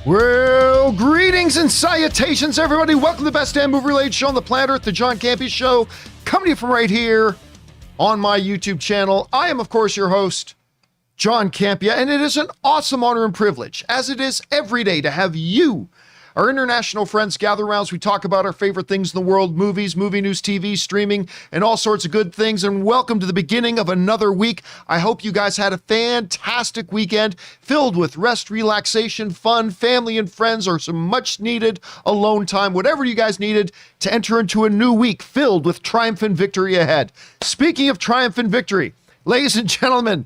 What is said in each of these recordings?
Well, greetings and salutations, everybody. Welcome to the best damn movie-related show on the planet Earth, the John Campea Show, coming to you from right here on my YouTube channel. I am, of course, your host, John Campea, and it is an awesome honor and privilege, as it is every day, to have you, our international friends, gather around as we talk about our favorite things in the world, movies, movie news, TV, streaming, and all sorts of good things. And welcome to the beginning of another week. I hope you guys had a fantastic weekend filled with rest, relaxation, fun, family and friends, or some much needed alone time, whatever you guys needed to enter into a new week filled with triumphant victory ahead. Speaking of triumphant victory, ladies and gentlemen,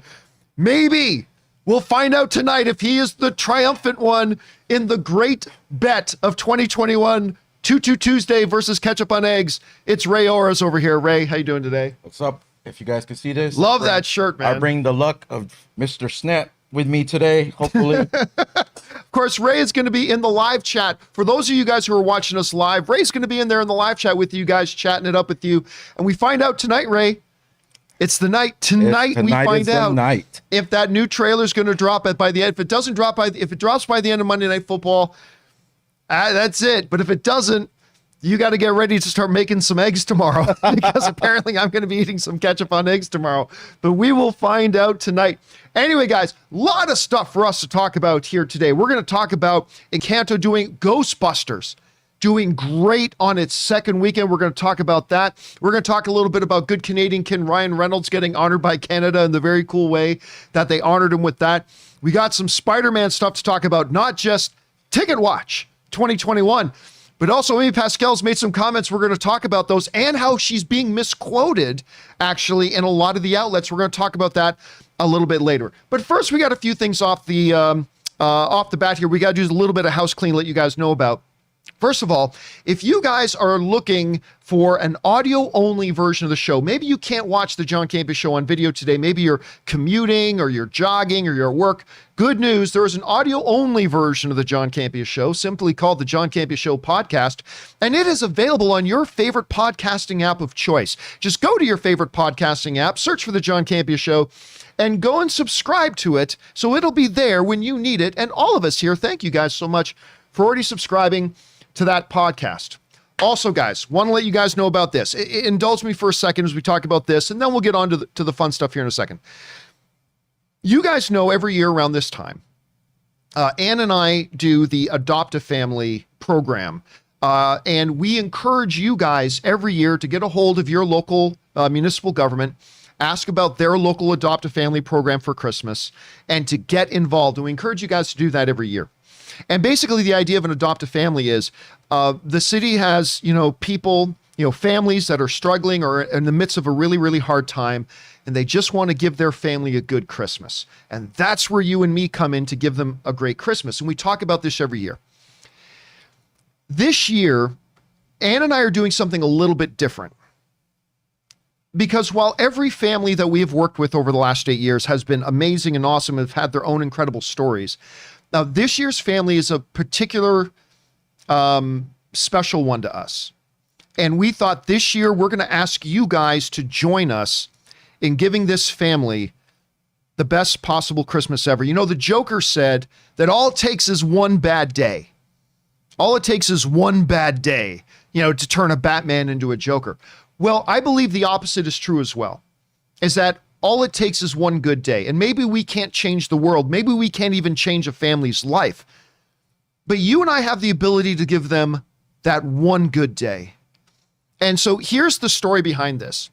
maybe we'll find out tonight if he is the triumphant one in the great bet of 2021, 2-2 Tuesday versus Ketchup on Eggs. It's Ray Oras over here. Ray, how you doing today? What's up? If you guys can see this. Love that shirt, man. I bring the luck of Mr. Snap with me today, hopefully. Of course, Ray is going to be in the live chat. For those of you guys who are watching us live, Ray's going to be in there in the live chat with you guys, chatting it up with you. And we find out tonight, Ray, it's the night. Tonight we find out if that new trailer is going to drop by the end. If it doesn't drop if it drops by the end of Monday Night Football, that's it. But if it doesn't, you got to get ready to start making some eggs tomorrow because apparently I'm going to be eating some ketchup on eggs tomorrow. But we will find out tonight. Anyway, guys, a lot of stuff for us to talk about here today. We're going to talk about Encanto doing Ghostbusters, doing great on its second weekend. We're going to talk about that. We're going to talk a little bit about good Canadian kid Ryan Reynolds getting honored by Canada in the very cool way that they honored him with that. We got some Spider-Man stuff to talk about, not just Ticket Watch 2021, but also Amy Pascal's made some comments. We're going to talk about those and how she's being misquoted, actually, in a lot of the outlets. We're going to talk about that a little bit later. But first, we got a few things off the bat here. We got to do a little bit of house clean, let you guys know about. First of all, if you guys are looking for an audio-only version of the show, maybe you can't watch the John Campea Show on video today. Maybe you're commuting or you're jogging or you're at work. Good news, there is an audio-only version of the John Campea Show, simply called the John Campea Show Podcast, and it is available on your favorite podcasting app of choice. Just go to your favorite podcasting app, search for the John Campea Show, and go and subscribe to it so it'll be there when you need it. And all of us here, thank you guys so much for already subscribing to that podcast. Also, guys, want to let you guys know about this. Indulge me for a second as we talk about this, and then we'll get on to the fun stuff here in a second. You guys know every year around this time, Ann and I do the Adopt a Family program, and we encourage you guys every year to get a hold of your local municipal government, ask about their local Adopt a Family program for Christmas, and to get involved. And we encourage you guys to do that every year. And basically the idea of an Adopt a Family is the city has, people, families that are struggling or in the midst of a really, really hard time, and they just want to give their family a good Christmas. And that's where you and me come in to give them a great Christmas. And we talk about this every year. This year, Ann and I are doing something a little bit different. Because while every family that we have worked with over the last 8 years has been amazing and awesome and have had their own incredible stories, now, this year's family is a particular special one to us. And we thought this year we're going to ask you guys to join us in giving this family the best possible Christmas ever. The Joker said that all it takes is one bad day. All it takes is one bad day, to turn a Batman into a Joker. Well, I believe the opposite is true as well, is that all it takes is one good day. And maybe we can't change the world. Maybe we can't even change a family's life. But you and I have the ability to give them that one good day. And so here's the story behind this.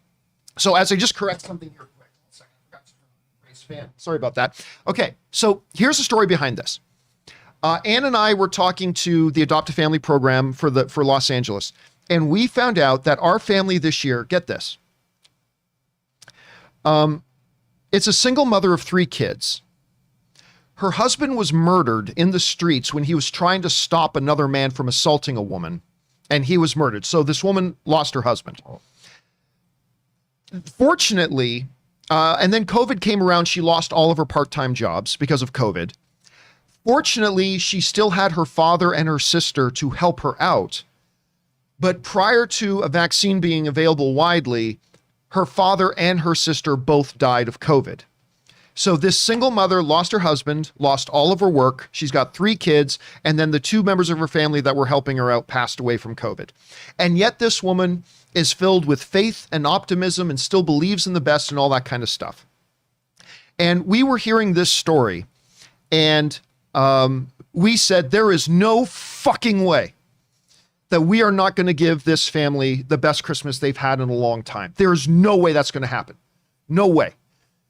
So as I just correct something here quick. 1 second. I forgot to raise fan. Sorry about that. Okay, so here's the story behind this. Ann and I were talking to the Adopt a Family program for Los Angeles. And we found out that our family this year, get this, it's a single mother of 3 kids. Her husband was murdered in the streets when he was trying to stop another man from assaulting a woman, and he was murdered. So this woman lost her husband. Fortunately, and then COVID came around, she lost all of her part-time jobs because of COVID. Fortunately, she still had her father and her sister to help her out. But prior to a vaccine being available widely, her father and her sister both died of COVID. So this single mother lost her husband, lost all of her work. She's got 3 kids. And then the 2 members of her family that were helping her out passed away from COVID. And yet this woman is filled with faith and optimism and still believes in the best and all that kind of stuff. And we were hearing this story and we said, there is no fucking way that we are not going to give this family the best Christmas they've had in a long time. There is no way that's going to happen. No way.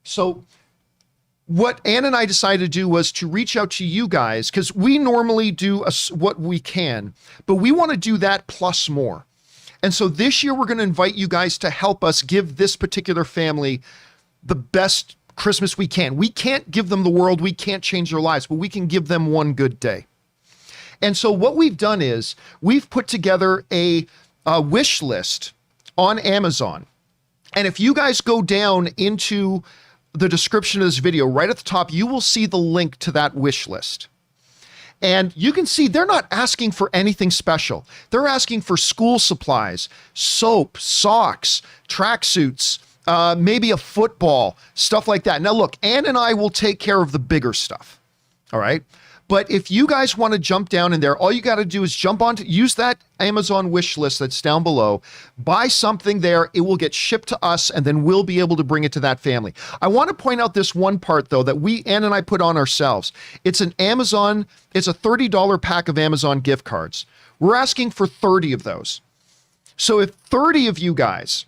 So what Ann and I decided to do was to reach out to you guys, because we normally do what we can, but we want to do that plus more. And so this year we're going to invite you guys to help us give this particular family the best Christmas we can. We can't give them the world. We can't change their lives, but we can give them one good day. And so what we've done is we've put together a wish list on Amazon. And if you guys go down into the description of this video, right at the top, you will see the link to that wish list. And you can see they're not asking for anything special. They're asking for school supplies, soap, socks, tracksuits, maybe a football, stuff like that. Now look, Ann and I will take care of the bigger stuff. All right. But if you guys want to jump down in there, all you got to do is use that Amazon wish list that's down below, buy something there, it will get shipped to us, and then we'll be able to bring it to that family. I want to point out this one part though, that Ann and I put on ourselves. It's a $30 pack of Amazon gift cards. We're asking for 30 of those. So if 30 of you guys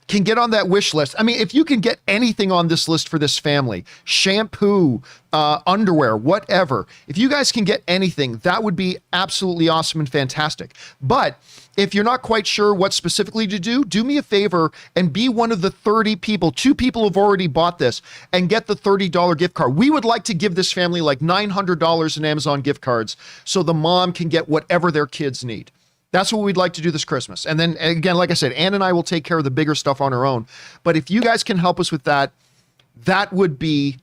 can get on that wish list. I mean, if you can get anything on this list for this family, shampoo, underwear, whatever, if you guys can get anything, that would be absolutely awesome and fantastic. But if you're not quite sure what specifically to do me a favor and be one of the 30 people. 2 people have already bought this and get the $30 gift card. We would like to give this family like $900 in Amazon gift cards so the mom can get whatever their kids need. That's what we'd like to do this Christmas. And then again, like I said, Ann and I will take care of the bigger stuff on our own. But if you guys can help us with that, that would be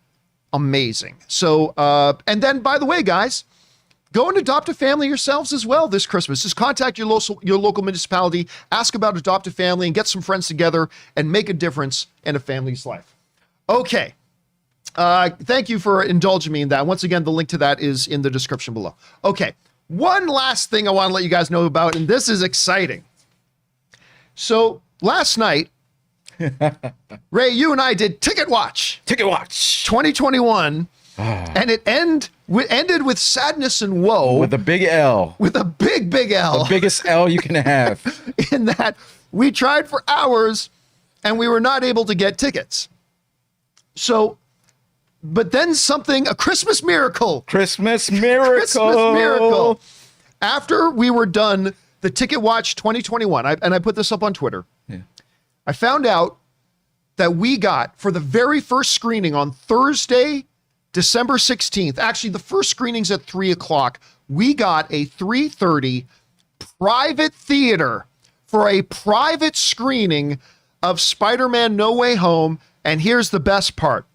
amazing. So, and then by the way, guys, go and adopt a family yourselves as well this Christmas. Just contact your local municipality, ask about adopt a family, and get some friends together and make a difference in a family's life. Okay. Thank you for indulging me in that. Once again, the link to that is in the description below. Okay. One last thing I want to let you guys know about, and this is exciting. So last night, Ray, you and I did Ticket Watch 2021, and it ended with sadness and woe. With a big L. With a big L. The biggest L you can have. In that we tried for hours and we were not able to get tickets. So, but then a Christmas miracle. Christmas miracle. Christmas miracle. After we were done the Ticket Watch 2021, I put this up on Twitter. Yeah. I found out that we got, for the very first screening on Thursday, December 16th, actually the first screening's at 3:00, we got a 3:30 private theater for a private screening of Spider-Man No Way Home. And here's the best part.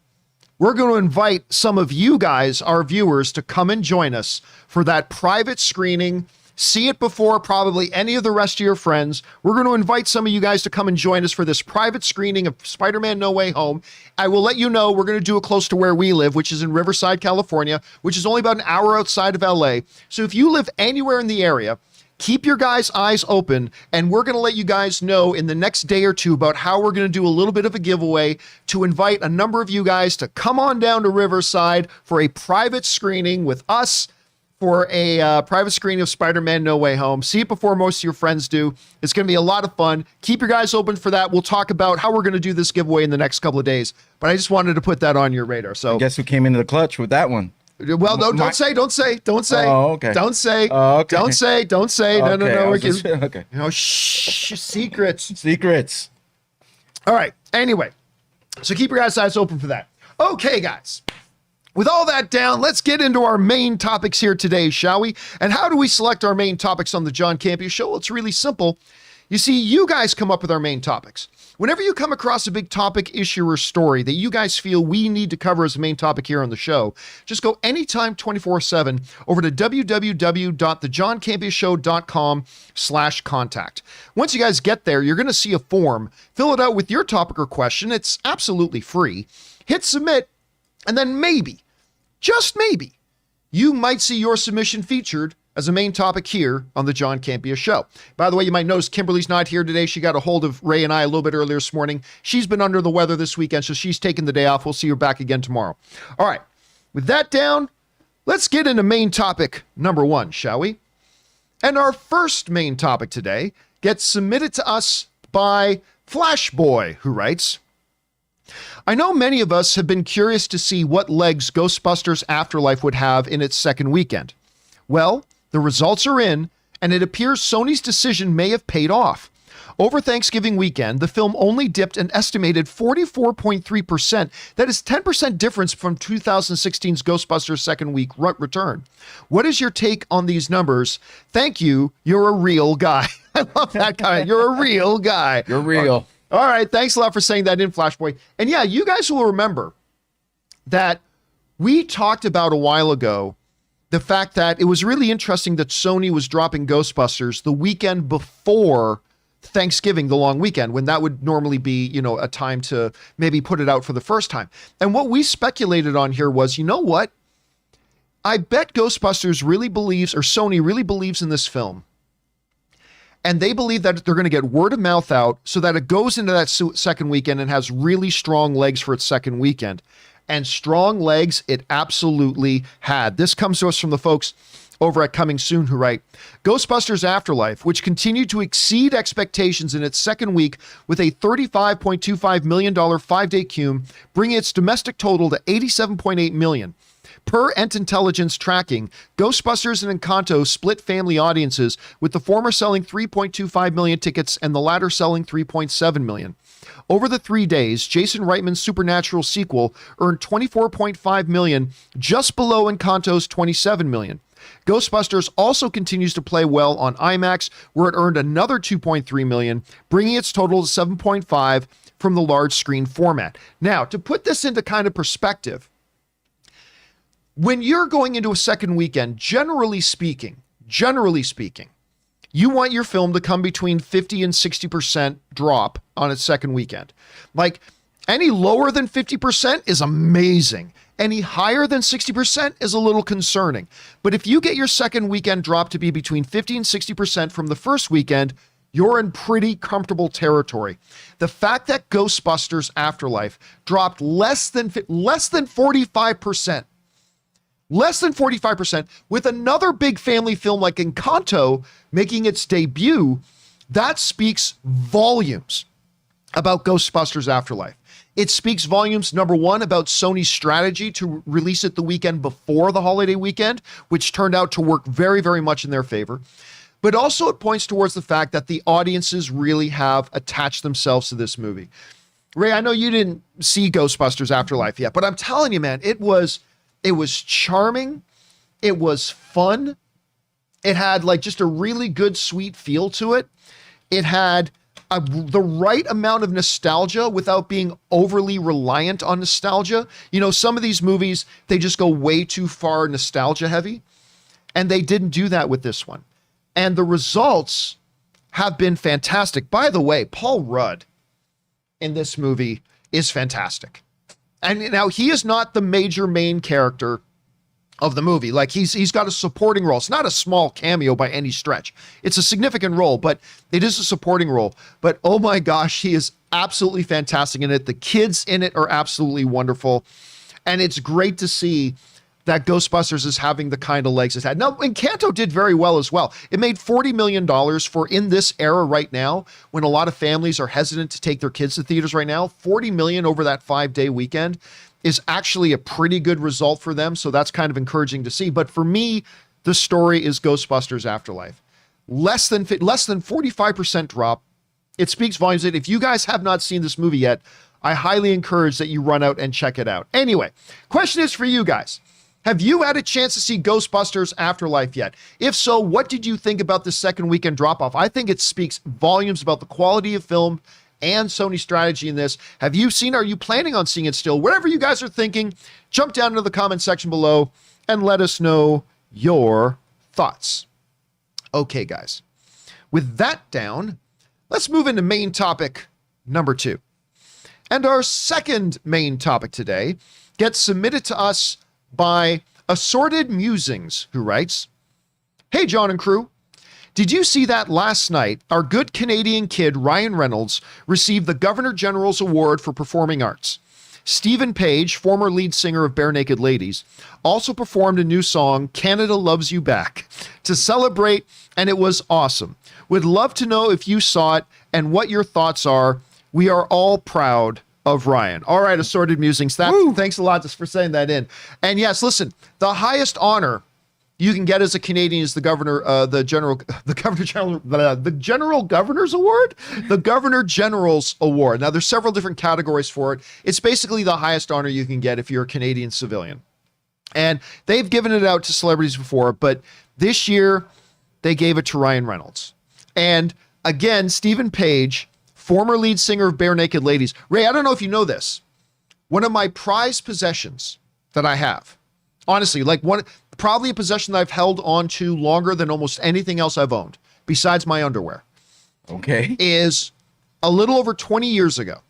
We're going to invite some of you guys, our viewers, to come and join us for that private screening. See it before probably any of the rest of your friends. We're going to invite some of you guys to come and join us for this private screening of Spider-Man No Way Home. I will let you know we're going to do it close to where we live, which is in Riverside, California, which is only about an hour outside of LA. So if you live anywhere in the area, keep your guys' eyes open, and we're going to let you guys know in the next day or two about how we're going to do a little bit of a giveaway to invite a number of you guys to come on down to Riverside for a private screening with us, for a private screening of Spider-Man No Way Home. See it before most of your friends do. It's going to be a lot of fun. Keep your guys open for that. We'll talk about how we're going to do this giveaway in the next couple of days, but I just wanted to put that on your radar. So guess who came into the clutch with that one? Well, don't say. Oh, okay. Don't say. Oh, okay. Don't say. No. Okay. You know, secrets. Secrets. All right. Anyway, so keep your guys' eyes open for that. Okay, guys. With all that down, let's get into our main topics here today, shall we? And how do we select our main topics on the John Campea Show? Well, it's really simple. You see, you guys come up with our main topics. Whenever you come across a big topic, issue, or story that you guys feel we need to cover as a main topic here on the show, just go anytime 24/7 over to www.thejohncampeashow.com/contact. Once you guys get there, you're going to see a form. Fill it out with your topic or question. It's absolutely free. Hit submit, And then maybe, just maybe, you might see your submission featured as a main topic here on the John Campea Show. By the way, you might notice Kimberly's not here today. She got a hold of Ray and I a little bit earlier this morning. She's been under the weather this weekend, so she's taking the day off. We'll see her back again tomorrow. All right, with that down, let's get into main topic number 1, shall we? And our first main topic today gets submitted to us by Flashboy, who writes, I know many of us have been curious to see what legs Ghostbusters Afterlife would have in its second weekend. Well, the results are in, and it appears Sony's decision may have paid off. Over Thanksgiving weekend, the film only dipped an estimated 44.3%. That is 10% difference from 2016's Ghostbusters second week return. What is your take on these numbers? Thank you. You're a real guy. I love that guy. You're a real guy. You're real. All right. Thanks a lot for saying that in, Flashboy. And yeah, you guys will remember that we talked about a while ago the fact that it was really interesting that Sony was dropping Ghostbusters the weekend before Thanksgiving, the long weekend, when that would normally be, you know, a time to maybe put it out for the first time. And what we speculated on here was, you know what? I bet Ghostbusters really believes, or Sony really believes in this film. And they believe that they're going to get word of mouth out so that it goes into that second weekend and has really strong legs for its second weekend. And strong legs it absolutely had. This comes to us from the folks over at Coming Soon who write, Ghostbusters Afterlife, which continued to exceed expectations in its second week with a $35.25 million 5-day cum, bringing its domestic total to $87.8 million. Per Ent Intelligence tracking, Ghostbusters and Encanto split family audiences, with the former selling 3.25 million tickets and the latter selling 3.7 million. Over the 3 days, Jason Reitman's Supernatural sequel earned $24.5 million, just below Encanto's $27 million. Ghostbusters also continues to play well on IMAX, where it earned another $2.3 million, bringing its total to $7.5 from the large screen format. Now, to put this into kind of perspective, when you're going into a second weekend, generally speaking, you want your film to come between 50 and 60% drop on its second weekend. Like, any lower than 50% is amazing. Any higher than 60% is a little concerning. But if you get your second weekend drop to be between 50 and 60% from the first weekend, you're in pretty comfortable territory. The fact that Ghostbusters Afterlife dropped less than 45%, with another big family film like Encanto making its debut, that speaks volumes about Ghostbusters Afterlife. It speaks volumes, number one, about Sony's strategy to release it the weekend before the holiday weekend, which turned out to work very, very much in their favor. But also it points towards the fact that the audiences really have attached themselves to this movie. Ray, I know you didn't see Ghostbusters Afterlife yet, but I'm telling you, man, it was charming. It was fun. It had like just a really good, sweet feel to it. It had the right amount of nostalgia without being overly reliant on nostalgia. You know, some of these movies, they just go way too far nostalgia heavy, and they didn't do that with this one. And the results have been fantastic. By the way, Paul Rudd in this movie is fantastic. And now he is not the major main character of the movie. Like he's got a supporting role. It's not a small cameo by any stretch. It's a significant role, but it is a supporting role. But oh my gosh, he is absolutely fantastic in it. The kids in it are absolutely wonderful. And it's great to see that Ghostbusters is having the kind of legs it's had. Now, Encanto did very well as well. It made $40 million for, in this era right now, when a lot of families are hesitant to take their kids to theaters right now, $40 million over that 5-day weekend is actually a pretty good result for them. So that's kind of encouraging to see. But for me, the story is Ghostbusters Afterlife. Less than 45% drop. It speaks volumes that if you guys have not seen this movie yet, I highly encourage that you run out and check it out. Anyway, question is for you guys. Have you had a chance to see Ghostbusters Afterlife yet? If so, what did you think about the second weekend drop-off? I think it speaks volumes about the quality of film and Sony's strategy in this. Have you seen, are you planning on seeing it still? Whatever you guys are thinking, jump down into the comment section below and let us know your thoughts. Okay, guys. With that down, let's move into main topic number 2. And our second main topic today gets submitted to us by Assorted Musings, who writes, "Hey, John and crew. Did you see that last night our good Canadian kid Ryan Reynolds received the Governor General's Award for Performing Arts? Stephen Page, former lead singer of Bare Naked Ladies, also performed a new song, Canada Loves You Back, to celebrate, and it was awesome. Would love to know if you saw it and what your thoughts are. We are all proud of Ryan." All right, Assorted Musings. Thanks a lot for saying that in. And yes, listen, the highest honor you can get as a Canadian is the General Governor's Award, the Governor General's Award. Now, there's several different categories for it. It's basically the highest honor you can get if you're a Canadian civilian. And they've given it out to celebrities before, but this year they gave it to Ryan Reynolds. And again, Stephen Page, former lead singer of Bare Naked Ladies. Ray, I don't know if you know this. One of my prized possessions that I have, honestly, probably a possession that I've held on to longer than almost anything else I've owned, besides my underwear. Okay. Is a little over 20 years ago,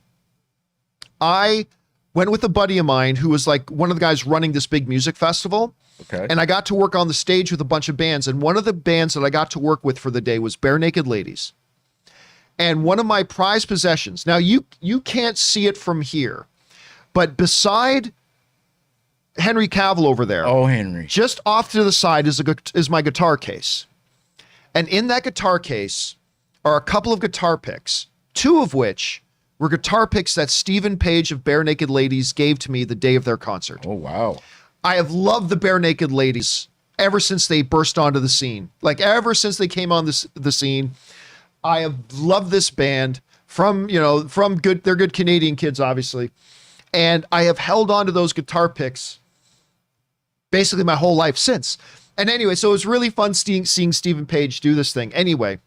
I went with a buddy of mine who was like one of the guys running this big music festival. Okay. And I got to work on the stage with a bunch of bands. And one of the bands that I got to work with for the day was Bare Naked Ladies. And one of my prized possessions, now you can't see it from here, but beside Henry Cavill over there. Oh, Henry. Just off to the side is my guitar case. And in that guitar case are a couple of guitar picks, two of which were guitar picks that Stephen Page of Bare Naked Ladies gave to me the day of their concert. Oh, wow. I have loved the Bare Naked Ladies ever since they burst onto the scene. Like ever since they came on the scene, I have loved this band from they're good Canadian kids, obviously. And I have held on to those guitar picks basically my whole life since. And anyway, so it was really fun seeing Stephen Page do this thing. Anyway,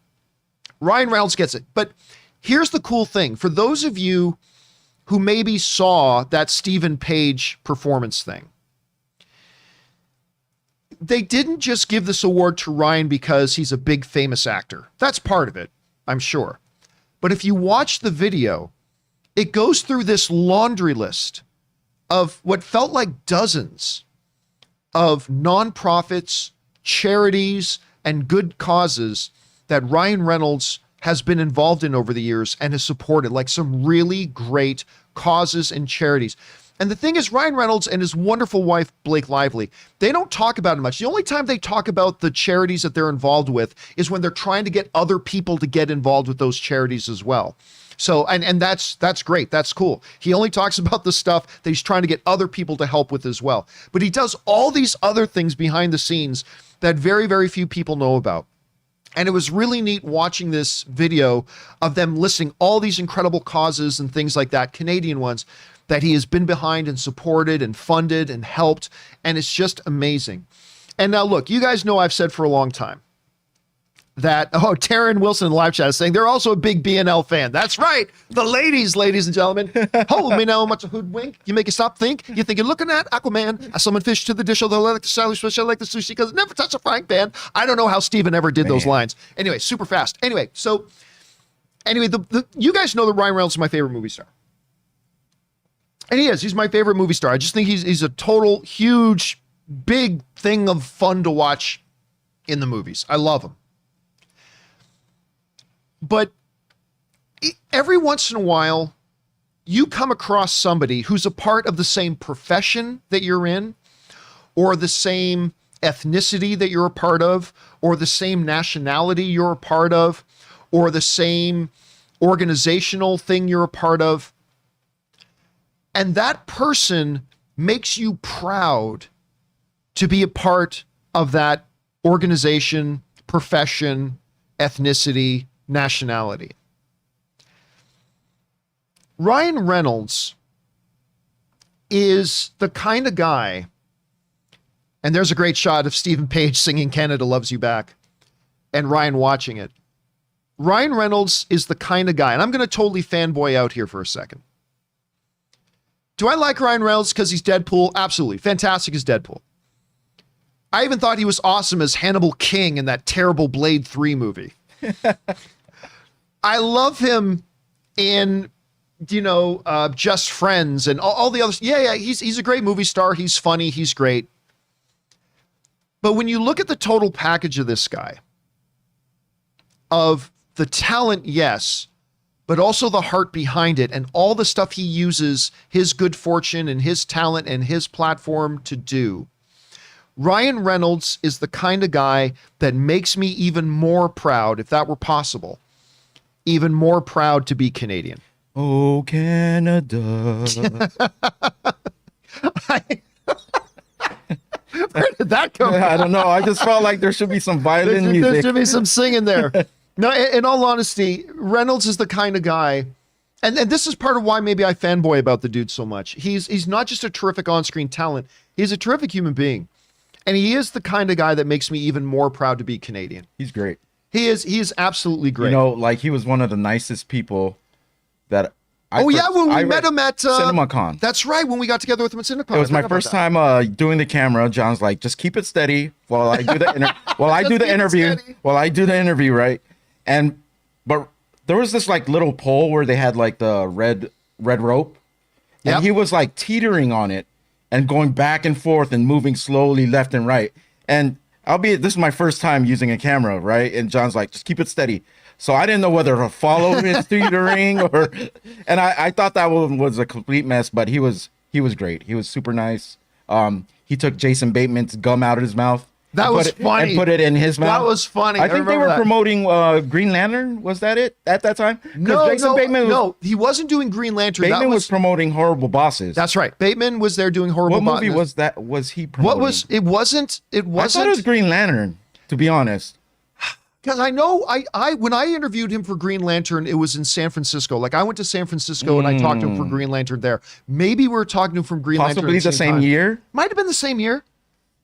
Ryan Reynolds gets it. But here's the cool thing. For those of you who maybe saw that Stephen Page performance thing, they didn't just give this award to Ryan because he's a big famous actor. That's part of it, I'm sure. But if you watch the video, it goes through this laundry list of what felt like dozens of nonprofits, charities, and good causes that Ryan Reynolds has been involved in over the years and has supported, like some really great causes and charities. And the thing is, Ryan Reynolds and his wonderful wife, Blake Lively, they don't talk about it much. The only time they talk about the charities that they're involved with is when they're trying to get other people to get involved with those charities as well. So, and that's great. That's cool. He only talks about the stuff that he's trying to get other people to help with as well. But he does all these other things behind the scenes that very, very few people know about. And it was really neat watching this video of them listing all these incredible causes and things like that, Canadian ones, that he has been behind and supported and funded and helped. And it's just amazing. And now look, you guys know I've said for a long time that, Taryn Wilson in the live chat is saying they're also a big BNL fan. That's right. The ladies and gentlemen. Hold me now, much a hoodwink. You make you stop think. You think you're looking at Aquaman. I summon fish to the dish, although I like the stylish fish. I like the sushi because it never touched a frying pan. I don't know how Steven ever did those lines. Anyway, super fast. Anyway, you guys know that Ryan Reynolds is my favorite movie star. And he is. He's my favorite movie star. I just think he's a total, huge, big thing of fun to watch in the movies. I love him. But every once in a while, you come across somebody who's a part of the same profession that you're in, or the same ethnicity that you're a part of, or the same nationality you're a part of, or the same organizational thing you're a part of. And that person makes you proud to be a part of that organization, profession, ethnicity, nationality. Ryan Reynolds is the kind of guy, and there's a great shot of Stephen Page singing Canada Loves You Back and Ryan watching it. Ryan Reynolds is the kind of guy, and I'm going to totally fanboy out here for a second. Do I like Ryan Reynolds because he's Deadpool? Absolutely. Fantastic as Deadpool. I even thought he was awesome as Hannibal King in that terrible Blade 3 movie. I love him in Just Friends and all the others. Yeah, he's a great movie star. He's funny. He's great. But when you look at the total package of this guy, of the talent, yes, but also the heart behind it and all the stuff he uses his good fortune and his talent and his platform to do, Ryan Reynolds is the kind of guy that makes me even more proud, if that were possible, even more proud to be Canadian. Oh, Canada. Where did that come from? I don't know. I just felt like there should be some violin music. There should be some singing there. No, in all honesty, Reynolds is the kind of guy, and this is part of why maybe I fanboy about the dude so much. He's not just a terrific on-screen talent. He's a terrific human being. And he is the kind of guy that makes me even more proud to be Canadian. He's great. He is absolutely great. Like he was one of the nicest people that when we met him at CinemaCon. That's right, when we got together with him at CinemaCon. It was my first time doing the camera. John's like, just keep it steady while I do the interview, right? But there was this like little pole where they had like the red rope, and he was like teetering on it and going back and forth and moving slowly left and right. And this is my first time using a camera, right? And John's like, just keep it steady. So I didn't know whether to follow his teetering and I thought that one was a complete mess, but he was great. He was super nice. He took Jason Bateman's gum out of his mouth. That was funny. And put it in his mouth. That was funny. I think they were promoting Green Lantern. Was that it at that time? No, he wasn't doing Green Lantern. Bateman was promoting Horrible Bosses. That's right. Bateman was there doing Horrible Bosses. What movie was that? Was he promoting? It wasn't. I thought it was Green Lantern, to be honest. Because I know when I interviewed him for Green Lantern, it was in San Francisco. Like I went to San Francisco and I talked to him for Green Lantern there. Maybe we were talking to him from Green Lantern. Possibly the same year? Might have been the same year.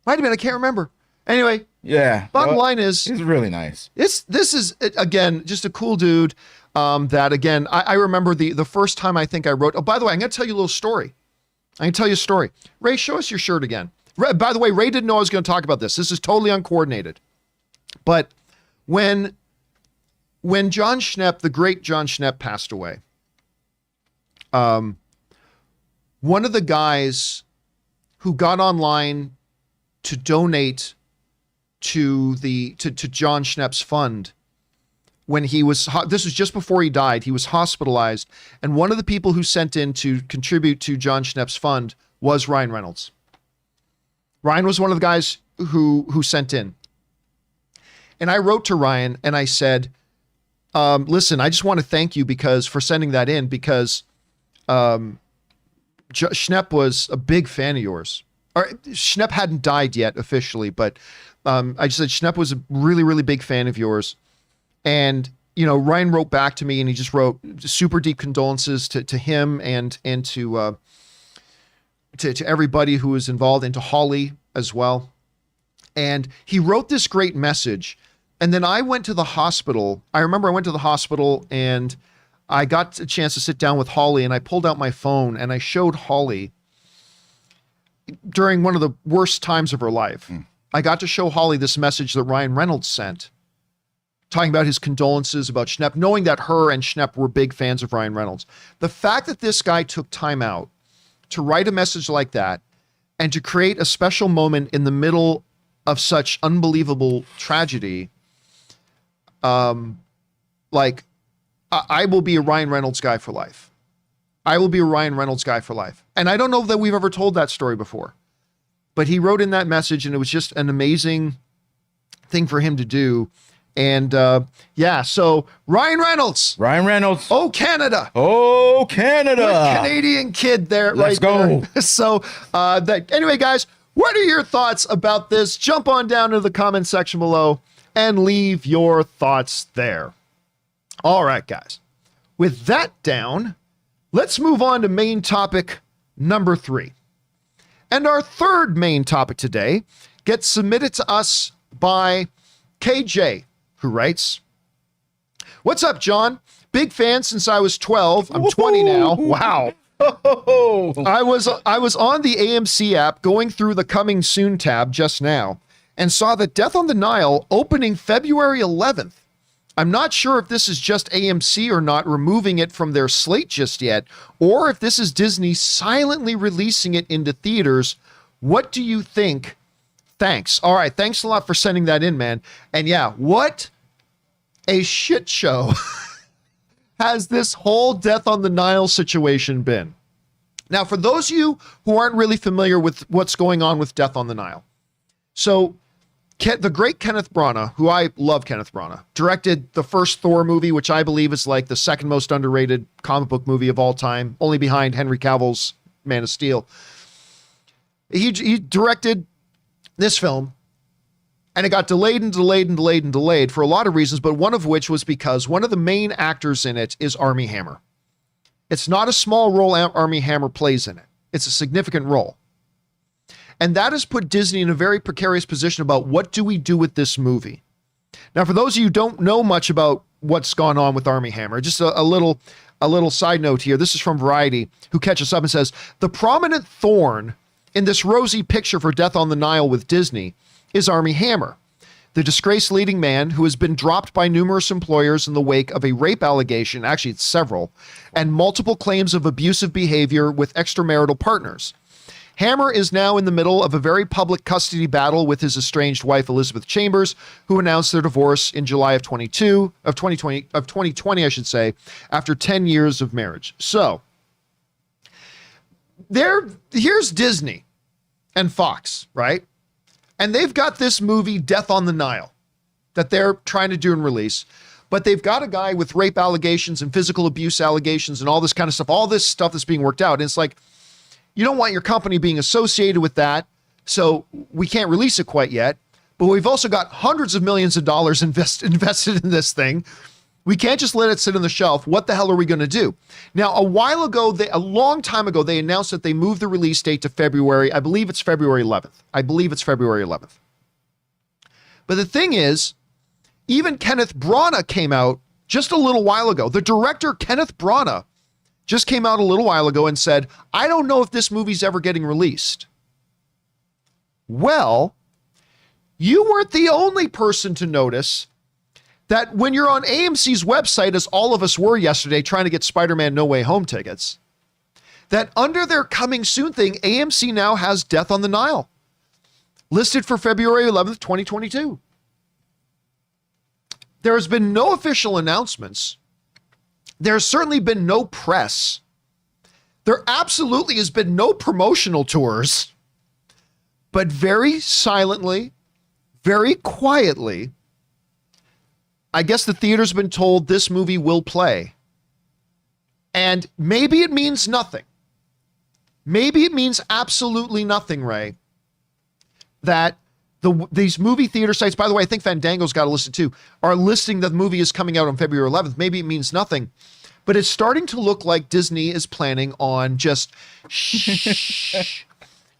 Might have been. I can't remember. Anyway. Yeah. Bottom line is. He's really nice. This is, again, just a cool dude that, again, I remember the first time I think I wrote. Oh, by the way, I'm going to tell you a little story. I'm going to tell you a story. Ray, show us your shirt again. By the way, Ray didn't know I was going to talk about this. This is totally uncoordinated. But when John Schnepp, the great John Schnepp, passed away, one of the guys who got online to donate to John Schnepp's fund, when he was, this was just before he died, he was hospitalized, and one of the people who sent in to contribute to John Schnepp's fund was Ryan Reynolds. Ryan was one of the guys who sent in. And I wrote to Ryan and I said, listen, I just want to thank you for sending that in, because Schnepp was a big fan of yours. Or Schnepp hadn't died yet officially, but I just said Schnepp was a really, really big fan of yours. And, Ryan wrote back to me and he just wrote super deep condolences to him and to everybody who was involved, and to Holly as well. And he wrote this great message. And then I went to the hospital. I remember I went to the hospital and I got a chance to sit down with Holly, and I pulled out my phone and I showed Holly during one of the worst times of her life. I got to show Holly this message that Ryan Reynolds sent, talking about his condolences about Schnepp, knowing that her and Schnepp were big fans of Ryan Reynolds. The fact that this guy took time out to write a message like that and to create a special moment in the middle of such unbelievable tragedy, I will be a Ryan Reynolds guy for life. I will be a Ryan Reynolds guy for life. And I don't know that we've ever told that story before, but he wrote in that message and it was just an amazing thing for him to do. And so Ryan Reynolds. Oh, Canada. Oh, Canada. What Canadian kid there. Let's go. There. So anyway, guys, what are your thoughts about this? Jump on down to the comment section below and leave your thoughts there. All right, guys. With that down, let's move on to main topic number 3. And our third main topic today gets submitted to us by KJ, who writes, "What's up, John? Big fan since I was 12. I'm 20 now. Wow. I was on the AMC app going through the Coming Soon tab just now and saw that Death on the Nile opening February 11th. I'm not sure if this is just AMC or not removing it from their slate just yet, or if this is Disney silently releasing it into theaters. What do you think? Thanks. All right. Thanks a lot for sending that in, man. And yeah, what a shit show has this whole Death on the Nile situation been. Now, for those of you who aren't really familiar with what's going on with Death on the Nile, so the great Kenneth Branagh, who I love Kenneth Branagh, directed the first Thor movie, which I believe is like the second most underrated comic book movie of all time, only behind Henry Cavill's Man of Steel. He directed this film, and it got delayed and delayed and delayed and delayed for a lot of reasons, but one of which was because one of the main actors in it is Armie Hammer. It's not a small role Armie Hammer plays in it. It's a significant role. And that has put Disney in a very precarious position about what do we do with this movie. Now, for those of you who don't know much about what's gone on with Armie Hammer, just a little side note here. This is from Variety, who catches up and says, the prominent thorn in this rosy picture for Death on the Nile with Disney is Armie Hammer, the disgraced leading man who has been dropped by numerous employers in the wake of a rape allegation, actually it's several, and multiple claims of abusive behavior with extramarital partners. Hammer is now in the middle of a very public custody battle with his estranged wife, Elizabeth Chambers, who announced their divorce in July of 2020, I should say, after 10 years of marriage. So here's Disney and Fox, right? And they've got this movie, Death on the Nile, that they're trying to do and release. But they've got a guy with rape allegations and physical abuse allegations and all this kind of stuff, all this stuff that's being worked out. And it's like, you don't want your company being associated with that, so we can't release it quite yet. But we've also got hundreds of millions of dollars invested in this thing. We can't just let it sit on the shelf. What the hell are we going to do? Now, a long time ago, they announced that they moved the release date to February. I believe it's February 11th. But the thing is, even Kenneth Branagh came out just a little while ago. The director, Kenneth Branagh, just came out a little while ago and said, I don't know if this movie's ever getting released. Well, you weren't the only person to notice that when you're on AMC's website, as all of us were yesterday trying to get Spider-Man No Way Home tickets, that under their coming soon thing, AMC now has Death on the Nile listed for February 11th, 2022. There has been no official announcements. There's certainly been no press. There absolutely has been no promotional tours. But very silently, very quietly, I guess the theater's been told this movie will play. And maybe it means nothing. Maybe it means absolutely nothing, Ray, that these movie theater sites, by the way, I think Fandango's got to listen too, are listing that the movie is coming out on February 11th. Maybe it means nothing, but it's starting to look like Disney is planning on just, shh,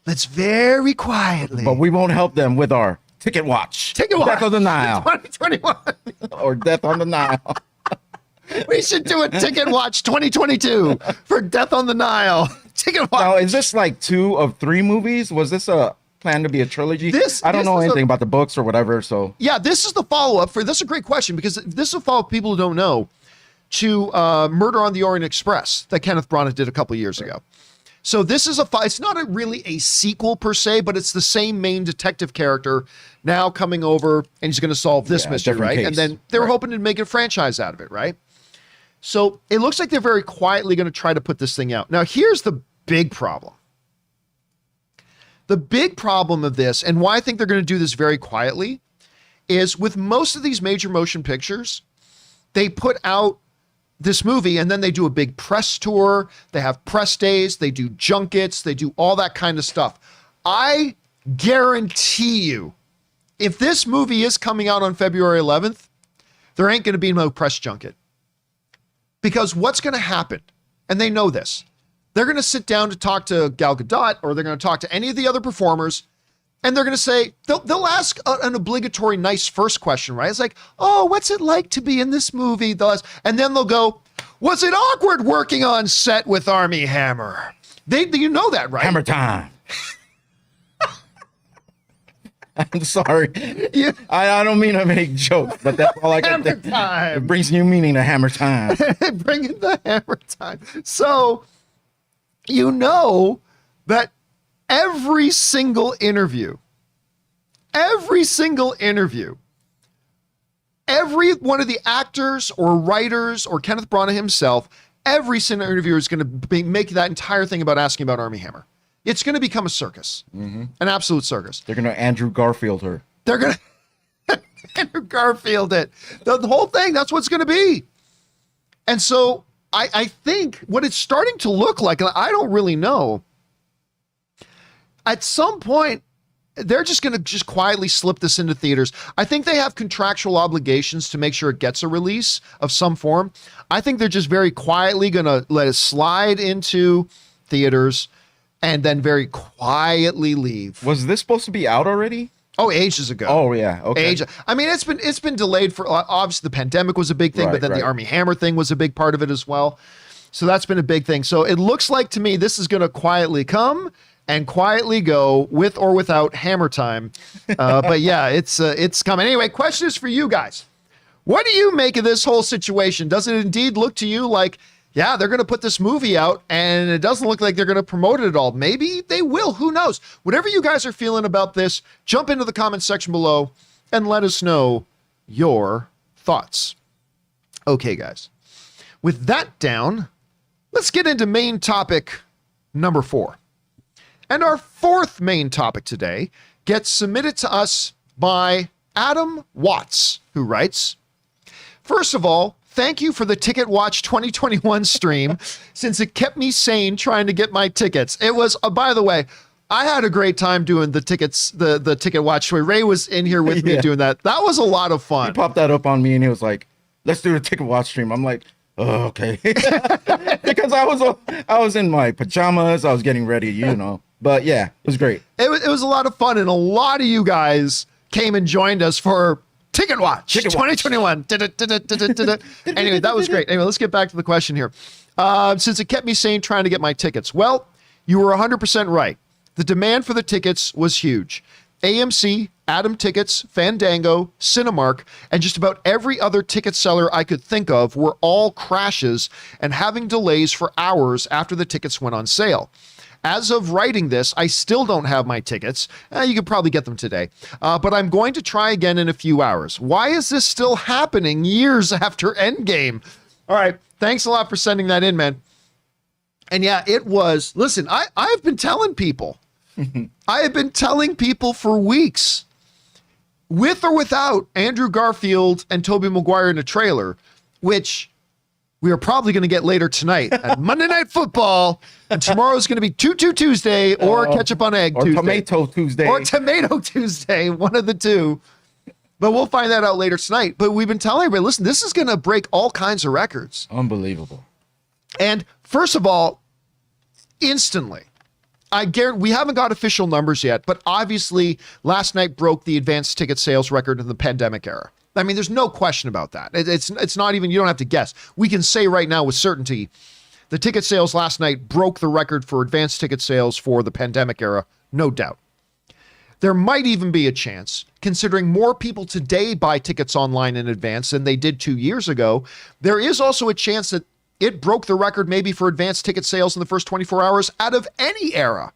let's very quietly. But we won't help them with our Ticket Watch. Death on the Nile. 2021. Or Death on the Nile. We should do a Ticket Watch 2022 for Death on the Nile. Ticket Watch. Now, is this like 2 of 3 movies? Was this a plan to be a trilogy? I don't know anything about the books or whatever, so. Yeah, this is the follow-up for, this is a great question, because this is a follow-up people who don't know to Murder on the Orient Express that Kenneth Branagh did a couple of years ago. So this is it's not really a sequel per se, but it's the same main detective character now coming over, and he's going to solve this mystery, right? Case. And then they were hoping to make a franchise out of it, right? So it looks like they're very quietly going to try to put this thing out. Now, here's the big problem. The big problem of this, and why I think they're going to do this very quietly, is with most of these major motion pictures, they put out this movie and then they do a big press tour. They have press days. They do junkets. They do all that kind of stuff. I guarantee you, if this movie is coming out on February 11th, there ain't going to be no press junket. Because what's going to happen, and they know this, they're going to sit down to talk to Gal Gadot, or they're going to talk to any of the other performers, and they're going to say, they'll ask an obligatory nice first question, right? It's like, oh, what's it like to be in this movie? And then they'll go, was it awkward working on set with Armie Hammer? You know that, right? Hammer time. I'm sorry. You- I don't mean to make jokes, but that's all I can Hammer think. time. It brings new meaning to hammer time. Bring in the hammer time. So, you know that every single interview, every one of the actors or writers or Kenneth Branagh himself, every single interviewer is going to make that entire thing about asking about Armie Hammer. It's going to become a circus, an absolute circus. They're gonna Andrew Garfield her. They're going to Andrew Garfield it. The whole thing, that's what's going to be. And so I think what it's starting to look like, and I don't really know, at some point, they're just going to just quietly slip this into theaters. I think they have contractual obligations to make sure it gets a release of some form. I think they're just very quietly going to let it slide into theaters and then very quietly leave. Was this supposed to be out already? Oh, ages ago. Oh yeah, okay. I mean, it's been delayed for obviously the pandemic was a big thing, but then the Armie Hammer thing was a big part of it as well. So that's been a big thing. So it looks like to me this is going to quietly come and quietly go with or without Hammer time. But yeah, it's coming. Anyway, question is for you guys. What do you make of this whole situation? Does it indeed look to you like, yeah, they're going to put this movie out and it doesn't look like they're going to promote it at all? Maybe they will. Who knows? Whatever you guys are feeling about this, jump into the comments section below and let us know your thoughts. Okay, guys. With that down, let's get into main topic number 4. And our fourth main topic today gets submitted to us by Adam Watts, who writes, first of all, thank you for the Ticket Watch 2021 stream, since it kept me sane trying to get my tickets. It was, by the way, I had a great time doing the tickets, the Ticket Watch. Ray was in here with me doing that. That was a lot of fun. He popped that up on me and he was like, let's do the Ticket Watch stream. I'm like, oh, okay. Because I was in my pajamas. I was getting ready, you know. But yeah, it was great. It was a lot of fun, and a lot of you guys came and joined us for Ticket Watch 2021. Anyway, that was great. Anyway, let's get back to the question here. Since it kept me sane trying to get my tickets. Well, you were 100% right. The demand for the tickets was huge. AMC, Atom Tickets, Fandango, Cinemark, and just about every other ticket seller I could think of were all crashes and having delays for hours after the tickets went on sale. As of writing this, I still don't have my tickets. You could probably get them today, but I'm going to try again in a few hours. Why is this still happening years after Endgame? All right, thanks a lot for sending that in, man. And yeah, it was, listen, I've been telling people, I have been telling people for weeks, with or without Andrew Garfield and Tobey Maguire in a trailer, which we are probably going to get later tonight at Monday Night Football, and tomorrow's going to be Tutu Tuesday or Ketchup on Egg Tuesday. Or Tomato Tuesday. Or Tomato Tuesday, one of the two. But we'll find that out later tonight. But we've been telling everybody, listen, this is going to break all kinds of records. Unbelievable. And first of all, instantly, I guarantee we haven't got official numbers yet, but obviously last night broke the advanced ticket sales record in the pandemic era. I mean, there's no question about that. It's not even, you don't have to guess. We can say right now with certainty, the ticket sales last night broke the record for advanced ticket sales for the pandemic era, no doubt. There might even be a chance, considering more people today buy tickets online in advance than they did 2 years ago, there is also a chance that it broke the record maybe for advanced ticket sales in the first 24 hours out of any era,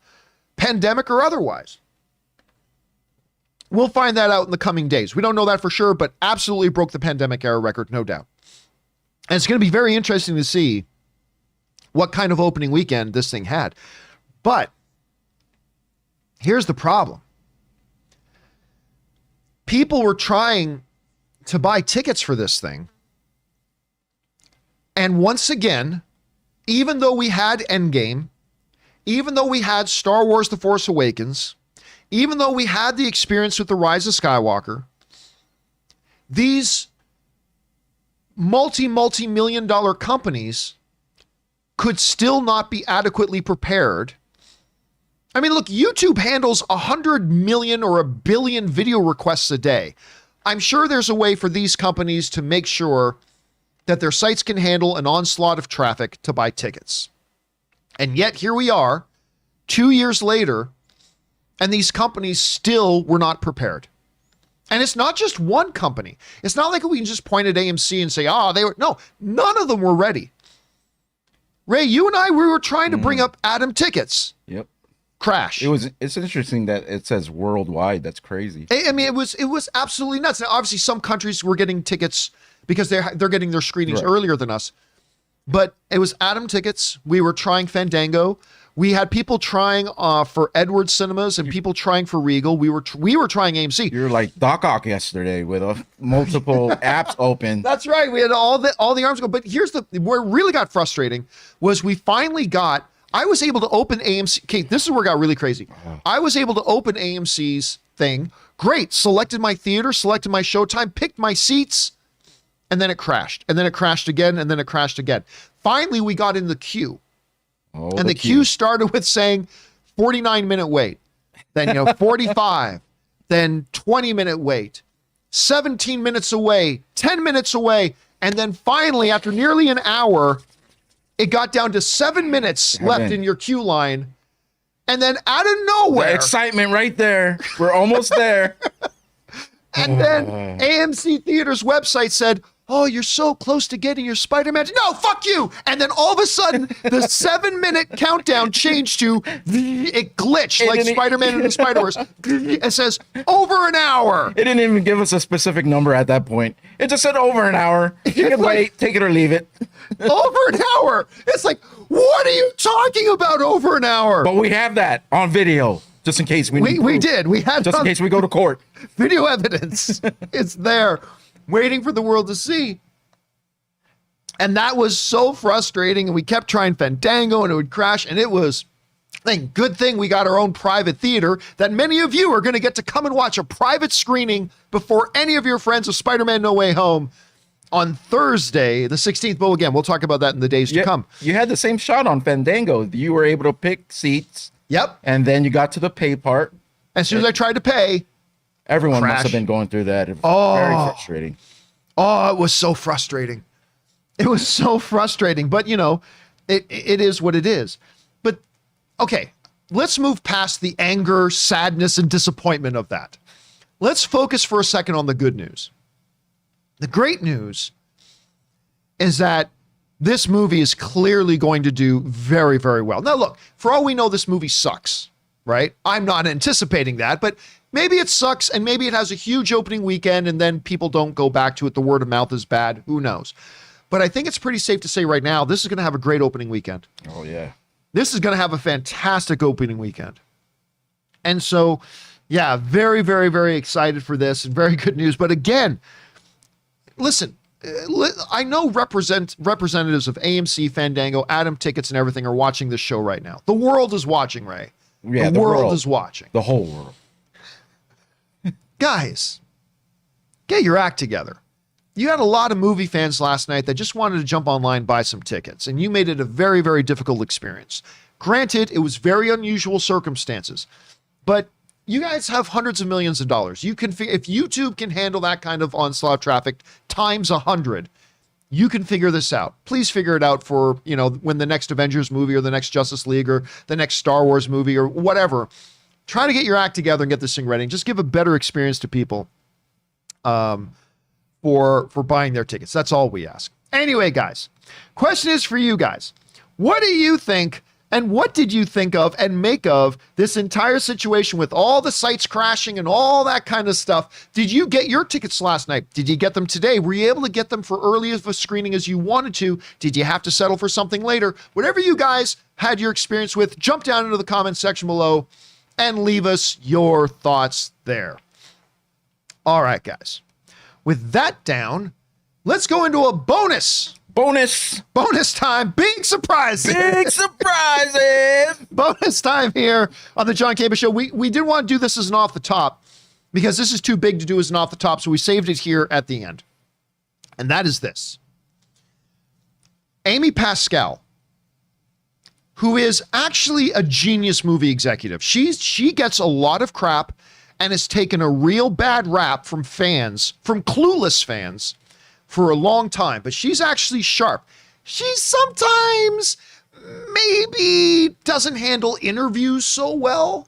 pandemic or otherwise. We'll find that out in the coming days. We don't know that for sure, but absolutely broke the pandemic era record, no doubt. And it's going to be very interesting to see what kind of opening weekend this thing had. But here's the problem. People were trying to buy tickets for this thing. And once again, even though we had Endgame, even though we had Star Wars The Force Awakens, even though we had the experience with The Rise of Skywalker, these multi-million dollar companies could still not be adequately prepared. I mean, look, YouTube handles 100 million or 1 billion video requests a day. I'm sure there's a way for these companies to make sure that their sites can handle an onslaught of traffic to buy tickets. And yet here we are, 2 years later, And these companies still were not prepared. And it's not just one company. It's not like we can just point at AMC and say, they were. No, none of them were ready. Ray, you and we were trying to bring up Atom tickets. Yep. Crash. It's interesting that it says worldwide. That's crazy. I mean, it was absolutely nuts. Now, obviously, some countries were getting tickets because they're getting their screenings earlier than us. But it was Atom tickets. We were trying Fandango. We had people trying for Edwards Cinemas and people trying for Regal. We were trying AMC. You're like Doc Ock yesterday with multiple apps open. That's right. We had all the arms go. But here's where it really got frustrating was we finally got. I was able to open AMC. Okay, this is where it got really crazy. I was able to open AMC's thing. Great. Selected my theater. Selected my showtime. Picked my seats. And then it crashed. And then it crashed again. And then it crashed again. Finally, we got in the queue. And the queue started with saying 49-minute wait, then 45, then 20-minute wait, 17 minutes away, 10 minutes away, and then finally, after nearly an hour, it got down to 7 minutes left in your queue line. And then out of nowhere, the excitement right there. We're almost there. And then AMC Theater's website said, "Oh, you're so close to getting your Spider-Man." No, fuck you. And then all of a sudden, the 7-minute countdown changed to, it glitched like Spider-Man in the Spider-Verse. It says over an hour. It didn't even give us a specific number at that point. It just said over an hour. You can wait, take it or leave it. Over an hour. It's like, what are you talking about over an hour? But we have that on video, just in case we did. We had just in case we go to court. Video evidence. It's there, waiting for the world to see. And that was so frustrating. And we kept trying Fandango and it would crash. And it was, good thing we got our own private theater that many of you are going to get to come and watch a private screening before any of your friends of Spider-Man No Way Home on Thursday, the 16th. But again, we'll talk about that in the days to come. You had the same shot on Fandango. You were able to pick seats. Yep. And then you got to the pay part. As soon as I tried to pay, everyone crash. Must have been going through that. It was very frustrating. Oh, it was so frustrating. It was so frustrating. But, it is what it is. But, okay, let's move past the anger, sadness, and disappointment of that. Let's focus for a second on the good news. The great news is that this movie is clearly going to do very, very well. Now, look, for all we know, this movie sucks, right? I'm not anticipating that, but maybe it sucks and maybe it has a huge opening weekend and then people don't go back to it. The word of mouth is bad. Who knows? But I think it's pretty safe to say right now, this is going to have a great opening weekend. Oh, yeah. This is going to have a fantastic opening weekend. And so, yeah, very, very, very excited for this and very good news. But again, listen, I know representatives of AMC, Fandango, Atom tickets and everything are watching this show right now. The world is watching, Ray. Yeah, the world is watching. The whole world. Guys, get your act together. You had a lot of movie fans last night that just wanted to jump online and buy some tickets, and you made it a very, very difficult experience. Granted, it was very unusual circumstances, but you guys have hundreds of millions of dollars. You can, if YouTube can handle that kind of onslaught traffic times 100, you can figure this out. Please figure it out for, when the next Avengers movie or the next Justice League or the next Star Wars movie or whatever. Try to get your act together and get this thing ready and just give a better experience to people for buying their tickets. That's all we ask. Anyway, guys, question is for you guys. What do you think and what did you think of and make of this entire situation with all the sites crashing and all that kind of stuff? Did you get your tickets last night? Did you get them today? Were you able to get them for early of a screening as you wanted to? Did you have to settle for something later? Whatever you guys had your experience with, jump down into the comment section below and leave us your thoughts there. All right, guys. With that down, let's go into a bonus time. Big surprises. Bonus time here on the John Campea Show. We didn't want to do this as an off the top because this is too big to do as an off the top. So we saved it here at the end. And that is this. Amy Pascal, who is actually a genius movie executive. She gets a lot of crap and has taken a real bad rap from fans, from clueless fans, for a long time, but she's actually sharp. She sometimes maybe doesn't handle interviews so well,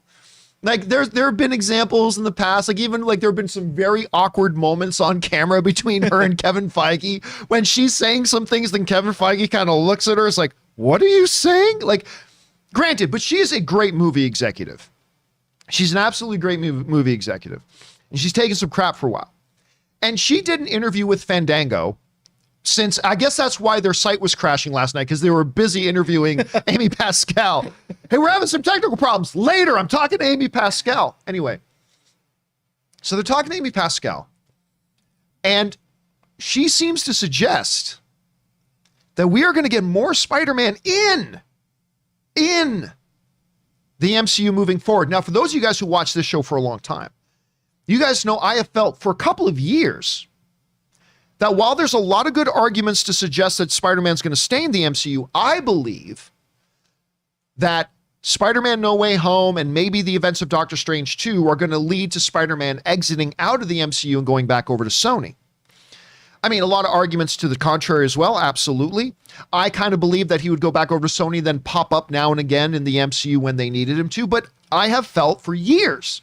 Like there have been examples in the past, like even like there have been some very awkward moments on camera between her and Kevin Feige when she's saying some things, then Kevin Feige kind of looks at her, is like, what are you saying? Like, granted, but she is a great movie executive. She's an absolutely great movie executive. And she's taken some crap for a while. And she did an interview with Fandango, since I guess that's why their site was crashing last night, because they were busy interviewing Amy Pascal. Hey, we're having some technical problems. Later, I'm talking to Amy Pascal. Anyway, so they're talking to Amy Pascal, and she seems to suggest that we are going to get more Spider-Man in the MCU moving forward. Now, for those of you guys who watch this show for a long time, you guys know I have felt for a couple of years that while there's a lot of good arguments to suggest that Spider-Man's going to stay in the MCU, I believe that Spider-Man No Way Home and maybe the events of Doctor Strange 2 are going to lead to Spider-Man exiting out of the MCU and going back over to Sony. I mean, a lot of arguments to the contrary as well, absolutely. I kind of believe that he would go back over to Sony, then pop up now and again in the MCU when they needed him to, but I have felt for years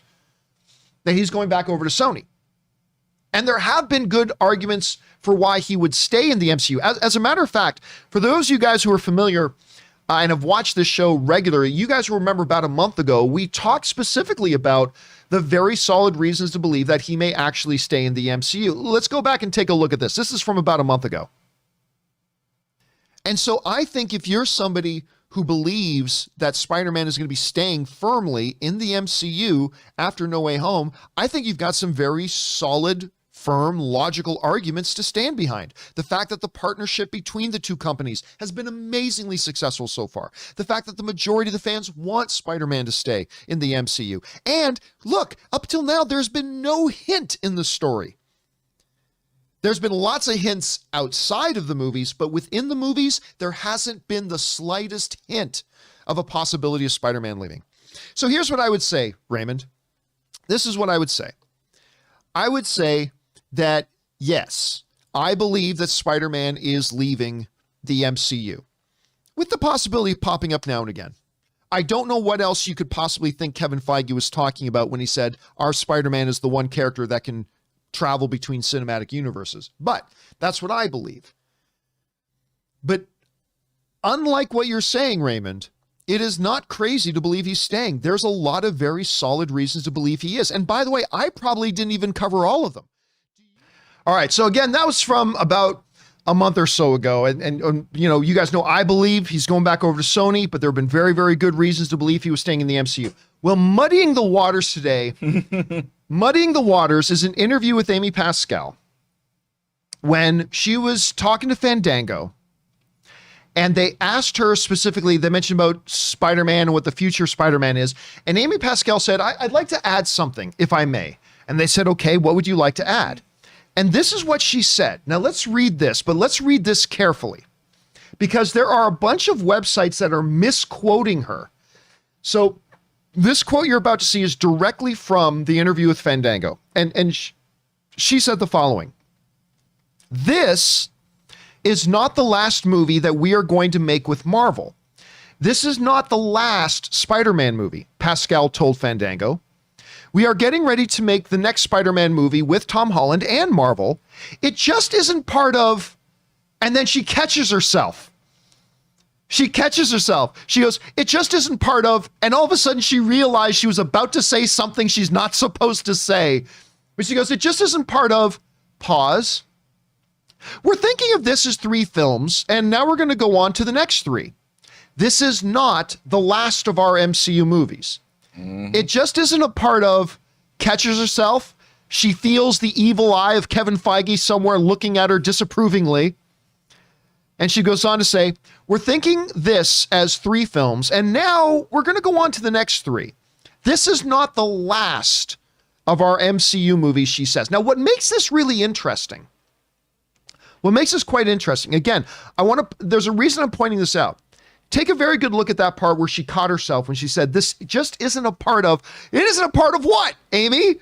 that he's going back over to Sony. And there have been good arguments for why he would stay in the MCU. As a matter of fact, for those of you guys who are familiar and have watched this show regularly, you guys will remember about a month ago, we talked specifically about the very solid reasons to believe that he may actually stay in the MCU. Let's go back and take a look at this. This is from about a month ago. And so I think if you're somebody who believes that Spider-Man is going to be staying firmly in the MCU after No Way Home, I think you've got some very solid, firm, logical arguments to stand behind. The fact that the partnership between the two companies has been amazingly successful so far. The fact that the majority of the fans want Spider-Man to stay in the MCU. And look, up till now, there's been no hint in the story. There's been lots of hints outside of the movies, but within the movies, there hasn't been the slightest hint of a possibility of Spider-Man leaving. So here's what I would say, Raymond. This is what I would say. I would say that, yes, I believe that Spider-Man is leaving the MCU, with the possibility of popping up now and again. I don't know what else you could possibly think Kevin Feige was talking about when he said our Spider-Man is the one character that can travel between cinematic universes, but that's what I believe. But unlike what you're saying, Raymond, it is not crazy to believe he's staying. There's a lot of very solid reasons to believe he is. And by the way, I probably didn't even cover all of them. All right. So again, that was from about a month or so ago. And you know, you guys know, I believe he's going back over to Sony, but there have been very, very good reasons to believe he was staying in the MCU. Well, muddying the waters today, muddying the waters is an interview with Amy Pascal when she was talking to Fandango. And they asked her specifically, they mentioned about Spider-Man and what the future Spider-Man is. And Amy Pascal said, I'd like to add something, if I may. And they said, okay, what would you like to add? And this is what she said. Now let's read this, but let's read this carefully, because there are a bunch of websites that are misquoting her. So this quote you're about to see is directly from the interview with Fandango. And she said the following: "This is not the last movie that we are going to make with Marvel. This is not the last Spider-Man movie," Pascal told Fandango. "We are getting ready to make the next Spider-Man movie with Tom Holland and Marvel. It just isn't part of..." And then she catches herself. She catches herself. She goes, "It just isn't part of..." And all of a sudden she realized she was about to say something she's not supposed to say. But she goes, "It just isn't part of..." Pause. "We're thinking of this as 3 films, and now we're going to go on to the next 3. This is not the last of our MCU movies. It just isn't a part of..." Catches herself. She feels the evil eye of Kevin Feige somewhere looking at her disapprovingly. And she goes on to say, "We're thinking this as 3 films, and now we're going to go on to the next 3. This is not the last of our MCU movies," she says. Now, what makes this really interesting, what makes this quite interesting, again, there's a reason I'm pointing this out. Take a very good look at that part where she caught herself when she said, "This just isn't a part of..." It isn't a part of what, Amy?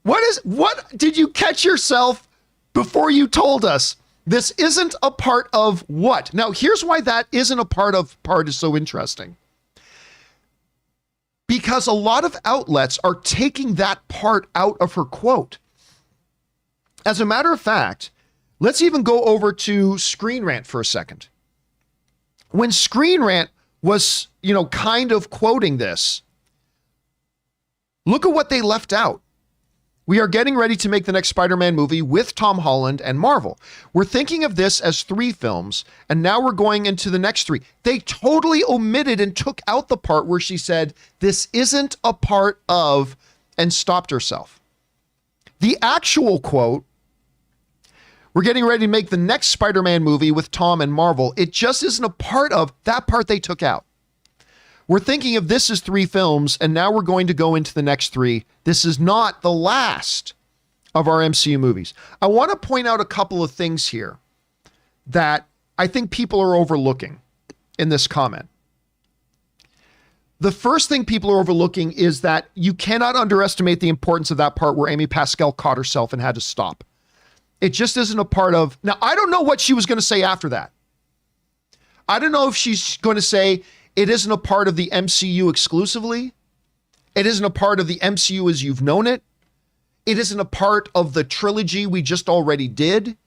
What did you catch yourself before you told us? This isn't a part of what? Now, here's why that isn't a part of part is so interesting. because a lot of outlets are taking that part out of her quote. As a matter of fact, let's even go over to Screen Rant for a second. When Screen Rant was, kind of quoting this, look at what they left out. We are getting ready to make the next Spider-Man movie with Tom Holland and Marvel. We're thinking of this as 3 films, and now we're going into the next 3. They totally omitted and took out the part where she said, this isn't a part of, and stopped herself. The actual quote, we're getting ready to make the next Spider-Man movie with Tom and Marvel. It just isn't a part of, that part they took out. We're thinking of this as 3 films, and now we're going to go into the next 3. This is not the last of our MCU movies. I want to point out a couple of things here that I think people are overlooking in this comment. The first thing people are overlooking is that you cannot underestimate the importance of that part where Amy Pascal caught herself and had to stop. It just isn't a part of... Now, I don't know what she was going to say after that. I don't know if she's going to say it isn't a part of the MCU exclusively. It isn't a part of the MCU as you've known it. It isn't a part of the trilogy we just already did.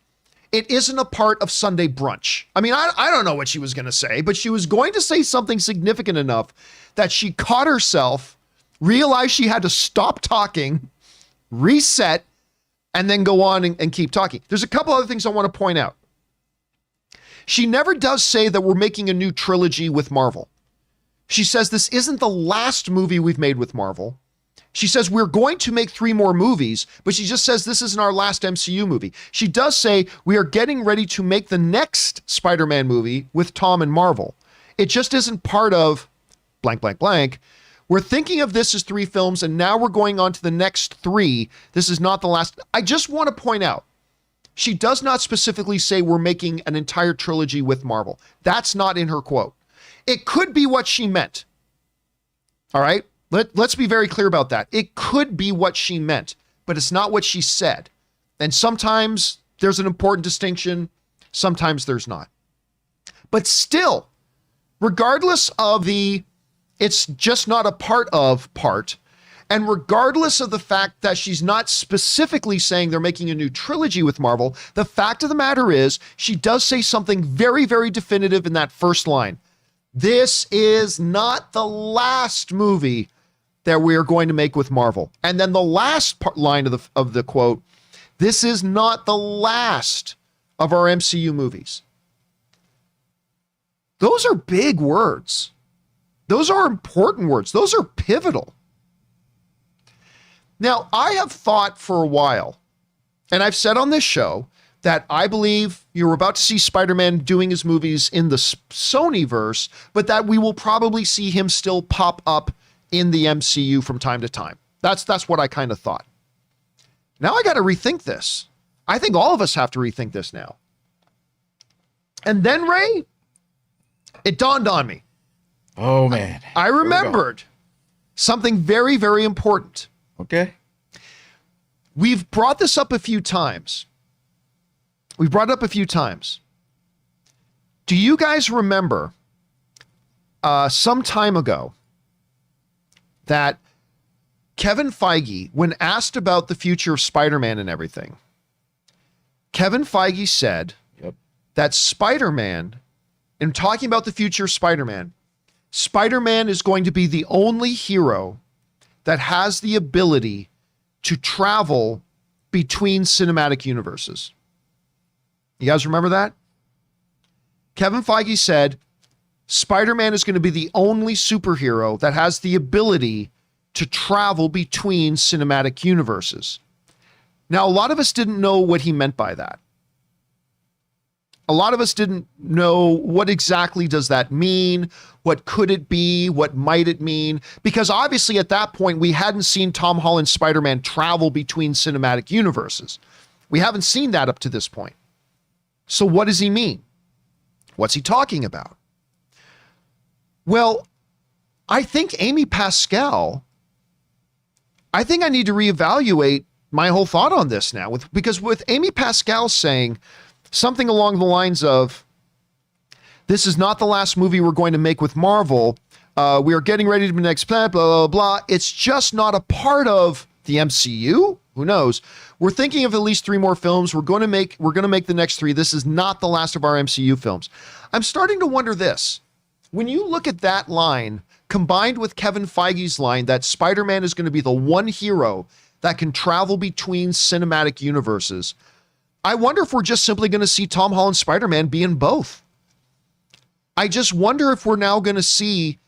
It isn't a part of Sunday Brunch. I mean, I don't know what she was going to say, but she was going to say something significant enough that she caught herself, realized she had to stop talking, reset, and then go on and keep talking. There's a couple other things I want to point out. She never does say that we're making a new trilogy with Marvel. She says this isn't the last movie we've made with Marvel. She says we're going to make 3 more movies, but she just says this isn't our last MCU movie. She does say we are getting ready to make the next Spider-Man movie with Tom and Marvel. It just isn't part of blank, blank, blank. We're thinking of this as 3 films, and now we're going on to the next 3. This is not the last. I just want to point out, she does not specifically say we're making an entire trilogy with Marvel. That's not in her quote. It could be what she meant. All right? Let's be very clear about that. It could be what she meant, but it's not what she said. And sometimes there's an important distinction. Sometimes there's not. But still, regardless of it's just not a part of part, and regardless of the fact that she's not specifically saying they're making a new trilogy with Marvel, the fact of the matter is she does say something very, very definitive in that first line. This is not the last movie that we are going to make with Marvel. And then the last line of the quote, this is not the last of our MCU movies. Those are big words. Those are important words. Those are pivotal. Now, I have thought for a while, and I've said on this show, that I believe you're about to see Spider-Man doing his movies in the Sony verse, but that we will probably see him still pop up in the MCU from time to time. That's what I kind of thought. Now I got to rethink this. I think all of us have to rethink this now. And then, Ray, it dawned on me. Oh, man. I remembered something very, very important. Okay. We've brought this up a few times. Do you guys remember some time ago that Kevin Feige, when asked about the future of Spider-Man and everything, Kevin Feige said that Spider-Man, in talking about the future of Spider-Man, Spider-Man is going to be the only hero that has the ability to travel between cinematic universes. You guys remember that? Kevin Feige said, Spider-Man is going to be the only superhero that has the ability to travel between cinematic universes. Now, a lot of us didn't know what he meant by that. A lot of us didn't know what exactly does that mean? What could it be? What might it mean? Because obviously at that point, we hadn't seen Tom Holland's Spider-Man travel between cinematic universes. We haven't seen that up to this point. So what does he mean? What's he talking about? Well, I think Amy Pascal, I think I need to reevaluate my whole thought on this now, because with Amy Pascal saying something along the lines of, this is not the last movie we're going to make with Marvel, We are getting ready to be next planet, blah, blah, blah. It's just not a part of the MCU. Who knows? We're thinking of at least 3 more films. We're going to make the next 3. This is not the last of our MCU films. I'm starting to wonder this. When you look at that line combined with Kevin Feige's line that Spider-Man is going to be the one hero that can travel between cinematic universes, I wonder if we're just simply going to see Tom Holland Spider-Man be in both. I just wonder if we're now going to see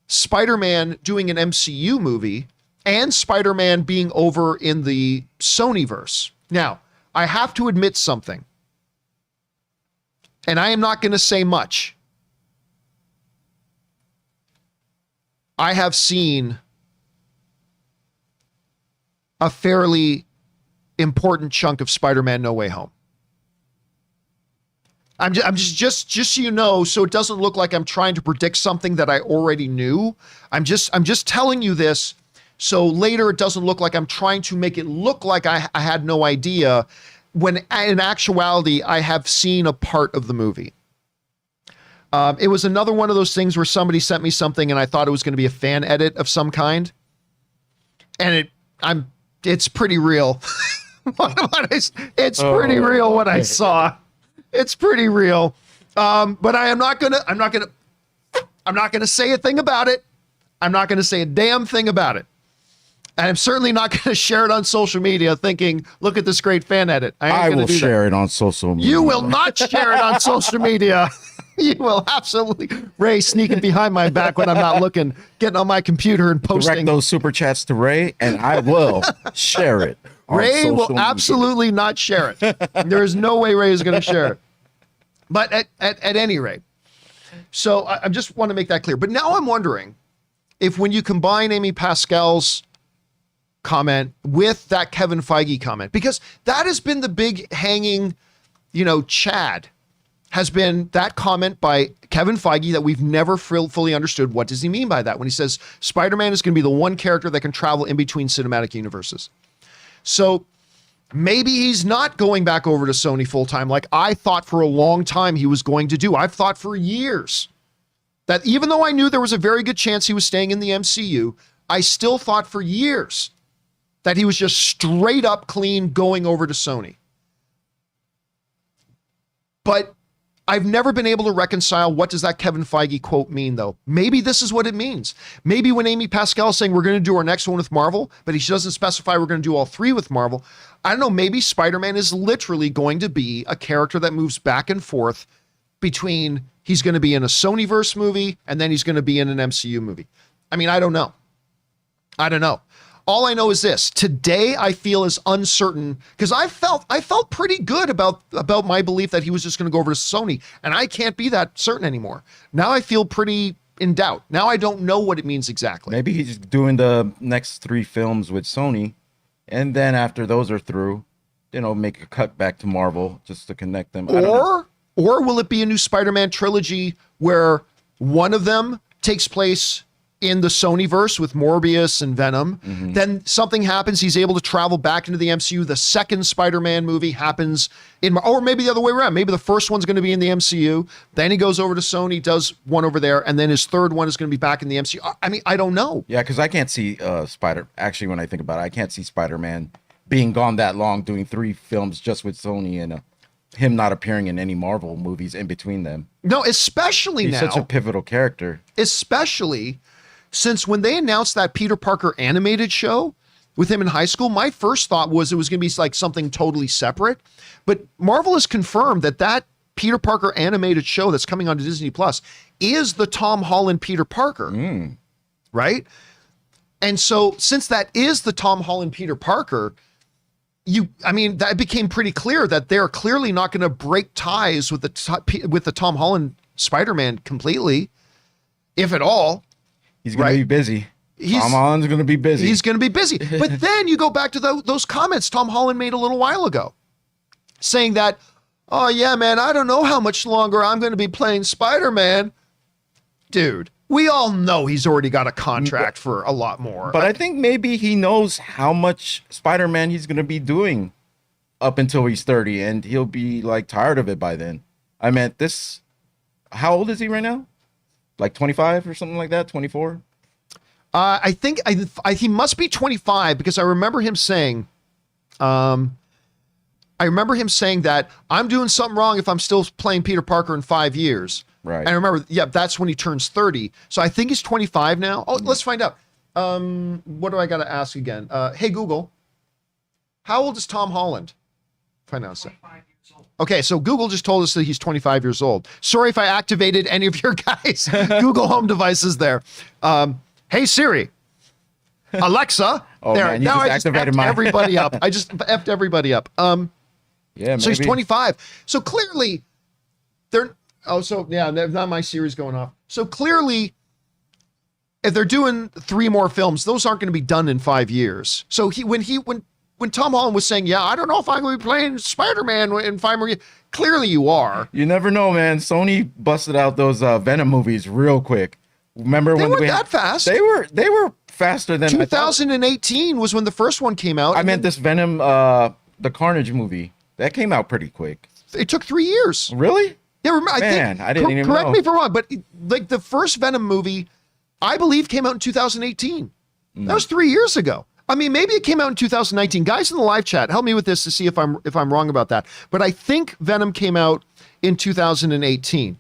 Spider-Man doing an MCU movie and Spider-Man being over in the Sonyverse. Now, I have to admit something, and I am not going to say much. I have seen a fairly important chunk of Spider-Man No Way Home. I'm just so you know, so it doesn't look like I'm trying to predict something that I already knew. I'm just telling you this so later it doesn't look like I'm trying to make it look like I had no idea, when in actuality I have seen a part of the movie. It was another one of those things where somebody sent me something and I thought it was going to be a fan edit of some kind, and it's pretty real. It's pretty real what I saw. It's pretty real. But I'm not gonna say a thing about it. I'm not gonna say a damn thing about it. And I'm certainly not gonna share it on social media thinking, look at this great fan edit. I will share it on social media. You will not share it on social media. You will absolutely. Ray sneaking behind my back when I'm not looking, getting on my computer and posting. Direct those super chats to Ray, and I will share it. Ray will absolutely not share it. There is no way Ray is going to share it. But at any rate, so I just want to make that clear. But now I'm wondering if when you combine Amy Pascal's comment with that Kevin Feige comment, because that has been the big hanging, Chad, has been that comment by Kevin Feige that we've never fully understood. What does he mean by that when he says Spider-Man is going to be the one character that can travel in between cinematic universes? So maybe he's not going back over to Sony full-time like I thought for a long time he was going to do. I've thought for years that even though I knew there was a very good chance he was staying in the MCU, I still thought for years that he was just straight up clean going over to Sony. But I've never been able to reconcile what does that Kevin Feige quote mean, though. Maybe this is what it means. Maybe when Amy Pascal is saying we're going to do our next one with Marvel, but he doesn't specify we're going to do all 3 with Marvel, I don't know, maybe Spider-Man is literally going to be a character that moves back and forth between he's going to be in a Sonyverse movie and then he's going to be in an MCU movie. I mean, I don't know. All I know is this. Today, I feel is uncertain because I felt pretty good about my belief that he was just going to go over to Sony, and I can't be that certain anymore. Now I feel pretty in doubt. Now I don't know what it means exactly. Maybe he's doing the next 3 films with Sony, and then after those are through, make a cut back to Marvel just to connect them. Or will it be a new Spider-Man trilogy where one of them takes place in the Sonyverse with Morbius and Venom, then something happens, he's able to travel back into the MCU, the second Spider-Man movie happens or maybe the other way around, maybe the first one's going to be in the MCU, then he goes over to Sony, does one over there, and then his third one is going to be back in the MCU. I mean, I don't know. Yeah, because I can't see actually when I think about it, I can't see Spider-Man being gone that long, doing 3 films just with Sony and him not appearing in any Marvel movies in between them. No, especially he's now. He's such a pivotal character. Especially since when they announced that Peter Parker animated show with him in high school, my first thought was it was going to be like something totally separate. But Marvel has confirmed that Peter Parker animated show that's coming on to Disney Plus is the Tom Holland Peter Parker, right? And so since that is the Tom Holland Peter Parker, that became pretty clear that they're clearly not going to break ties with the Tom Holland Spider-Man completely, if at all. He's going to be busy. Tom Holland's going to be busy. He's going to be busy. But then you go back to those comments Tom Holland made a little while ago saying that, oh, yeah, man, I don't know how much longer I'm going to be playing Spider-Man. Dude, we all know he's already got a contract for a lot more. But I think maybe he knows how much Spider-Man he's going to be doing up until he's 30, and he'll be, tired of it by then. I meant how old is he right now? Like 25 or something like that, 24? I think he must be 25 because I remember him saying, that I'm doing something wrong if I'm still playing Peter Parker in 5 years. Right. And I remember, that's when he turns 30. So I think he's 25 now. Oh, let's find out. What do I got to ask again? Hey, Google, how old is Tom Holland? Find out. 25 years old. Okay, so Google just told us that he's 25 years old. Sorry if I activated any of your guys' Google Home devices there. Hey, Siri. Alexa. Oh, there. Man, you now just I just activated effed everybody up. I just effed everybody up. Yeah, maybe. So he's 25. So clearly, now my Siri's going off. So clearly, if they're doing 3 more films, those aren't going to be done in 5 years. So when Tom Holland was saying, I don't know if I'm going to be playing Spider-Man in 5 more years, clearly you are. You never know, man. Sony busted out those Venom movies real quick. Remember They when weren't that fast. They were faster than 2018 was when the first one came out. I meant this Venom, the Carnage movie. That came out pretty quick. It took 3 years. Really? Yeah, I didn't even correct know. me if I'm wrong, but like the first Venom movie, I believe came out in 2018. That was 3 years ago. I mean, maybe it came out in 2019. Guys in the live chat, help me with this to see if I'm wrong about that. But I think Venom came out in 2018.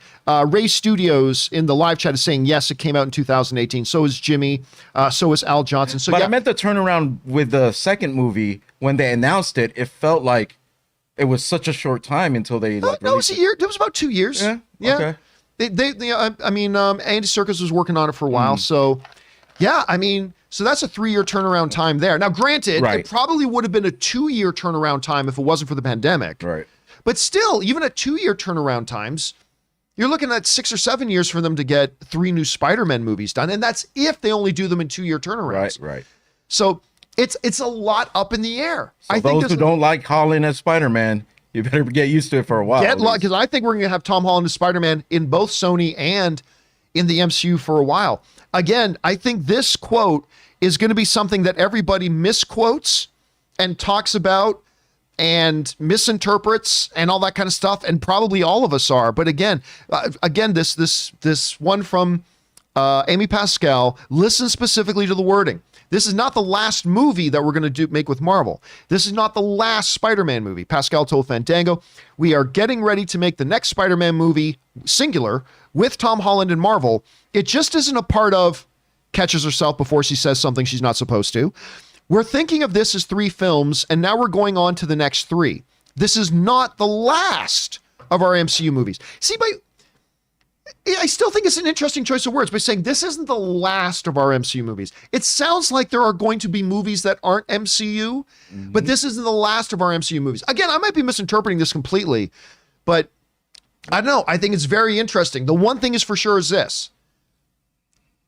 Ray Studios in the live chat is saying, yes, it came out in 2018. So is Jimmy. So is Al Johnson. So But I meant the turnaround with the second movie. When they announced it, it felt like it was such a short time until they that was a year. That was about 2 years. Yeah. Okay. Andy Serkis was working on it for a while. So, so that's a 3-year turnaround time there. Now, granted, Right. it probably would have been a 2-year turnaround time if it wasn't for the pandemic. Right. But still, even at 2-year turnaround times, you're looking at 6 or 7 years for them to get 3 new Spider-Man movies done. And that's if they only do them in 2-year turnarounds. Right. So it's a lot up in the air. So those who don't like Holland as Spider-Man, you better get used to it for a while. Because I think we're going to have Tom Holland as Spider-Man in both Sony and in the MCU for a while. Again, I think this quote is going to be something that everybody misquotes and talks about and misinterprets and all that kind of stuff, and probably all of us are. But again, this one from Amy Pascal, listen specifically to the wording. This is not the last movie that we're going to make with Marvel. This is not the last Spider-Man movie. Pascal told Fandango, we are getting ready to make the next Spider-Man movie, singular, with Tom Holland and Marvel. It just isn't a part of, catches herself before she says something she's not supposed to. We're thinking of this as 3 films, and now we're going on to the next 3. This is not the last of our MCU movies. See, I still think it's an interesting choice of words by saying this isn't the last of our MCU movies. It sounds like there are going to be movies that aren't MCU, but this isn't the last of our MCU movies. Again, I might be misinterpreting this completely, but I don't know. I think it's very interesting. The one thing is for sure is this.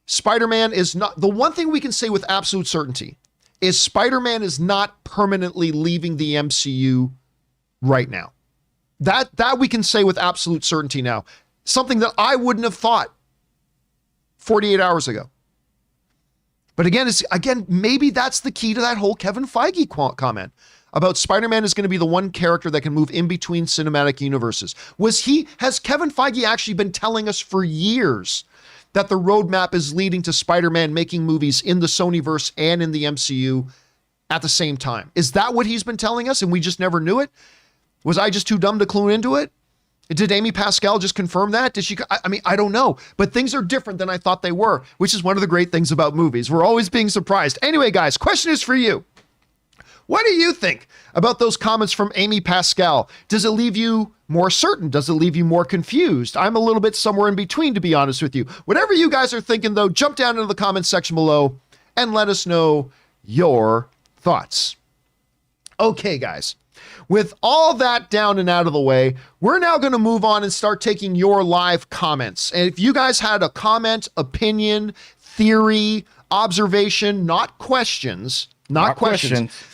Spider-Man is not, the one thing we can say with absolute certainty is Spider-Man is not permanently leaving the MCU right now. That we can say with absolute certainty now. Something that I wouldn't have thought 48 hours ago. But again, maybe that's the key to that whole Kevin Feige comment about Spider-Man is going to be the one character that can move in between cinematic universes. Has Kevin Feige actually been telling us for years that the roadmap is leading to Spider-Man making movies in the Sonyverse and in the MCU at the same time? Is that what he's been telling us and we just never knew it? Was I just too dumb to clue into it? Did Amy Pascal just confirm that? Did she? I mean, I don't know, but things are different than I thought they were, which is one of the great things about movies. We're always being surprised. Anyway, guys, question is for you. What do you think about those comments from Amy Pascal? Does it leave you more certain? Does it leave you more confused? I'm a little bit somewhere in between, to be honest with you. Whatever you guys are thinking, though, jump down into the comments section below and let us know your thoughts. Okay, guys. With all that down and out of the way, we're now going to move on and start taking your live comments. And if you guys had a comment, opinion, theory, observation, not questions,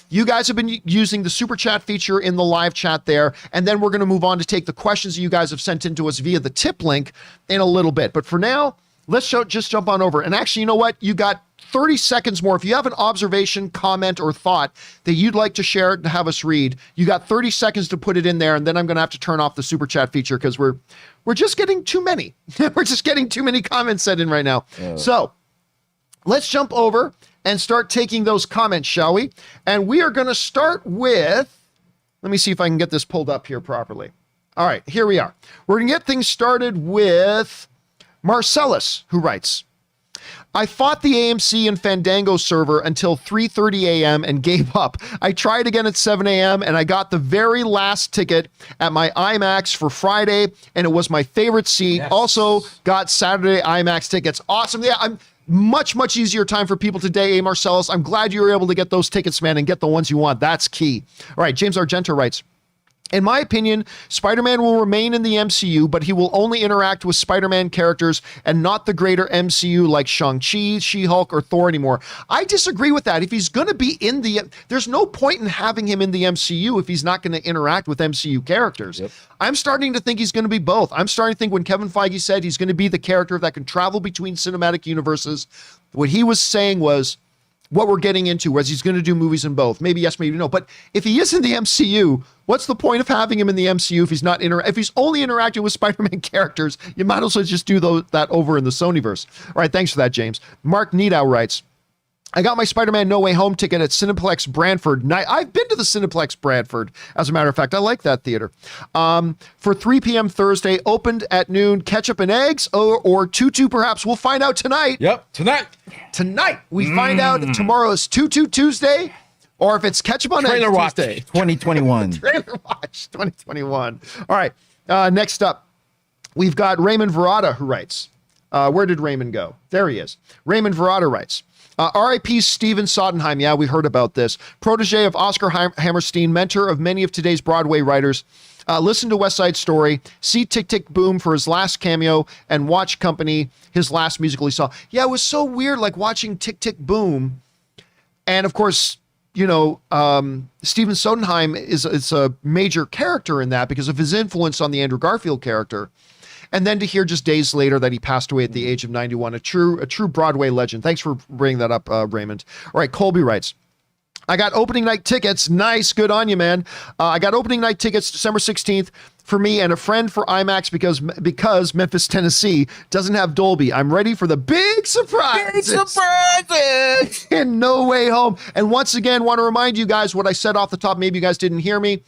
you guys have been using the super chat feature in the live chat there. And then we're going to move on to take the questions that you guys have sent into us via the tip link in a little bit. But for now, let's just jump on over. And actually, you know what? You got 30 seconds more. If you have an observation, comment, or thought that you'd like to share and have us read, you got 30 seconds to put it in there, and then I'm going to have to turn off the super chat feature because we're just getting too many. We're just getting too many comments sent in right now. So let's jump over and start taking those comments, shall we? And we are going to start with, let me see if I can get this pulled up here properly. All right, here we are. We're going to get things started with Marcellus, who writes, I fought the AMC and Fandango server until 3:30 a.m. and gave up. I tried again at 7 a.m. and I got the very last ticket at my IMAX for Friday, and it was my favorite seat. Yes. Also got Saturday IMAX tickets. Awesome. Yeah, I'm much easier time for people today, Marcellus. I'm glad you were able to get those tickets, man, and get the ones you want. That's key. All right, James Argento writes, in my opinion, Spider-Man will remain in the MCU, but he will only interact with Spider-Man characters and not the greater MCU like Shang-Chi, She-Hulk, or Thor anymore. I disagree with that. If he's going to be in there's no point in having him in the MCU if he's not going to interact with MCU characters. Yep. I'm starting to think he's going to be both. I'm starting to think when Kevin Feige said he's going to be the character that can travel between cinematic universes, what he was saying was, what we're getting into was he's going to do movies in both. Maybe yes, maybe no. But if he is in the MCU, what's the point of having him in the MCU if he's not if he's only interacting with Spider-Man characters? You might as well just do that over in the Sonyverse. All right, thanks for that, James. Mark Needow writes, I got my Spider-Man No Way Home ticket at Cineplex Brantford. I've been to the Cineplex Brantford, as a matter of fact. I like that theater. For 3 p.m. Thursday, opened at noon, ketchup and eggs, or tutu perhaps. We'll find out tonight. Yep, tonight. Tonight, we find out if tomorrow is Tutu Tuesday or if it's ketchup on Trailer eggs Watch Tuesday. 2021. Trailer Watch 2021. All right, next up, we've got Raymond Verada who writes, where did Raymond go? There he is. Raymond Verada writes, R.I.P. Steven Sodenheim. Yeah, we heard about this. Protege of Oscar Hammerstein, mentor of many of today's Broadway writers. Listen to West Side Story, see Tick Tick Boom for his last cameo, and watch Accompany, his last musical he saw. Yeah, it was so weird, like watching Tick Tick Boom. And of course, you know, Steven Sodenheim is a major character in that because of his influence on the Andrew Garfield character. And then to hear just days later that he passed away at the age of 91, a true Broadway legend. Thanks for bringing that up, Raymond. All right, Colby writes, I got opening night tickets. Nice, good on you, man. I got opening night tickets December 16th for me and a friend for IMAX because Memphis, Tennessee doesn't have Dolby. I'm ready for the big surprise. Big surprises! In No Way Home. And once again, want to remind you guys what I said off the top. Maybe you guys didn't hear me.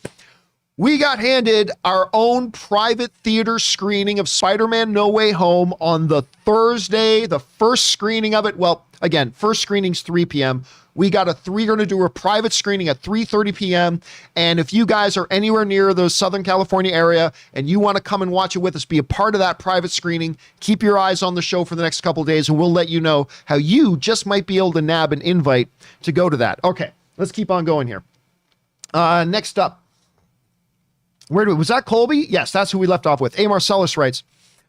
We got handed our own private theater screening of Spider-Man No Way Home on the Thursday, the first screening of it. Well, again, first screening's 3 p.m. We're going to do a private screening at 3:30 p.m. And if you guys are anywhere near the Southern California area and you want to come and watch it with us, be a part of that private screening, keep your eyes on the show for the next couple of days, and we'll let you know how you just might be able to nab an invite to go to that. Okay, let's keep on going here. Next up. Was that Colby? Yes, that's who we left off with. A. Marcellus writes,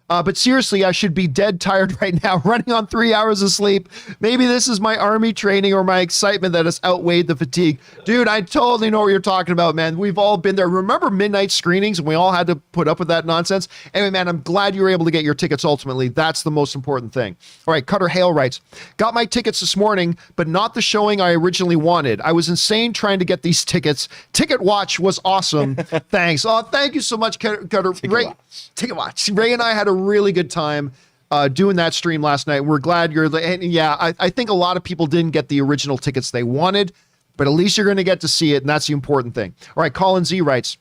but seriously, I should be dead tired right now, running on 3 hours of sleep. Maybe this is my army training or my excitement that has outweighed the fatigue. Dude, I totally know what you're talking about, man. We've all been there. Remember midnight screenings and we all had to put up with that nonsense? Anyway, man, I'm glad you were able to get your tickets ultimately. That's the most important thing. All right, Cutter Hale writes, got my tickets this morning, but not the showing I originally wanted. I was insane trying to get these tickets. Ticket Watch was awesome. Thanks. Oh, thank you so much, Cutter. Ticket Watch. Ray and I had a really good time doing that stream last night. We're glad you're and yeah, I think a lot of people didn't get the original tickets they wanted, but at least you're going to get to see it, and that's the important thing. All right, Colin Z writes,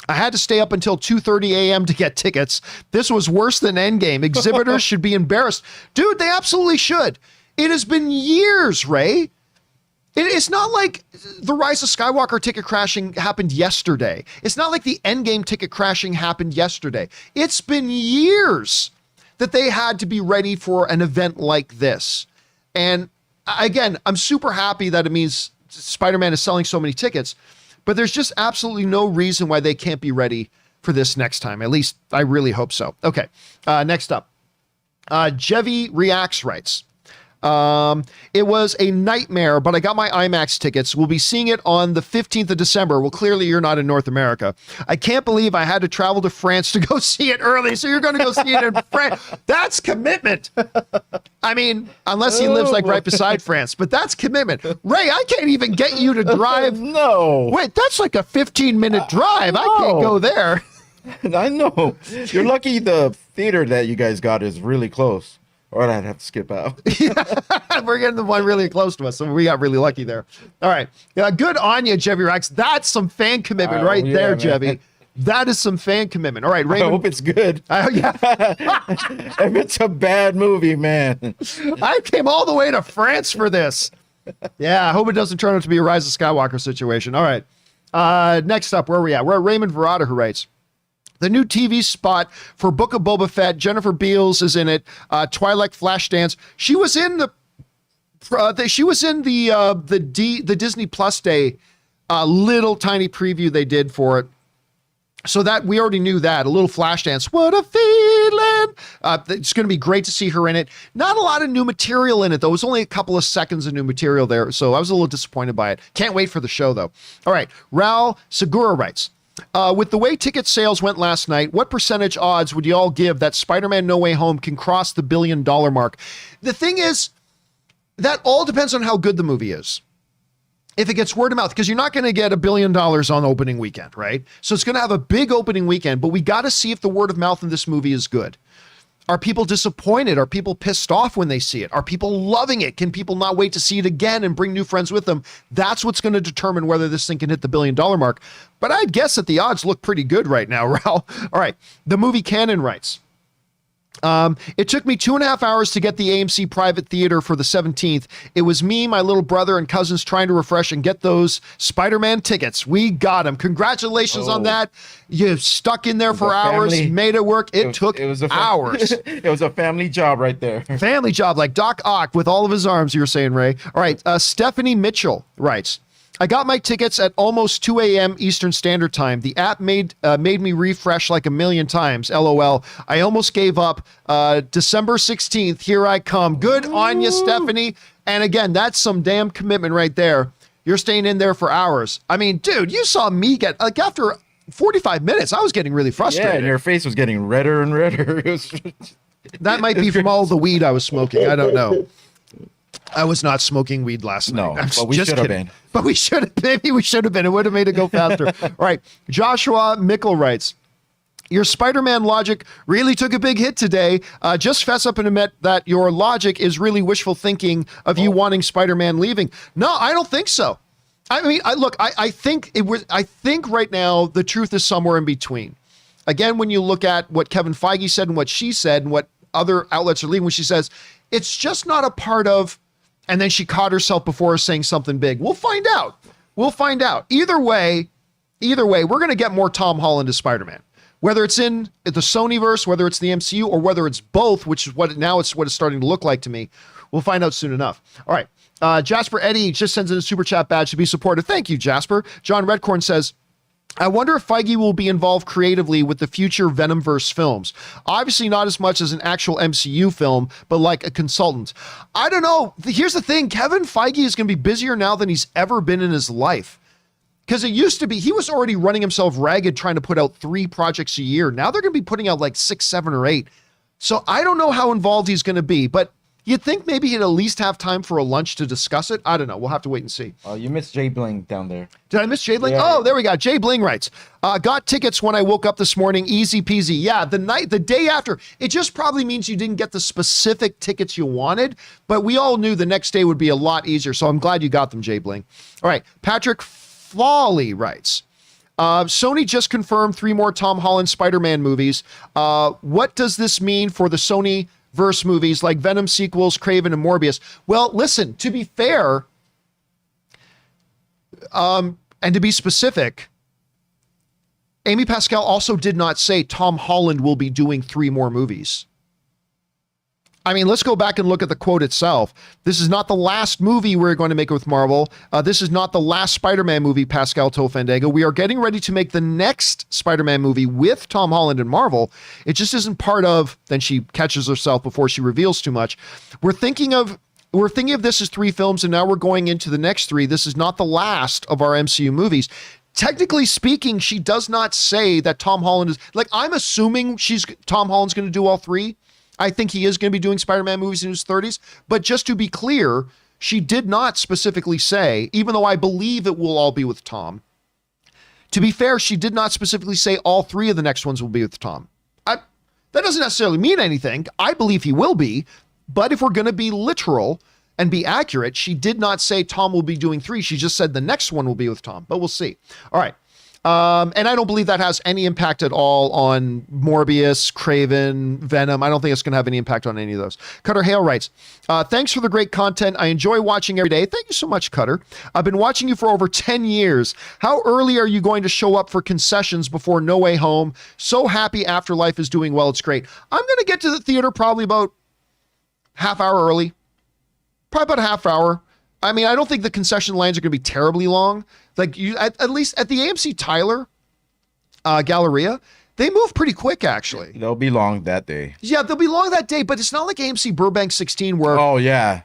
I had to stay up until 2:30 a.m. to get tickets. This was worse than Endgame. Exhibitors should be embarrassed. Dude, they absolutely should. It has been years, Ray. It's not like the Rise of Skywalker ticket crashing happened yesterday. It's not like the Endgame ticket crashing happened yesterday. It's been years that they had to be ready for an event like this. And again, I'm super happy that it means Spider-Man is selling so many tickets, but there's just absolutely no reason why they can't be ready for this next time. At least I really hope so. Okay, next up. Jevi Reacts writes, It was a nightmare, but I got my IMAX tickets. We'll be seeing it on the 15th of December. Well, clearly you're not in North America. I can't believe I had to travel to France to go see it early. So you're going to go see it in France. That's commitment. I mean, unless he lives like right beside France, but that's commitment. Ray, I can't even get you to drive. No. Wait, that's like a 15-minute drive. I can't go there. I know. You're lucky the theater that you guys got is really close. Or I'd have to skip out. We're getting the one really close to us, so we got really lucky there. All right. Good on you, Jevy Rex. That's some fan commitment there, man. Jevy. That is some fan commitment. All right, Raymond. I hope it's good. Yeah. If it's a bad movie, man. I came all the way to France for this. Yeah, I hope it doesn't turn out to be a Rise of Skywalker situation. All right. Next up, where are we at? We're at Raymond Verrata, who writes, the new TV spot for Book of Boba Fett. Jennifer Beals is in it. Twilight Flashdance. She was in the Disney Plus Day little tiny preview they did for it. So that we already knew that. A little Flashdance. What a feeling. It's going to be great to see her in it. Not a lot of new material in it, though. It was only a couple of seconds of new material there. So I was a little disappointed by it. Can't wait for the show, though. All right. Raul Segura writes, with the way ticket sales went last night, what percentage odds would you all give that Spider-Man No Way Home can cross the $1 billion mark? The thing is, that all depends on how good the movie is. If it gets word of mouth, because you're not going to get $1 billion on opening weekend, right? So it's going to have a big opening weekend, but we got to see if the word of mouth in this movie is good. Are people disappointed? Are people pissed off when they see it? Are people loving it? Can people not wait to see it again and bring new friends with them? That's what's going to determine whether this thing can hit the $1 billion mark. But I'd guess that the odds look pretty good right now, Raul. All right. The movie Canon writes, it took me 2.5 hours to get the AMC private theater for the 17th. It was me, my little brother, and cousins trying to refresh and get those Spider-Man tickets. We got them. Congratulations on that. You stuck in there for hours, made it work. It took hours. It was a family job right there. Family job, like Doc Ock with all of his arms, you were saying, Ray. All right. Stephanie Mitchell writes, I got my tickets at almost 2 a.m. Eastern Standard Time. The app made me refresh like 1,000,000 times. LOL. I almost gave up. December 16th, here I come. Good on you, Stephanie. And again, that's some damn commitment right there. You're staying in there for hours. I mean, dude, you saw me get, like, after 45 minutes, I was getting really frustrated. Yeah, and your face was getting redder and redder. That might be from all the weed I was smoking. I don't know. I was not smoking weed last night. No, but we should have been. But we should have. Maybe we should have been. It would have made it go faster. All right. Joshua Mickle writes, your Spider-Man logic really took a big hit today. Just fess up and admit that your logic is really wishful thinking of you wanting Spider-Man leaving. No, I don't think so. I mean, I think it was. I think right now the truth is somewhere in between. Again, when you look at what Kevin Feige said and what she said and what other outlets are leaving, when she says it's just not a part of. And then she caught herself before saying something big. We'll find out. We'll find out. Either way, we're going to get more Tom Holland as Spider-Man. Whether it's in the Sonyverse, whether it's the MCU, or whether it's both, which is what it's starting to look like to me. We'll find out soon enough. All right. Jasper Eddie just sends in a super chat badge to be supported. Thank you, Jasper. John Redcorn says, I wonder if Feige will be involved creatively with the future Venomverse films. Obviously not as much as an actual MCU film, but like a consultant. I don't know. Here's the thing. Kevin Feige is going to be busier now than he's ever been in his life. Because it used to be, he was already running himself ragged trying to put out 3 projects a year. Now they're going to be putting out like 6, 7, or 8. So I don't know how involved he's going to be, but you'd think maybe he'd at least have time for a lunch to discuss it. I don't know. We'll have to wait and see. Oh, you missed Jay Bling down there. Did I miss Jay Bling? Yeah. Oh, there we go. Jay Bling writes, got tickets when I woke up this morning. Easy peasy. Yeah, the day after. It just probably means you didn't get the specific tickets you wanted, but we all knew the next day would be a lot easier. So I'm glad you got them, Jay Bling. All right. Patrick Fawley writes, Sony just confirmed 3 more Tom Holland Spider-Man movies. What does this mean for the Sony verse movies like Venom sequels, Kraven, and Morbius? Well, listen, to be fair, and to be specific, Amy Pascal also did not say Tom Holland will be doing 3 more movies. I mean, let's go back and look at the quote itself. This is not the last movie we're going to make with Marvel. This is not the last Spider-Man movie, Pascal told Fandango. We are getting ready to make the next Spider-Man movie with Tom Holland and Marvel. It just isn't part of, then she catches herself before she reveals too much. We're thinking of we're thinking of this as 3 films, and now we're going into the next 3. This is not the last of our MCU movies. Technically speaking, she does not say that Tom Holland is, like, I'm assuming Tom Holland's going to do all 3. I think he is going to be doing Spider-Man movies in his 30s. But just to be clear, she did not specifically say, even though I believe it will all be with Tom. To be fair, she did not specifically say all 3 of the next ones will be with Tom. That doesn't necessarily mean anything. I believe he will be. But if we're going to be literal and be accurate, she did not say Tom will be doing 3. She just said the next one will be with Tom. But we'll see. All right. And I don't believe that has any impact at all on Morbius, Kraven, Venom. I don't think it's going to have any impact on any of those. Cutter Hale writes, thanks for the great content. I enjoy watching every day. Thank you so much, Cutter. I've been watching you for over 10 years. How early are you going to show up for concessions before No Way Home? So happy Afterlife is doing well. It's great. I'm going to get to the theater probably about half hour early. Probably about a half hour. I mean, I don't think the concession lines are going to be terribly long. Like you, at least at the AMC Tyler Galleria, they move pretty quick, actually. They'll be long that day. Yeah, they'll be long that day, but it's not like AMC Burbank 16 where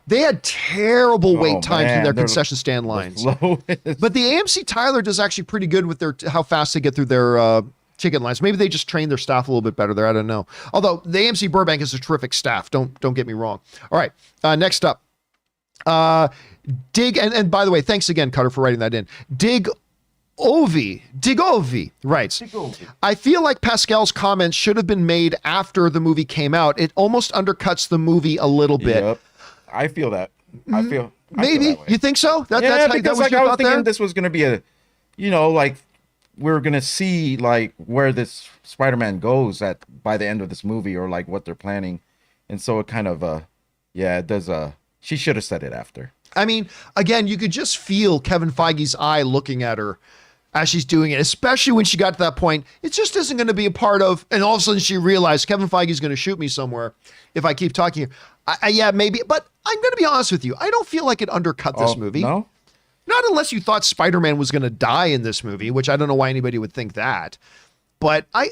they had terrible wait times in their concession stand lines. But the AMC Tyler does actually pretty good with how fast they get through their ticket lines. Maybe they just train their staff a little bit better there. I don't know. Although the AMC Burbank is a terrific staff. Don't get me wrong. All right, next up. And by the way, thanks again, Cutter, for writing that in. Digovi writes, I feel like Pascal's comments should have been made after the movie came out. It almost undercuts the movie a little bit. Yep. I feel that. Maybe you think so? Because I was thinking this was going to be like we're going to see like where this Spider-Man goes by the end of this movie, or like what they're planning. And so it kind of, it does, she should have said it after. I mean, again, you could just feel Kevin Feige's eye looking at her as she's doing it, especially when she got to that point. It just isn't going to be a part of, and all of a sudden she realized Kevin Feige's going to shoot me somewhere if I keep talking here. Yeah, maybe, but I'm going to be honest with you. I don't feel like it undercut this movie. No? Not unless you thought Spider-Man was going to die in this movie, which I don't know why anybody would think that. But I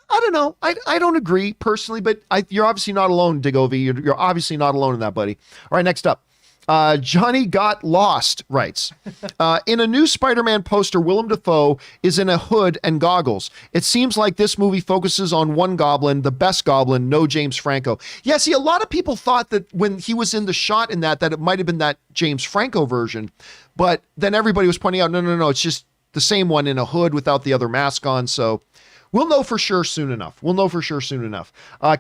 don't know. I don't agree personally, but you're obviously not alone, Digovi. You're obviously not alone in that, buddy. All right, next up. Johnny Got Lost writes, in a new Spider-Man poster, Willem Dafoe is in a hood and goggles. It seems like this movie focuses on one goblin, the best goblin, no James Franco. Yeah, see, a lot of people thought that when he was in the shot in that it might have been that James Franco version. But then everybody was pointing out, no, it's just the same one in a hood without the other mask on. So we'll know for sure soon enough.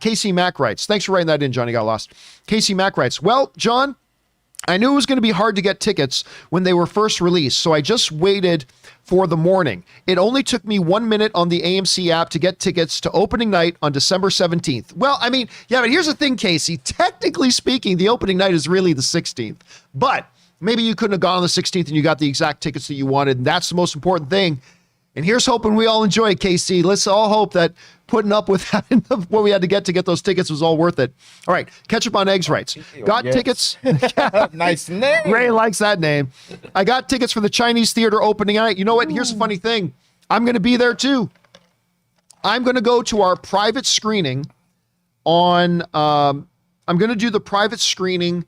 Casey Mack writes, thanks for writing that in, Johnny Got Lost. Casey Mack writes, well, John, I knew it was going to be hard to get tickets when they were first released, so I just waited for the morning. It only took me 1 minute on the AMC app to get tickets to opening night on December 17th. Well, I mean, yeah, but here's the thing, Casey. Technically speaking, the opening night is really the 16th. But maybe you couldn't have gone on the 16th and you got the exact tickets that you wanted, and that's the most important thing. And here's hoping we all enjoy it, Casey. Let's all hope that putting up with what we had to get those tickets was all worth it. All right, Ketchup on Eggs writes, got tickets. Nice name. Ray likes that name. I got tickets for the Chinese theater opening night. You know what? Here's the funny thing. I'm going to be there too. I'm going to go to our private screening I'm going to do the private screening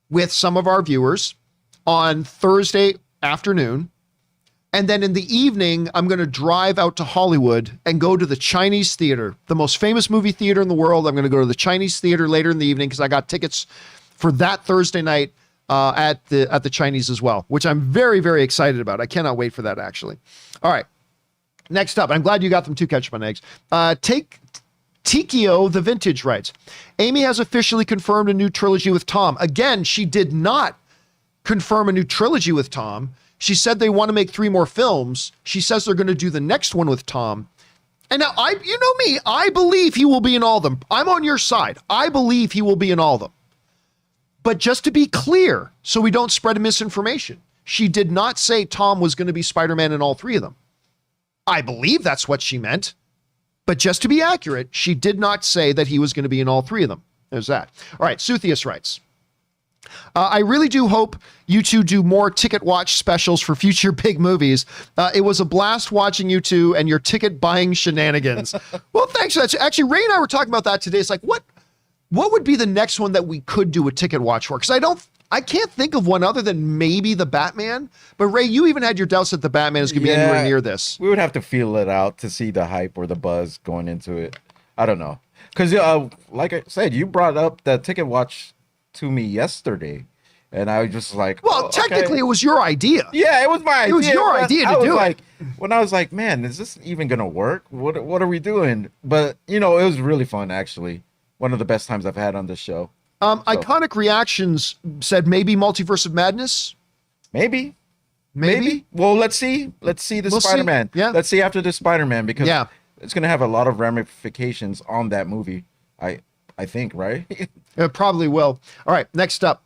with some of our viewers on Thursday afternoon. And then in the evening, I'm going to drive out to Hollywood and go to the Chinese theater, the most famous movie theater in the world. I'm going to go to the Chinese theater later in the evening because I got tickets for that Thursday night at the Chinese as well, which I'm very, very excited about. I cannot wait for that, actually. All right. Next up, I'm glad you got them too, Ketchup on Eggs. Tikio the Vintage writes, Amy has officially confirmed a new trilogy with Tom. Again, she did not confirm a new trilogy with Tom. She said they want to make 3 more films. She says they're going to do the next one with Tom. And now, you know me, I believe he will be in all of them. I'm on your side. I believe he will be in all of them. But just to be clear, so we don't spread misinformation, she did not say Tom was going to be Spider-Man in all 3 of them. I believe that's what she meant. But just to be accurate, she did not say that he was going to be in all 3 of them. There's that. All right, Suthius writes, I really do hope you two do more ticket watch specials for future big movies. It was a blast watching you two and your ticket buying shenanigans. Well, thanks for that. Actually, Ray and I were talking about that today. It's like, what what would be the next one that we could do a ticket watch for? Because I can't think of one other than maybe the Batman. But Ray, you even had your doubts that the Batman is going to be anywhere near this. We would have to feel it out to see the hype or the buzz going into it. I don't know. Because like I said, you brought up the ticket watch to me yesterday. And I was just like, well, technically it was your idea. Yeah, it was my idea. It was your idea to do it. When I was like, man, is this even going to work? What are we doing? But, it was really fun, actually. One of the best times I've had on this show. Iconic Reactions said maybe Multiverse of Madness. Maybe. Well, let's see. We'll Spider-Man. See. Yeah. Let's see after the Spider-Man, because it's going to have a lot of ramifications on that movie. I think, right? It probably will. All right, next up.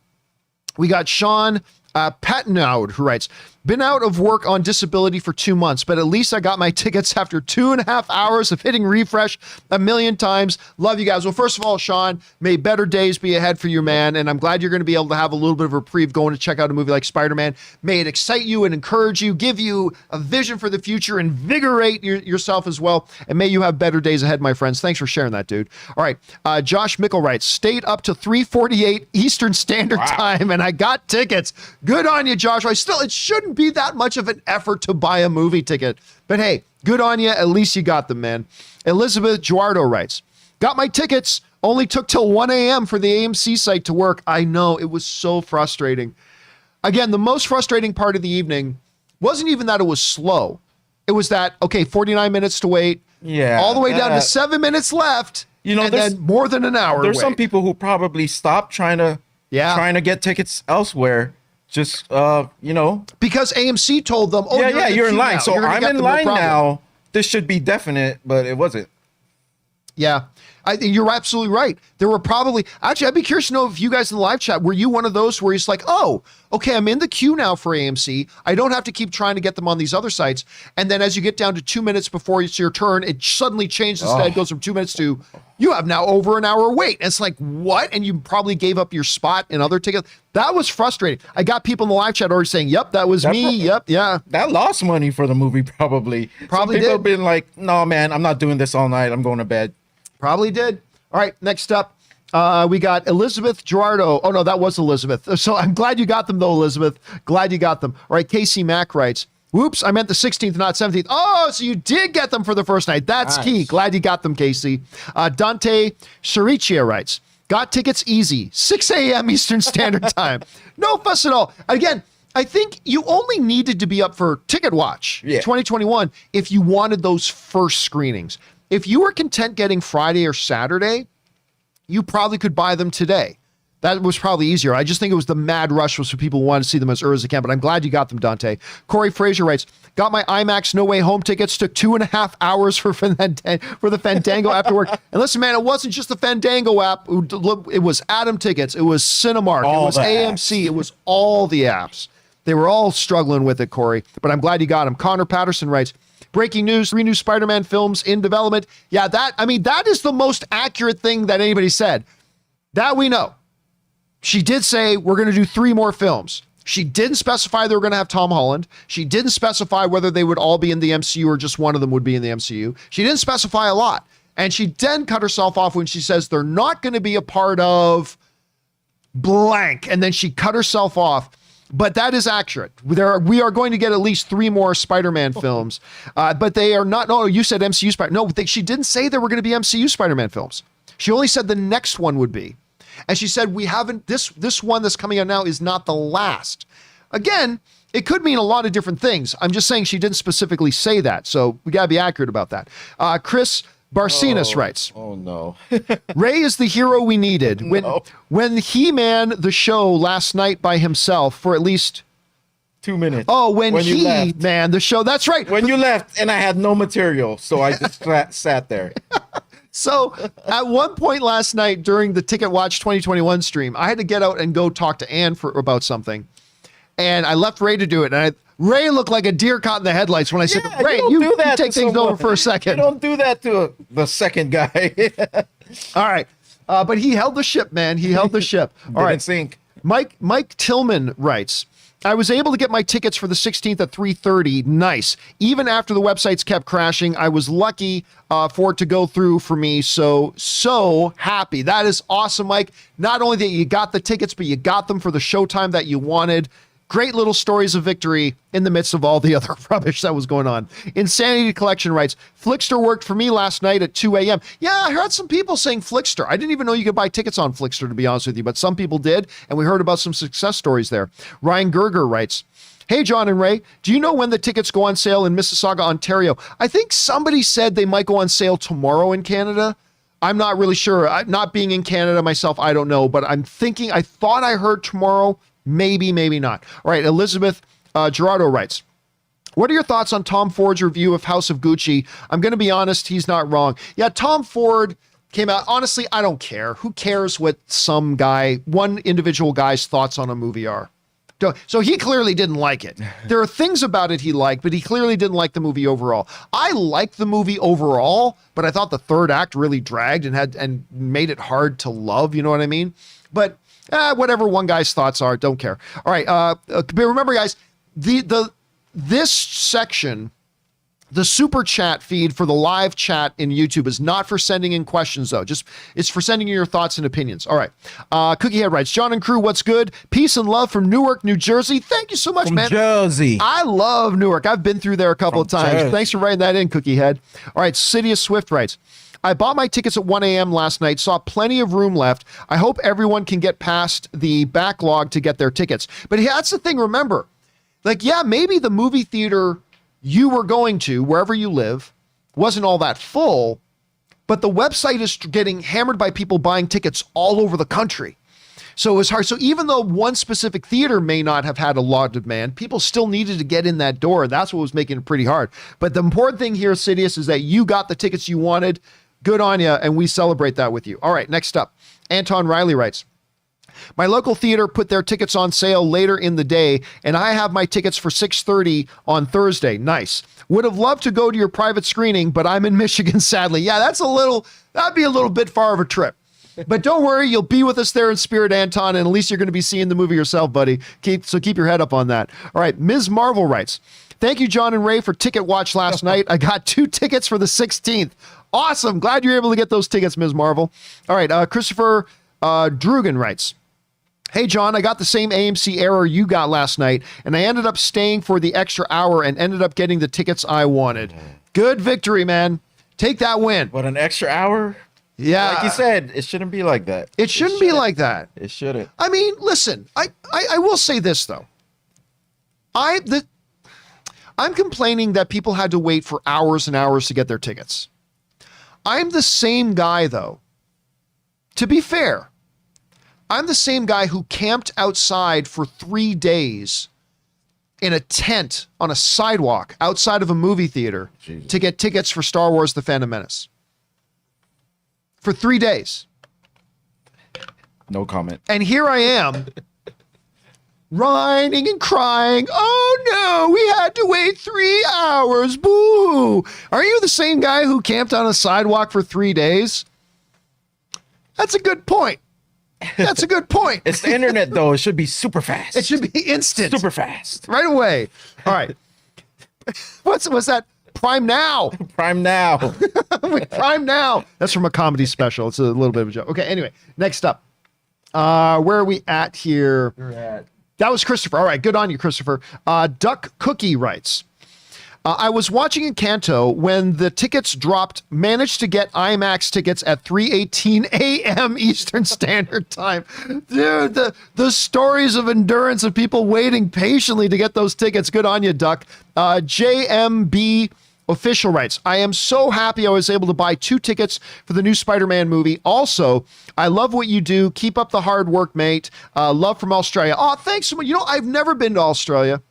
We got Sean Patnaud, who writes, been out of work on disability for 2 months, but at least I got my tickets after 2.5 hours of hitting refresh a million times. Love you guys. Well, first of all, Sean, may better days be ahead for you, man. And I'm glad you're going to be able to have a little bit of a reprieve going to check out a movie like Spider-Man. May it excite you and encourage you, give you a vision for the future, invigorate yourself as well. And may you have better days ahead, my friends. Thanks for sharing that, dude. All right. Josh Mickle writes, stayed up to 3:48 Eastern Standard Time, and I got tickets. Good on you, Josh. It shouldn't be that much of an effort to buy a movie ticket. But hey, good on you. At least you got them, man. Elizabeth Juardo writes, got my tickets. Only took till 1 a.m. for the AMC site to work. I know, it was so frustrating. Again, the most frustrating part of the evening wasn't even that it was slow. It was that, 49 minutes to wait. Yeah. All the way down to 7 minutes left. And then more than an hour. There's some people who probably stopped trying to get tickets elsewhere. Just, because AMC told them, you're in line. So I'm in line now. This should be definite, but it wasn't. Yeah, I think you're absolutely right. There were probably, actually, I'd be curious to know if you guys in the live chat, were you one of those where it's like, oh, okay, I'm in the queue now for AMC. I don't have to keep trying to get them on these other sites. And then as you get down to 2 minutes before it's your turn, it suddenly changes instead. It goes from 2 minutes to, you have now over an hour wait. And it's like, what? And you probably gave up your spot in other tickets. That was frustrating. I got people in the live chat already saying, yep, that was me. Yep, yeah. That lost money for the movie, probably. Some people have been like, no, man, I'm not doing this all night. I'm going to bed. Probably did. All right, next up, we got Elizabeth Gerardo. Oh, no, that was Elizabeth. So I'm glad you got them, though, Elizabeth. Glad you got them. All right, Casey Mack writes, whoops, I meant the 16th, not 17th. Oh, so you did get them for the first night. That's key. Glad you got them, Casey. Dante Charichia writes, got tickets easy, 6 a.m. Eastern Standard Time. No fuss at all. Again, I think you only needed to be up for Ticket Watch 2021 if you wanted those first screenings. If you were content getting Friday or Saturday, you probably could buy them today. That was probably easier. I just think it was the mad rush was for people who wanted to see them as early as they can, but I'm glad you got them, Dante. Corey Fraser writes, got my IMAX No Way Home tickets, took 2.5 hours for the Fandango after work. And listen, man, it wasn't just the Fandango app. It was Atom Tickets. It was Cinemark. It was AMC. It was all the apps. They were all struggling with it, Corey, but I'm glad you got them. Connor Patterson writes, breaking news, 3 new Spider-Man films in development. Yeah, that is the most accurate thing that anybody said. That we know. She did say we're going to do 3 more films. She didn't specify they were going to have Tom Holland. She didn't specify whether they would all be in the MCU or just one of them would be in the MCU. She didn't specify a lot. And she then cut herself off when she says they're not going to be a part of blank. And then she cut herself off. But that is accurate. We are going to get at least 3 more Spider-Man films, but they are not. No, you said MCU Spider. No, she didn't say there were going to be MCU Spider-Man films. She only said the next one would be, and she said we haven't. This one that's coming out now is not the last. Again, it could mean a lot of different things. I'm just saying she didn't specifically say that, so we gotta be accurate about that. Chris Barcinas writes, oh no. Ray is the hero we needed. When He-Man the show last night by himself for at least 2 minutes. Oh, when He-Man the show, that's right. When you left and I had no material, so I just sat there. So at one point last night during the Ticket Watch 2021 stream, I had to get out and go talk to Ann about something. And I left Ray to do it. And Ray looked like a deer caught in the headlights when I said, Ray, you take things over for a second. You don't do that to the second guy. All right. But he held the ship, man. He held the ship. All right. Sink. Mike Tillman writes, I was able to get my tickets for the 16th at 3:30. Nice. Even after the websites kept crashing, I was lucky for it to go through for me. So happy. That is awesome, Mike. Not only that you got the tickets, but you got them for the showtime that you wanted. Great little stories of victory in the midst of all the other rubbish that was going on. Insanity Collection writes, Flickster worked for me last night at 2 a.m. Yeah, I heard some people saying Flickster. I didn't even know you could buy tickets on Flickster, to be honest with you, but some people did, and we heard about some success stories there. Ryan Gerger writes, hey, John and Ray, do you know when the tickets go on sale in Mississauga, Ontario? I think somebody said they might go on sale tomorrow in Canada. I'm not really sure. Not being in Canada myself, I don't know, but I thought I heard tomorrow. Maybe, maybe not. All right, Elizabeth Gerardo writes, what are your thoughts on Tom Ford's review of House of Gucci? I'm going to be honest, he's not wrong. Yeah, Tom Ford came out. Honestly, I don't care. Who cares what one individual guy's thoughts on a movie are? So he clearly didn't like it. There are things about it he liked, but he clearly didn't like the movie overall. I liked the movie overall, but I thought the third act really dragged and made it hard to love. You know what I mean? But whatever one guy's thoughts are, don't care. All right. But remember, guys, this section, the super chat feed for the live chat in YouTube is not for sending in questions, though. It's for sending in your thoughts and opinions. All right. Cookiehead writes, John and crew, what's good? Peace and love from Newark, New Jersey. Thank you so much, man. Jersey. I love Newark. I've been through there a couple of times. Jersey. Thanks for writing that in, Cookiehead. All right. Sidious Swift writes, I bought my tickets at 1 a.m. last night, saw plenty of room left. I hope everyone can get past the backlog to get their tickets. But that's the thing, remember, maybe the movie theater you were going to, wherever you live, wasn't all that full, but the website is getting hammered by people buying tickets all over the country. So it was hard. So even though one specific theater may not have had a lot of demand, people still needed to get in that door. That's what was making it pretty hard. But the important thing here, Sidious, is that you got the tickets you wanted. Good on you, and we celebrate that with you. All right, next up, Anton Riley writes, my local theater put their tickets on sale later in the day, and I have my tickets for 6:30 on Thursday. Nice. Would have loved to go to your private screening, but I'm in Michigan, sadly. Yeah, that'd be a little bit far of a trip. But don't worry, you'll be with us there in spirit, Anton, and at least you're going to be seeing the movie yourself, buddy. Keep your head up on that. All right, Ms. Marvel writes, thank you, John and Ray, for Ticket Watch last night. I got 2 tickets for the 16th. Awesome. Glad you're able to get those tickets, Ms. Marvel. All right. Christopher Drugan writes, hey, John, I got the same AMC error you got last night, and I ended up staying for the extra hour and ended up getting the tickets I wanted. Good victory, man. Take that win. What, an extra hour? Yeah. Like you said, it shouldn't be like that. It shouldn't be like that. It shouldn't. I mean, listen, I will say this, though. I'm complaining that people had to wait for hours and hours to get their tickets. I'm the same guy, though. To be fair, I'm the same guy who camped outside for 3 days in a tent on a sidewalk outside of a movie theater to get tickets for Star Wars: The Phantom Menace. For 3 days. No comment. And here I am, whining and crying. Oh no, we had to wait 3 hours. Boo. Are you the same guy who camped on a sidewalk for 3 days? That's a good point. That's a good point. It's the internet, though. It should be super fast. It should be instant. Super fast. Right away. All right. What's that? Prime Now. Prime Now. Prime Now. That's from a comedy special. It's a little bit of a joke. Okay, anyway, next up. Where are we at here? That was Christopher. All right, good on you, Christopher. Duck Cookie writes, I was watching Encanto when the tickets dropped, managed to get IMAX tickets at 3:18 a.m. Eastern Standard Time. Dude, the stories of endurance of people waiting patiently to get those tickets. Good on you, Duck. JMB Official writes, I am so happy I was able to buy 2 tickets for the new Spider-Man movie. Also, I love what you do. Keep up the hard work, mate. Love from Australia. Oh, thanks so much. You know, I've never been to Australia.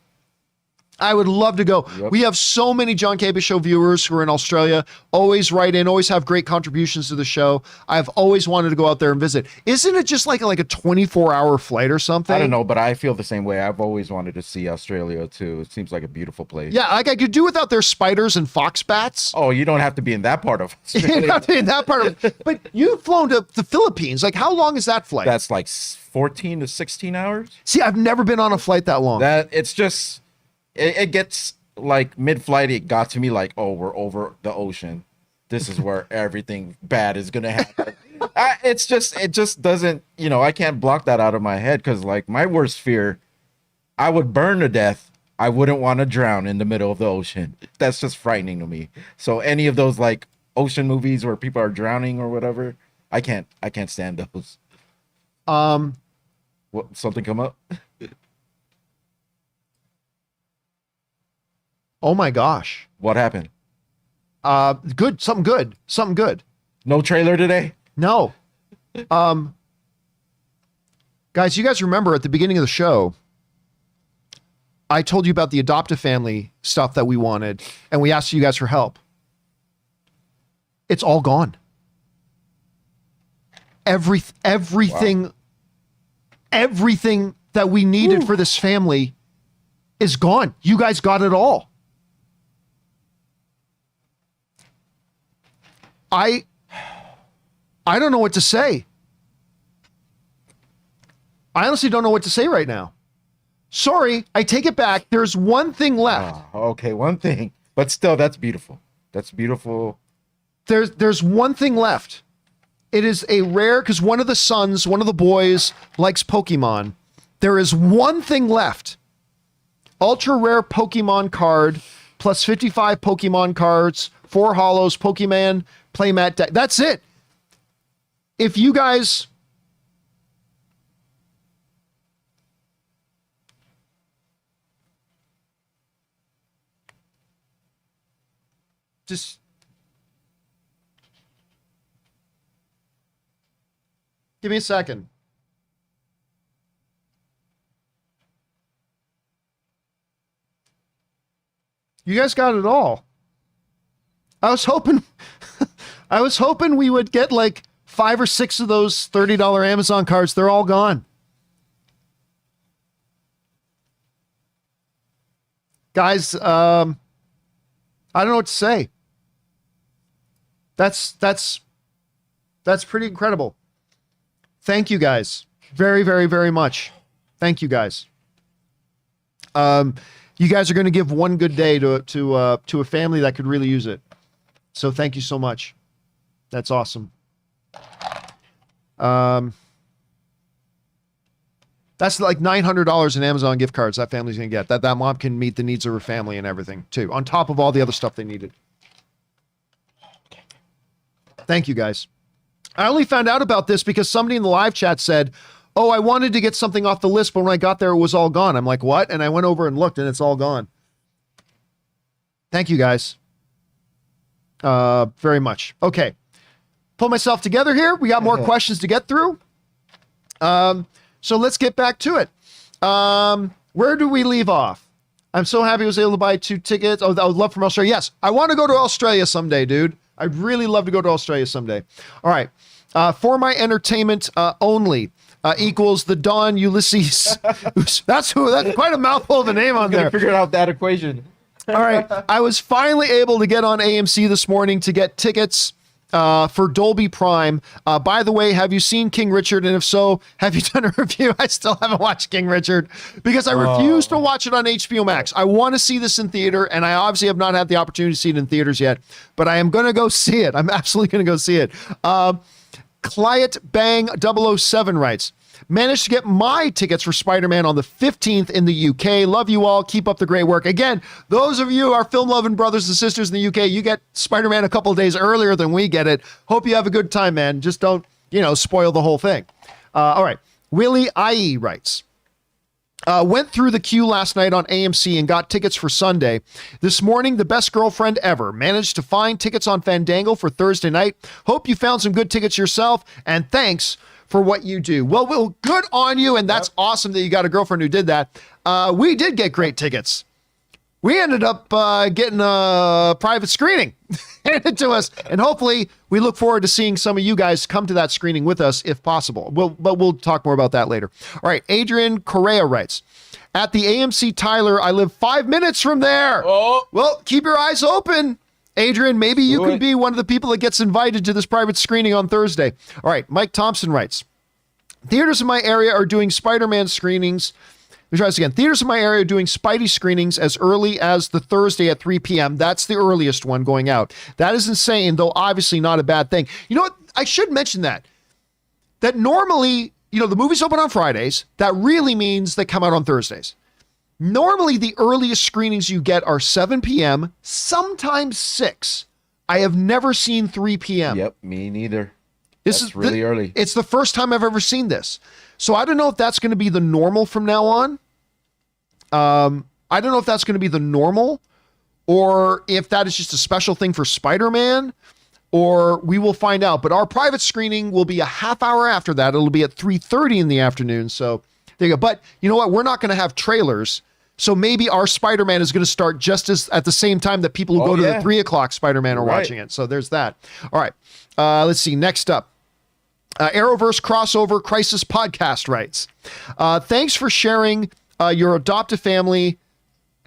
I would love to go. Yep. We have so many John Campea Show viewers who are in Australia, always write in, always have great contributions to the show. I've always wanted to go out there and visit. Isn't it just like a 24-hour flight or something? I don't know, but I feel the same way. I've always wanted to see Australia too. It seems like a beautiful place. Yeah, like I could do without their spiders and fox bats. Oh, you don't have to be in that part of You Australia. don't have to be in that part of it. But you've flown to the Philippines. Like, how long is that flight? That's like 14 to 16 hours. See, I've never been on a flight that long. That it's just it gets like mid-flight. It got to me like, oh, we're over the ocean. This is where everything bad is gonna happen. It just doesn't. I can't block that out of my head because like my worst fear, I would burn to death. I wouldn't want to drown in the middle of the ocean. That's just frightening to me. So any of those like ocean movies where people are drowning or whatever, I can't stand those. What, something come up? Oh my gosh. What happened? Good. Something good. Something good. No trailer today? No. Guys, you guys remember at the beginning of the show, I told you about the adoptive family stuff that we wanted, and we asked you guys for help. It's all gone. Everything, Wow. everything that we needed for this family is gone. You guys got it all. I don't know what to say. I honestly don't know what to say right now. Sorry, I take it back. There's one thing left. Okay, one thing. But still, that's beautiful. That's beautiful. There's one thing left. It is a rare, because one of the boys likes Pokemon. There is one thing left. Ultra rare Pokemon card plus 55 Pokemon cards, 4 holos, Pokemon playmat deck. That's it. If you guys just give me a second. You guys got it all. I was hoping we would get like 5 or 6 of those $30 Amazon cards. They're all gone. Guys, I don't know what to say. That's pretty incredible. Thank you guys. Very, very, very much. Thank you guys. You guys are going to give one good day to a family that could really use it. So thank you so much. That's awesome. That's like $900 in Amazon gift cards that family's going to get. That mom can meet the needs of her family and everything too, on top of all the other stuff they needed. Thank you guys. I only found out about this because somebody in the live chat said, oh, I wanted to get something off the list, but when I got there, it was all gone. I'm like, what? And I went over and looked and it's all gone. Thank you guys. Very much. Okay. Pull myself together here. We got more questions to get through. So let's get back to it. Where do we leave off? I'm so happy I was able to buy 2 tickets. Oh, I would love from Australia. Yes, I want to go to Australia someday, dude. I'd really love to go to Australia someday. All right. For my entertainment only equals the Don Ulysses. That's quite a mouthful of a name on there. Figured out that equation. All right. I was finally able to get on AMC this morning to get tickets for Dolby Prime. By the way, have you seen King Richard? And if so, have you done a review? I still haven't watched King Richard because I refuse to watch it on HBO Max. I want to see this in theater, and I obviously have not had the opportunity to see it in theaters yet, but I am going to go see it. I'm absolutely going to go see it. Client Bang 007 writes, managed to get my tickets for Spider-Man on the 15th in the UK. Love you all. Keep up the great work. Again, those of you, our film-loving brothers and sisters in the UK, you get Spider-Man a couple of days earlier than we get it. Hope you have a good time, man. Just don't, spoil the whole thing. All right. Willie IE writes, went through the queue last night on AMC and got tickets for Sunday. This morning, the best girlfriend ever. Managed to find tickets on Fandango for Thursday night. Hope you found some good tickets yourself, and thanks for what you do. Well, good on you, and that's awesome that you got a girlfriend who did that. We did get great tickets. we ended up getting a private screening handed to us. And hopefully we look forward to seeing some of you guys come to that screening with us if possible. But we'll talk more about that later. All right. Adrian Correa writes, at the AMC Tyler, I live 5 minutes from there. Oh. Well, keep your eyes open. Adrian, maybe you could be one of the people that gets invited to this private screening on Thursday. All right. Mike Thompson writes, theaters in my area are doing Spider-Man screenings. Let me try this again. Theaters in my area are doing Spidey screenings as early as the Thursday at 3 p.m. That's the earliest one going out. That is insane, though obviously not a bad thing. You know what? I should mention that normally, the movies open on Fridays. That really means they come out on Thursdays. Normally, the earliest screenings you get are 7 p.m., sometimes 6. I have never seen 3 p.m. Yep, me neither. This That's is really early. It's the first time I've ever seen this. So I don't know if that's going to be the normal from now on. I don't know if that's going to be the normal or if that is just a special thing for Spider-Man, or we will find out. But our private screening will be a half hour after that. It'll be at 3:30 in the afternoon. So there you go. But you know what? We're not going to have trailers. So maybe our Spider-Man is going to start just as at the same time that people who go to the 3 o'clock Spider-Man are watching it. So there's that. All right. Let's see. Next up. Arrowverse Crossover Crisis Podcast writes, thanks for sharing your adoptive family.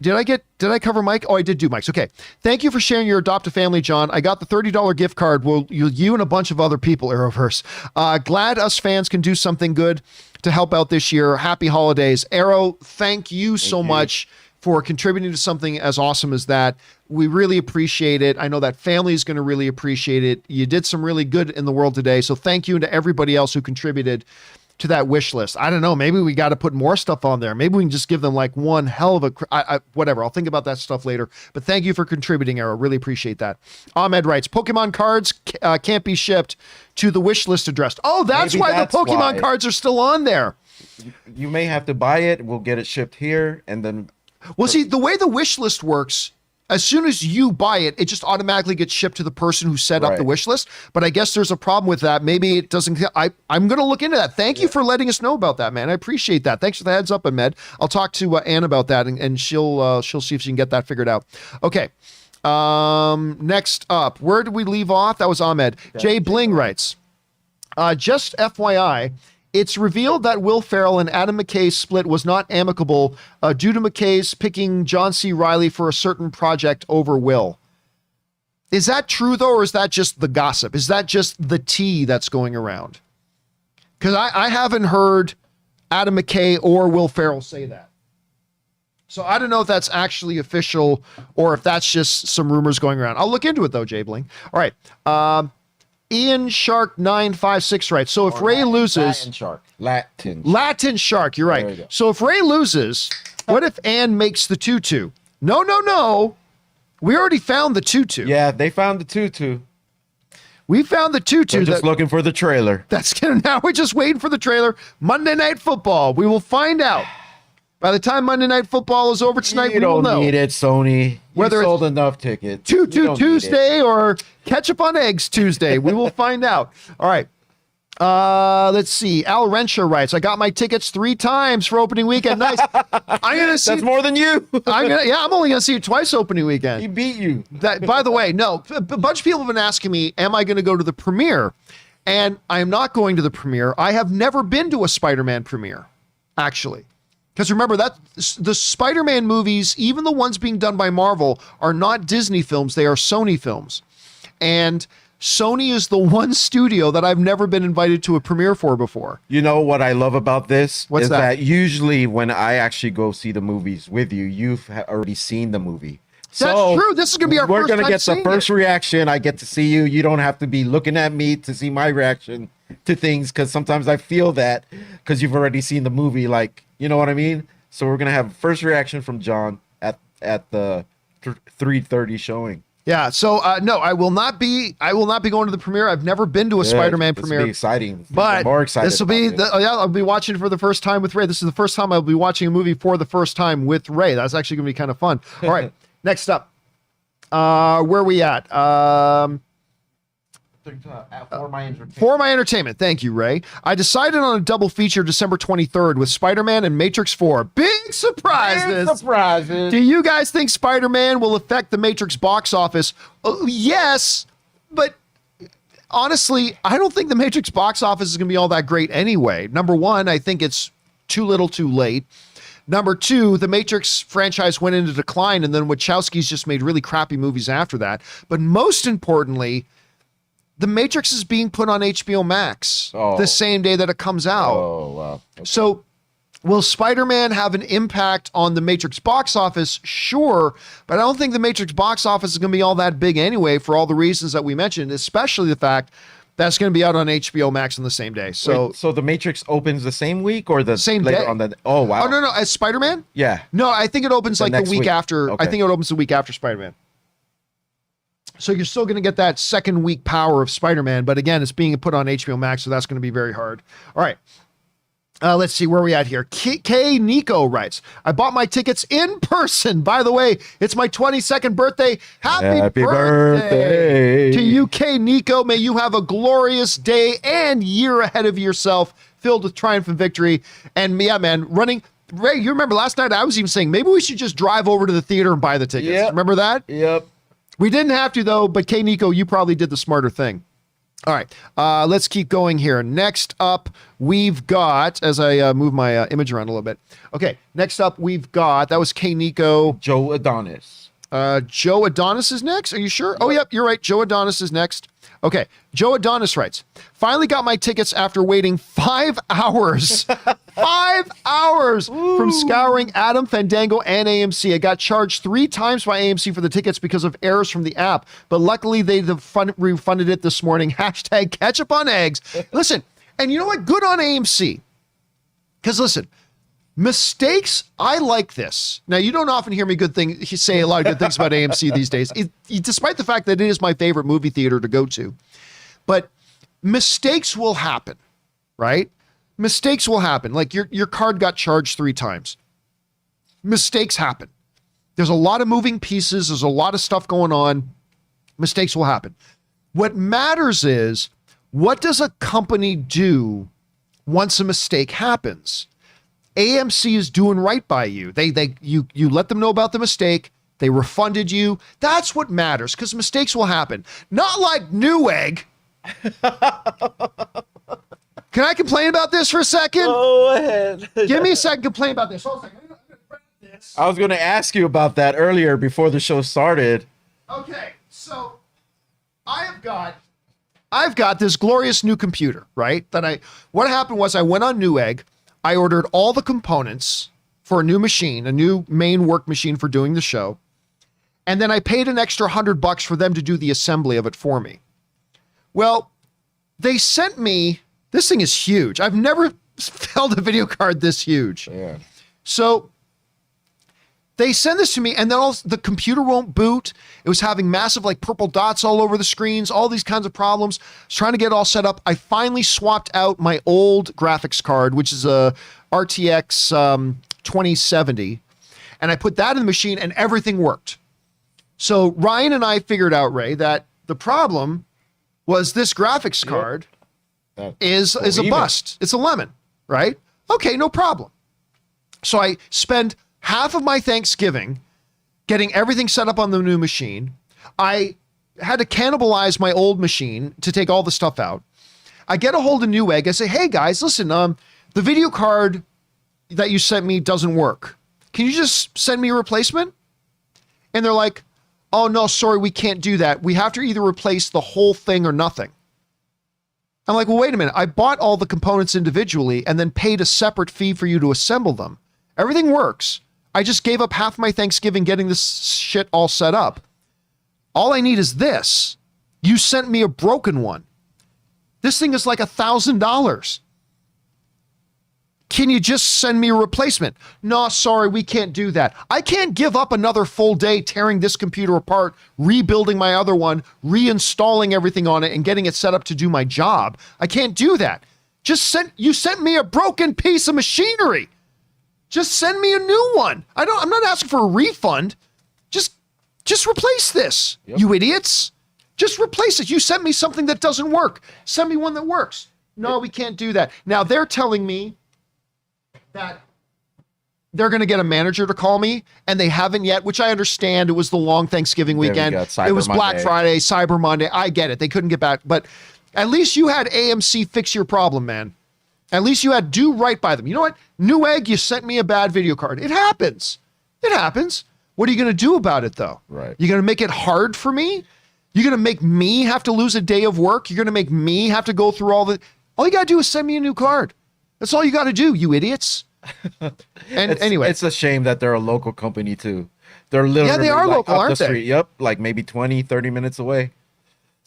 Did I cover Mike? Oh, I did do Mike's. Okay. Thank you for sharing your adoptive family, John. I got the $30 gift card. Well, you and a bunch of other people, Arrowverse. Glad us fans can do something good to help out this year. Happy holidays. Arrow, thank you so much for contributing to something as awesome as that. We really appreciate it. I know that family is going to really appreciate it. You did some really good in the world today. So thank you, and to everybody else who contributed to that wish list. I don't know. Maybe we got to put more stuff on there. Maybe we can just give them like one hell of a, whatever. I'll think about that stuff later. But thank you for contributing, Arrow. Really appreciate that. Ahmed writes, Pokemon cards can't be shipped to the wish list address. Oh, that's why the Pokemon cards are still on there. You may have to buy it. We'll get it shipped here, and then... Well, see, the way the wish list works, as soon as you buy it, it just automatically gets shipped to the person who set up the wish list. But I guess there's a problem with that. Maybe it doesn't. I'm going to look into that. Thank you for letting us know about that, man. I appreciate that. Thanks for the heads up, Ahmed. I'll talk to Ann about that, and she'll see if she can get that figured out. Okay. Next up, where did we leave off? That was Ahmed. Jay Bling writes, just FYI, it's revealed that Will Ferrell and Adam McKay's split was not amicable due to McKay's picking John C. Reilly for a certain project over Will. Is that true, though, or is that just the gossip? Is that just the tea that's going around? Because I haven't heard Adam McKay or Will Ferrell say that. So I don't know if that's actually official or if that's just some rumors going around. I'll look into it, though, Jay Bling. All right. Ian Shark 956 writes, so if Ray loses... Latin Shark, you're right. So if Ray loses, what if Anne makes the tutu? No. We already found the tutu. Yeah, they found the tutu. We found the tutu. We're just looking for the trailer. Now we're just waiting for the trailer. Monday Night Football. We will find out. By the time Monday Night Football is over tonight, we will know. You don't need it, Sony. Whether sold enough tickets. Tutu Tuesday or Ketchup on Eggs Tuesday. We will find out. All right. Let's see. Al Rensher writes, I got my tickets 3 times for opening weekend. Nice. I'm gonna see. That's more than you. I'm only gonna see you twice opening weekend. He beat you. By the way, no. A bunch of people have been asking me, am I gonna go to the premiere? And I am not going to the premiere. I have never been to a Spider-Man premiere, actually. Because remember that the Spider-Man movies, even the ones being done by Marvel, are not Disney films. They are Sony films. And Sony is the one studio that I've never been invited to a premiere for before. You know what I love about this? What's that? Usually when I actually go see the movies with you, you've already seen the movie. That's true. This is going to be our first time. We're going to get the first reaction. I get to see you. You don't have to be looking at me to see my reaction to things, because sometimes I feel that because you've already seen the movie, like, you know what I mean? So we're going to have first reaction from John at the 3:30 showing. Yeah, so no, I will not be going to the premiere. I've never been to a Spider-Man premiere. This will be exciting. But more excited. This will be I'll be watching it for the first time with Ray. This is the first time I'll be watching a movie for the first time with Ray. That's actually going to be kind of fun. All right, next up. Where are we at? For my entertainment. For my entertainment. Thank you, Ray. I decided on a double feature December 23rd with Spider-Man and Matrix 4. Big surprises. Big surprises. Do you guys think Spider-Man will affect the Matrix box office? Yes, but honestly, I don't think the Matrix box office is going to be all that great anyway. Number one, I think it's too little too late. Number two, the Matrix franchise went into decline, and then Wachowski's just made really crappy movies after that. But most importantly, the Matrix is being put on HBO Max the same day that it comes out. Oh, wow. Okay. So will Spider-Man have an impact on the Matrix box office? Sure, but I don't think the Matrix box office is going to be all that big anyway for all the reasons that we mentioned, especially the fact that's going to be out on HBO Max on the same day. So, wait, so the Matrix opens the same week or the same later day? On the? Oh wow! Oh no, as Spider-Man? Yeah. No, I think it opens like the next week week. after. Okay. I think it opens the week after Spider-Man. So you're still going to get that second week power of Spider-Man, but again, it's being put on HBO Max, so that's going to be very hard. All right. Let's see where we at here. K. Nico writes, I bought my tickets in person. By the way, it's my 22nd birthday. Happy birthday to you, K. Nico. May you have a glorious day and year ahead of yourself, filled with triumph and victory. And yeah, man, running. Ray, you remember last night I was even saying maybe we should just drive over to the theater and buy the tickets. Yep. Remember that? Yep. We didn't have to though, but K. Nico, you probably did the smarter thing. All right, let's keep going here. Next up, we've got, as I move my image around a little bit. Okay, next up, we've got, that was K. Nico. Joe Adonis. Joe Adonis is next. Are you sure? Oh, yep, you're right. Joe Adonis is next. Okay, Joe Adonis writes, finally got my tickets after waiting 5 hours. 5 hours from scouring Adam, Fandango, and AMC. I got charged 3 times by AMC for the tickets because of errors from the app, but luckily they refunded it this morning. Hashtag ketchup on eggs. Listen, and you know what? Good on AMC. Because listen, mistakes, I like this. Now, you don't often hear me say a lot of good things about AMC these days, despite the fact that it is my favorite movie theater to go to. But mistakes will happen, right? Mistakes will happen. Like your card got charged 3 times. Mistakes happen. There's a lot of moving pieces. There's a lot of stuff going on. Mistakes will happen. What matters is, what does a company do once a mistake happens? AMC is doing right by you. You let them know about the mistake. They refunded you. That's what matters, because mistakes will happen. Not like Newegg. Can I complain about this for a second? Go ahead. Give me a second to complain about this. Hold on a second. I'm gonna grab this. I was going to ask you about that earlier before the show started. Okay, so I've got this glorious new computer, right? What happened was I went on Newegg. I ordered all the components for a new machine, a new main work machine for doing the show. And then I paid an extra $100 for them to do the assembly of it for me. Well, they sent me, this thing is huge. I've never held a video card this huge. Yeah. So they send this to me, and then the computer won't boot. It was having massive like purple dots all over the screens, all these kinds of problems. I was trying to get it all set up. I finally swapped out my old graphics card, which is a RTX 2070, and I put that in the machine, and everything worked. So Ryan and I figured out, Ray, that the problem was this graphics card is a bust. It's a lemon, right? Okay, no problem. So I spend half of my Thanksgiving getting everything set up on the new machine. I had to cannibalize my old machine to take all the stuff out. I get a hold of Newegg. I say, hey guys, listen, the video card that you sent me doesn't work. Can you just send me a replacement? And they're like, oh no, sorry, we can't do that. We have to either replace the whole thing or nothing. I'm like, well, wait a minute. I bought all the components individually and then paid a separate fee for you to assemble them. Everything works. I just gave up half my Thanksgiving getting this shit all set up. All I need is this. You sent me a broken one. This thing is like $1,000. Can you just send me a replacement? No, sorry, we can't do that. I can't give up another full day tearing this computer apart, rebuilding my other one, reinstalling everything on it, and getting it set up to do my job. I can't do that. You sent me a broken piece of machinery. Just send me a new one. I'm not asking for a refund. Just replace this, you idiots. Just replace it. You sent me something that doesn't work. Send me one that works. No, we can't do that. Now they're telling me that they're going to get a manager to call me, and they haven't yet, which I understand. It was the long Thanksgiving weekend. It was Black Friday, Cyber Monday. I get it. They couldn't get back, but at least you had AMC fix your problem, man. At least you had do right by them. You know what? Newegg, you sent me a bad video card. It happens. It happens. What are you going to do about it, though? Right. You're going to make it hard for me? You're going to make me have to lose a day of work? You're going to make me have to go through all you got to do is send me a new card. That's all you got to do, you idiots. And anyway, it's a shame that they're a local company too. They're literally they are local, up aren't the they? street. Yep, like maybe 20-30 minutes away.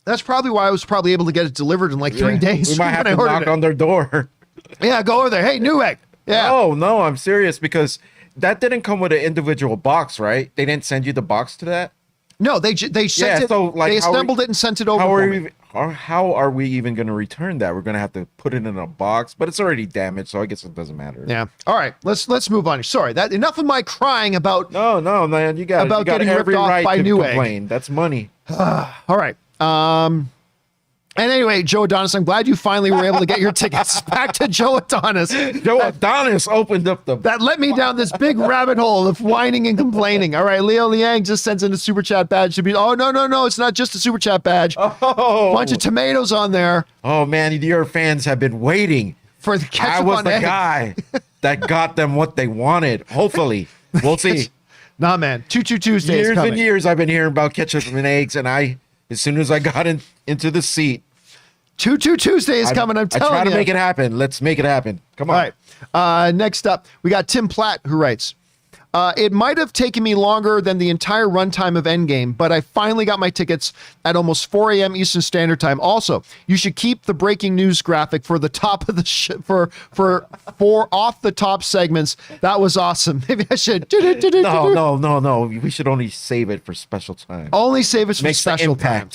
That's probably why I was probably able to get it delivered in like 3 days. We might have to knock on their door. Yeah, go over there. Hey, Newegg. Yeah. Oh no, I'm serious, because that didn't come with an individual box, right? They didn't send you the box to that. No, they sent it. So, like, they assembled it and sent it over. How are we even going to return that? We're going to have to put it in a box, but it's already damaged, so I guess it doesn't matter. Yeah. All right. Let's move on. Sorry. That enough of my crying about. No, man. You got getting every ripped off right by to Newegg. complain. That's money. All right. And anyway, Joe Adonis, I'm glad you finally were able to get your tickets. Back to Joe Adonis. Joe Adonis opened up that led me down this big rabbit hole of whining and complaining. All right, Leo Liang just sends in a super chat badge to be. Oh no, it's not just a super chat badge. Oh, bunch of tomatoes on there. Oh man, your fans have been waiting for the ketchup. I was on the eggs. guy that got them what they wanted. Hopefully, we'll see. Nah, man, 2 Tuesday. Years and years I've been hearing about ketchup and eggs, and as soon as I got into the seat. 2 Tuesday is coming. I'm telling you. I try to make it happen. Let's make it happen. Come on. All right. Next up, we got Tim Platt, who writes, it might have taken me longer than the entire runtime of Endgame, but I finally got my tickets at almost 4 a.m. Eastern Standard Time. Also, you should keep the breaking news graphic for the top of the for off the top segments. That was awesome. Maybe I should. No. We should only save it for special time. Only save it for special time.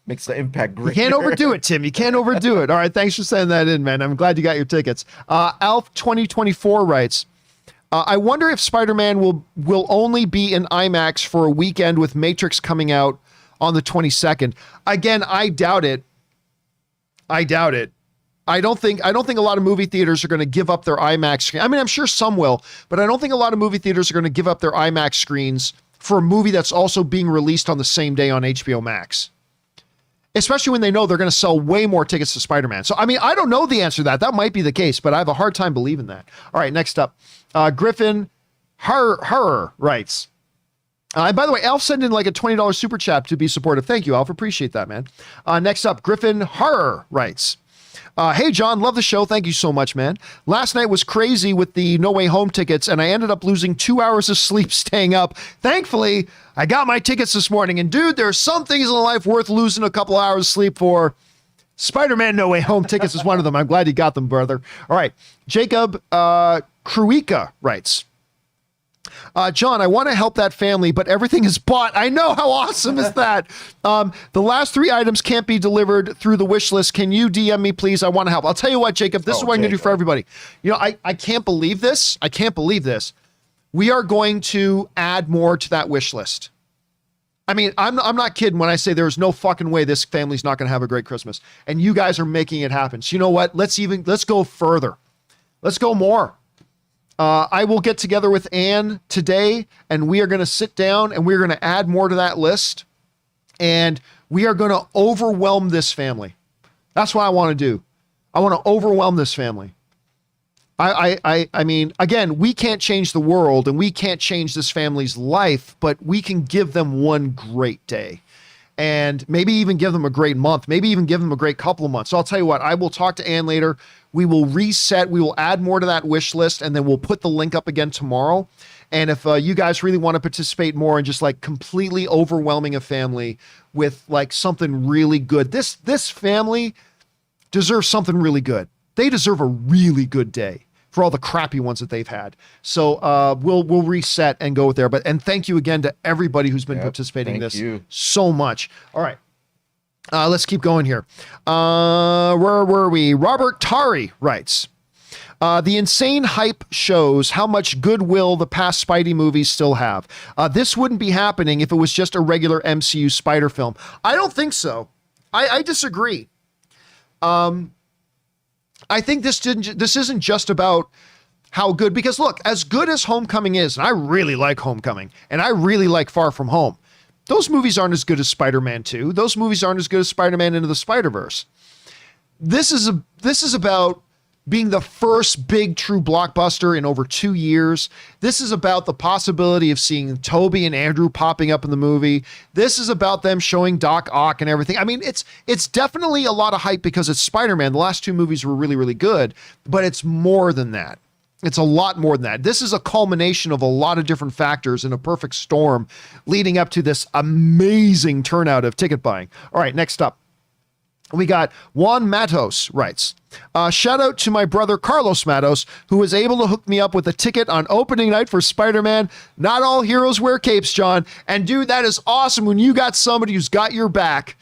Makes the impact greater. You can't overdo it, Tim. You can't overdo it. All right. Thanks for sending that in, man. I'm glad you got your tickets. Alf 2024 writes, I wonder if Spider-Man will only be in IMAX for a weekend with Matrix coming out on the 22nd. Again, I doubt it. I don't think a lot of movie theaters are going to give up their IMAX screen. I mean, I'm sure some will, but I don't think a lot of movie theaters are going to give up their IMAX screens for a movie that's also being released on the same day on HBO Max. Especially when they know they're going to sell way more tickets to Spider-Man. So, I mean, I don't know the answer to that. That might be the case, but I have a hard time believing that. All right, next up. Griffin Harrer writes. And by the way, Alf sent in like a $20 super chat to be supportive. Thank you, Alf. Appreciate that, man. Next up, Griffin Harrer writes. Hey, John, love the show. Thank you so much, man. Last night was crazy with the No Way Home tickets, and I ended up losing 2 hours of sleep staying up. Thankfully, I got my tickets this morning, and dude, there's some things in life worth losing a couple hours of sleep for. Spider-Man No Way Home tickets is one of them. I'm glad you got them, brother. All right. Jacob Kruika writes, John, I want to help that family, but everything is bought. I know. How awesome is that? The last 3 items can't be delivered through the wish list. Can you DM me, please? I want to help. I'll tell you what, Jacob, this is what I'm going to do for everybody. You know, I can't believe this. I can't believe this. We are going to add more to that wish list. I mean, I'm not kidding when I say there's no fucking way this family's not going to have a great Christmas. And you guys are making it happen. So you know what? Let's go further. Let's go more. I will get together with Ann today, and we are going to sit down and we're going to add more to that list. And we are going to overwhelm this family. That's what I want to do. I want to overwhelm this family. I mean, again, we can't change the world and we can't change this family's life, but we can give them one great day and maybe even give them a great month, maybe even give them a great couple of months. So I'll tell you what, I will talk to Ann later. We will reset. We will add more to that wish list, and then we'll put the link up again tomorrow. And if you guys really want to participate more in just like completely overwhelming a family with like something really good, this family deserves something really good. They deserve a really good day for all the crappy ones that they've had. So we'll reset and go there. And thank you again to everybody who's been participating in this so much. All right. Let's keep going here. Where were we? Robert Tari writes, The insane hype shows how much goodwill the past Spidey movies still have. This wouldn't be happening if it was just a regular MCU Spider film. I don't think so. I disagree. I think this isn't just about how good, because look, as good as Homecoming is, and I really like Homecoming, and I really like Far From Home, those movies aren't as good as Spider-Man 2. Those movies aren't as good as Spider-Man Into the Spider-Verse. This is about being the first big true blockbuster in over 2 years. This is about the possibility of seeing Toby and Andrew popping up in the movie. This is about them showing Doc Ock and everything. I mean, it's definitely a lot of hype because it's Spider-Man. The last 2 movies were really, really good, but it's more than that. It's a lot more than that. This is a culmination of a lot of different factors in a perfect storm leading up to this amazing turnout of ticket buying. All right, next up. We got Juan Matos writes, shout out to my brother Carlos Matos, who was able to hook me up with a ticket on opening night for Spider-Man. Not all heroes wear capes, John. And dude, that is awesome when you got somebody who's got your back,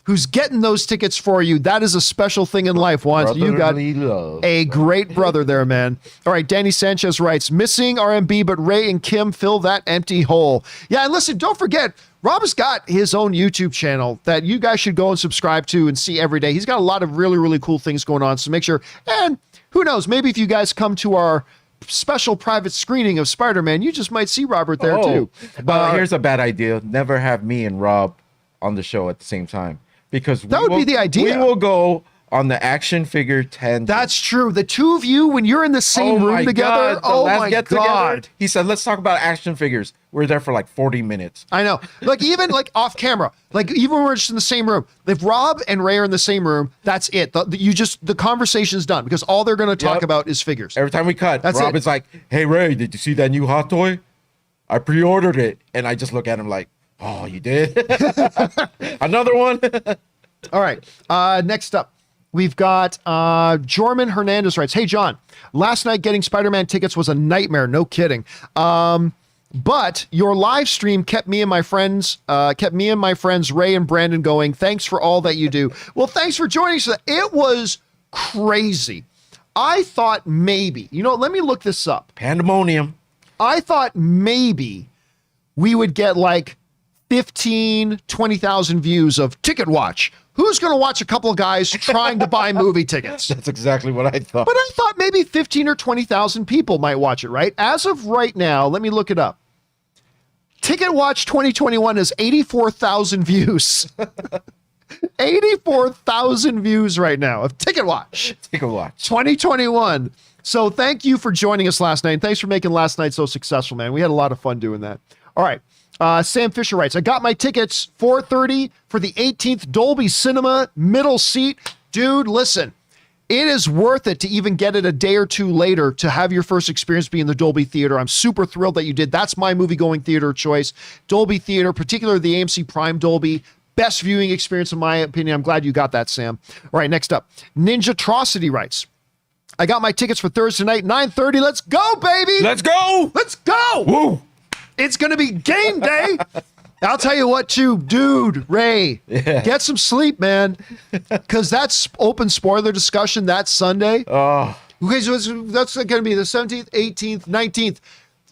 who's getting those tickets for you. That is a special thing in life, Juan. So you got a great brother there, man. All right, Danny Sanchez writes, missing RMB, but Ray and Kim fill that empty hole. Yeah, and listen, don't forget, Rob has got his own YouTube channel that you guys should go and subscribe to and see every day. He's got a lot of really, really cool things going on. So make sure, and who knows, maybe if you guys come to our special private screening of Spider-Man, you just might see Robert there too. But here's a bad idea. Never have me and Rob on the show at the same time. Because that would be the idea. We will go on the action figure 10. That's true. The two of you, when you're in the same room together, my God. He said, let's talk about action figures. We're there for like 40 minutes. I know. Like even like off camera, like even when we're just in the same room, if Rob and Ray are in the same room, that's it. The conversation's done because all they're going to talk about is figures. Every time we cut, Rob is like, hey, Ray, did you see that new hot toy? I pre-ordered it. And I just look at him like, oh, you did? Another one? All right. Next up, we've got Jorman Hernandez writes, hey, John, last night getting Spider-Man tickets was a nightmare. No kidding. But your live stream kept me and my friends Ray and Brandon going. Thanks for all that you do. Well, thanks for joining us. It was crazy. I thought maybe, let me look this up. Pandemonium. I thought maybe we would get like 20,000 views of Ticket Watch. Who's going to watch a couple of guys trying to buy movie tickets? That's exactly what I thought. But I thought maybe 15 or 20,000 people might watch it, right? As of right now, let me look it up. Ticket Watch 2021 has 84,000 views. 84,000 views right now of Ticket Watch. Ticket Watch 2021. So thank you for joining us last night. And thanks for making last night so successful, man. We had a lot of fun doing that. All right. Sam Fisher writes, I got my tickets 4:30 for the 18th Dolby Cinema middle seat. Dude, listen, it is worth it to even get it a day or two later to have your first experience be in the Dolby Theater. I'm super thrilled that you did. That's my movie-going theater choice. Dolby Theater, particularly the AMC Prime Dolby. Best viewing experience, in my opinion. I'm glad you got that, Sam. All right, next up. Ninjatrocity writes, I got my tickets for Thursday night, 9:30. Let's go, baby! Let's go! Let's go! Woo! It's going to be game day. I'll tell you what, too, dude, Ray, get some sleep, man, because that's open spoiler discussion that Sunday. Okay, so that's going to be the 17th, 18th, 19th.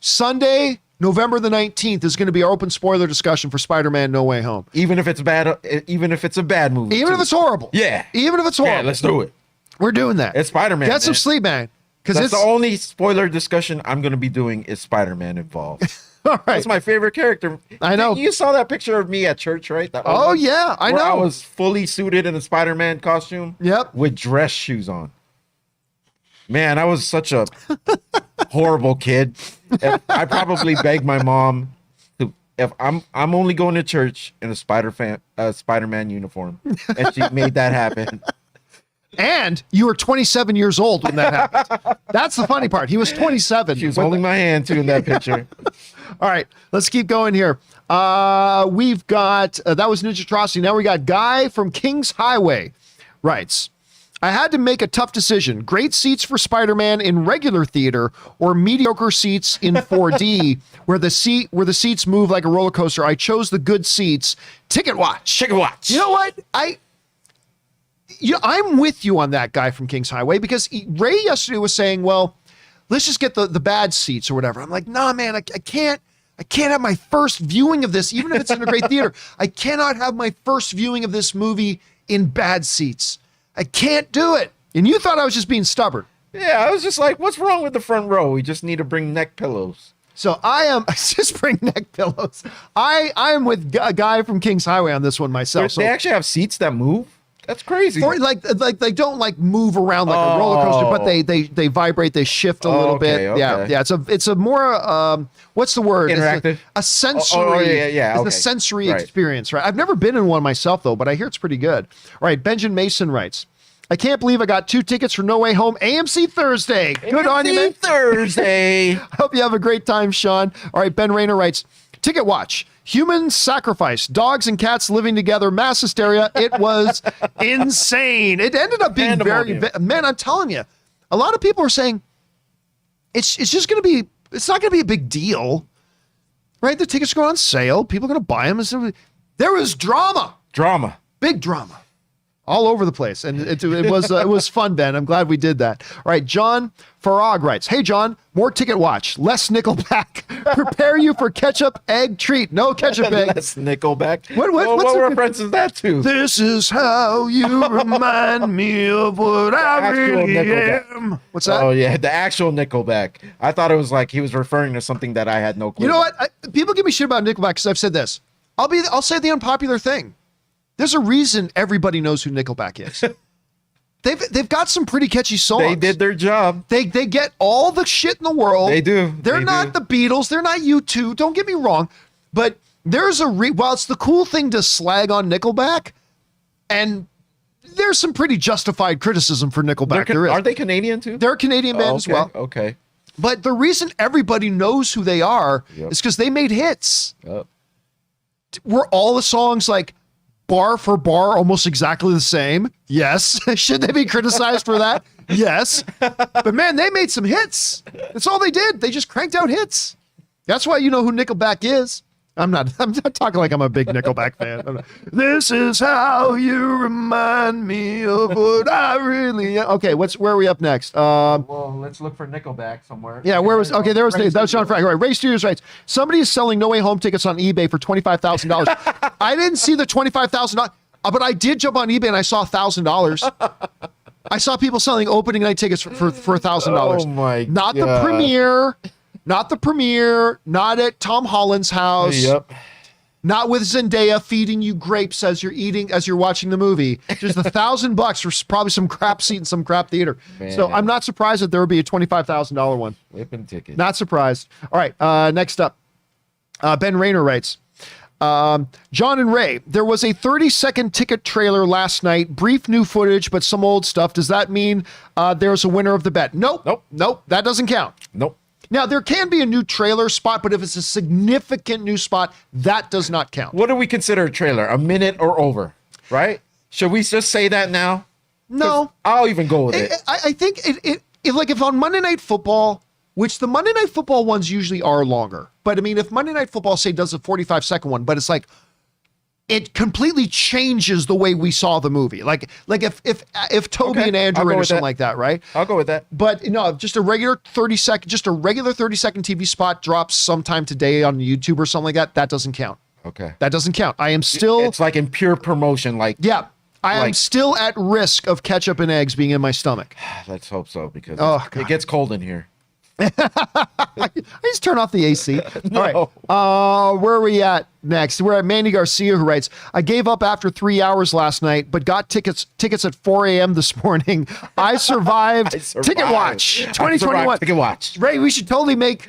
Sunday, November the 19th is going to be our open spoiler discussion for Spider-Man No Way Home. Even if it's bad, even if it's a bad movie. Even if it's horrible. Yeah. Even if it's horrible. Yeah, let's do it. We're doing that. It's Spider-Man. Get some sleep, man. That's the only spoiler discussion I'm going to be doing is Spider-Man involved. All right. That's my favorite character. I know. You saw that picture of me at church, right? Yeah, I know. I was fully suited in a Spider-Man costume. Yep. With dress shoes on. Man, I was such a horrible kid. I probably begged my mom to, if I'm only going to church in a Spider-Man uniform, and she made that happen. And you were 27 years old when that happened. That's the funny part. He was 27. She was holding my hand too in that picture. All right, let's keep going here. We've got, that was Ninjatrocity. Now we got Guy from Kings Highway writes, I had to make a tough decision. Great seats for Spider-Man in regular theater or mediocre seats in 4D where the seats move like a roller coaster. I chose the good seats. Ticket Watch. Ticket Watch. You know what? I'm with you on that guy from King's Highway, because Ray yesterday was saying, well, let's just get the bad seats or whatever. I'm like, nah, man, I can't have my first viewing of this, even if it's in a great theater. I cannot have my first viewing of this movie in bad seats. I can't do it. And you thought I was just being stubborn. Yeah, I was just like, what's wrong with the front row? We just need to bring neck pillows. So I just bring neck pillows. I am with a guy from King's Highway on this one myself. They actually have seats that move? That's crazy. Or like they don't like move around like a roller coaster, but they vibrate, they shift a little bit. Okay. Yeah. It's a more what's the word? Interactive. A sensory. Yeah. It's a sensory experience, right? I've never been in one myself though, but I hear it's pretty good. All right, Benjamin Mason writes, I can't believe I got 2 tickets for No Way Home AMC Thursday. Good on you, man. Thursday. Hope you have a great time, Sean. All right, Ben Rayner writes, Ticket watch. Human sacrifice. Dogs and cats living together. Mass hysteria. It was insane. It ended up being man, I'm telling you, a lot of people are saying it's just going to be, it's not going to be a big deal, right? The tickets go on sale. People are going to buy them. There was drama. Big drama. All over the place. And it was fun, Ben. I'm glad we did that. All right, John Farag writes, hey, John, more Ticket watch, less Nickelback. Prepare you for ketchup egg treat. No ketchup egg. Less Nickelback. What reference is that to? This is how you remind me of what I really am. What's that? Oh, yeah, the actual Nickelback. I thought it was like he was referring to something that I had no clue. You know what? People give me shit about Nickelback because I've said this. I'll say the unpopular thing. There's a reason everybody knows who Nickelback is. They've got some pretty catchy songs. They did their job. They get all the shit in the world. They do. They're not the Beatles. They're not U2. Don't get me wrong. But there's while it's the cool thing to slag on Nickelback, and there's some pretty justified criticism for Nickelback. Are they Canadian too? They're a Canadian band as well. Okay. But the reason everybody knows who they are is because they made hits. Yep. Were all the songs like bar for bar almost exactly the same? Yes. Should they be criticized for that? Yes. But man, they made some hits. That's all they did. They just cranked out hits. That's why you know who Nickelback is. I'm not talking like I'm a big Nickelback fan. This is how you remind me of what I really am. Okay, where are we up next? Well, let's look for Nickelback somewhere. Yeah, that was John Frank. All right, Ray Studios writes, somebody is selling No Way Home tickets on eBay for $25,000. I didn't see the $25,000, but I did jump on eBay and I saw $1,000. I saw people selling opening night tickets for $1,000. Oh my God. Not the premiere, not at Tom Holland's house. Yep. Not with Zendaya feeding you grapes as you're watching the movie. Just $1,000 for probably some crap seat in some crap theater. Man. So I'm not surprised that there would be a $25,000 one. Whipping tickets. Not surprised. All right. Next up, Ben Rayner writes, John and Ray, there was a 30-second ticket trailer last night. Brief new footage, but some old stuff. Does that mean there's a winner of the bet? Nope. That doesn't count. Nope. Now, there can be a new trailer spot, but if it's a significant new spot, that does not count. What do we consider a trailer? A minute or over, right? Should we just say that now? No. I'll even go with it. I think it like if on Monday Night Football, which the Monday Night Football ones usually are longer, but I mean, if Monday Night Football, say, does a 45-second one, but it's like, it completely changes the way we saw the movie. Like if Toby and Andrew or something like that, right? I'll go with that. But just a regular 30-second TV spot drops sometime today on YouTube or something like that. That doesn't count. Okay. That doesn't count. I am still. It's like in pure promotion. Like yeah, I am still at risk of ketchup and eggs being in my stomach. Let's hope so because it gets cold in here. I just turn off the AC. No. All right. Where are we at next? We're at Mandy Garcia, who writes, I gave up after 3 hours last night, but got tickets at 4 a.m. this morning. I survived. Ticket Watch 2021. Ticket Watch. Ray, we should totally make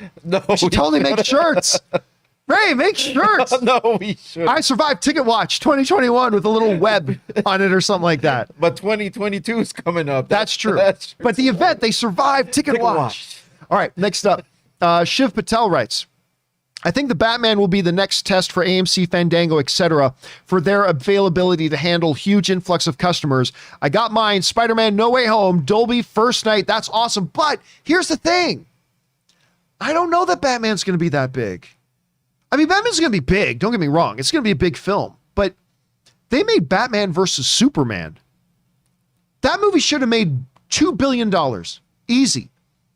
shirts. Ray, make shirts. No, we should. I survived Ticket Watch 2021 with a little web on it or something like that. But 2022 is coming up. That's true. But the event, they survived Ticket Watch. All right, next up, Shiv Patel writes, I think the Batman will be the next test for AMC, Fandango, etc. for their availability to handle huge influx of customers. I got mine, Spider-Man No Way Home, Dolby first night. That's awesome. But here's the thing. I don't know that Batman's going to be that big. I mean, Batman's going to be big. Don't get me wrong. It's going to be a big film. But they made Batman versus Superman. That movie should have made $2 billion. Easy.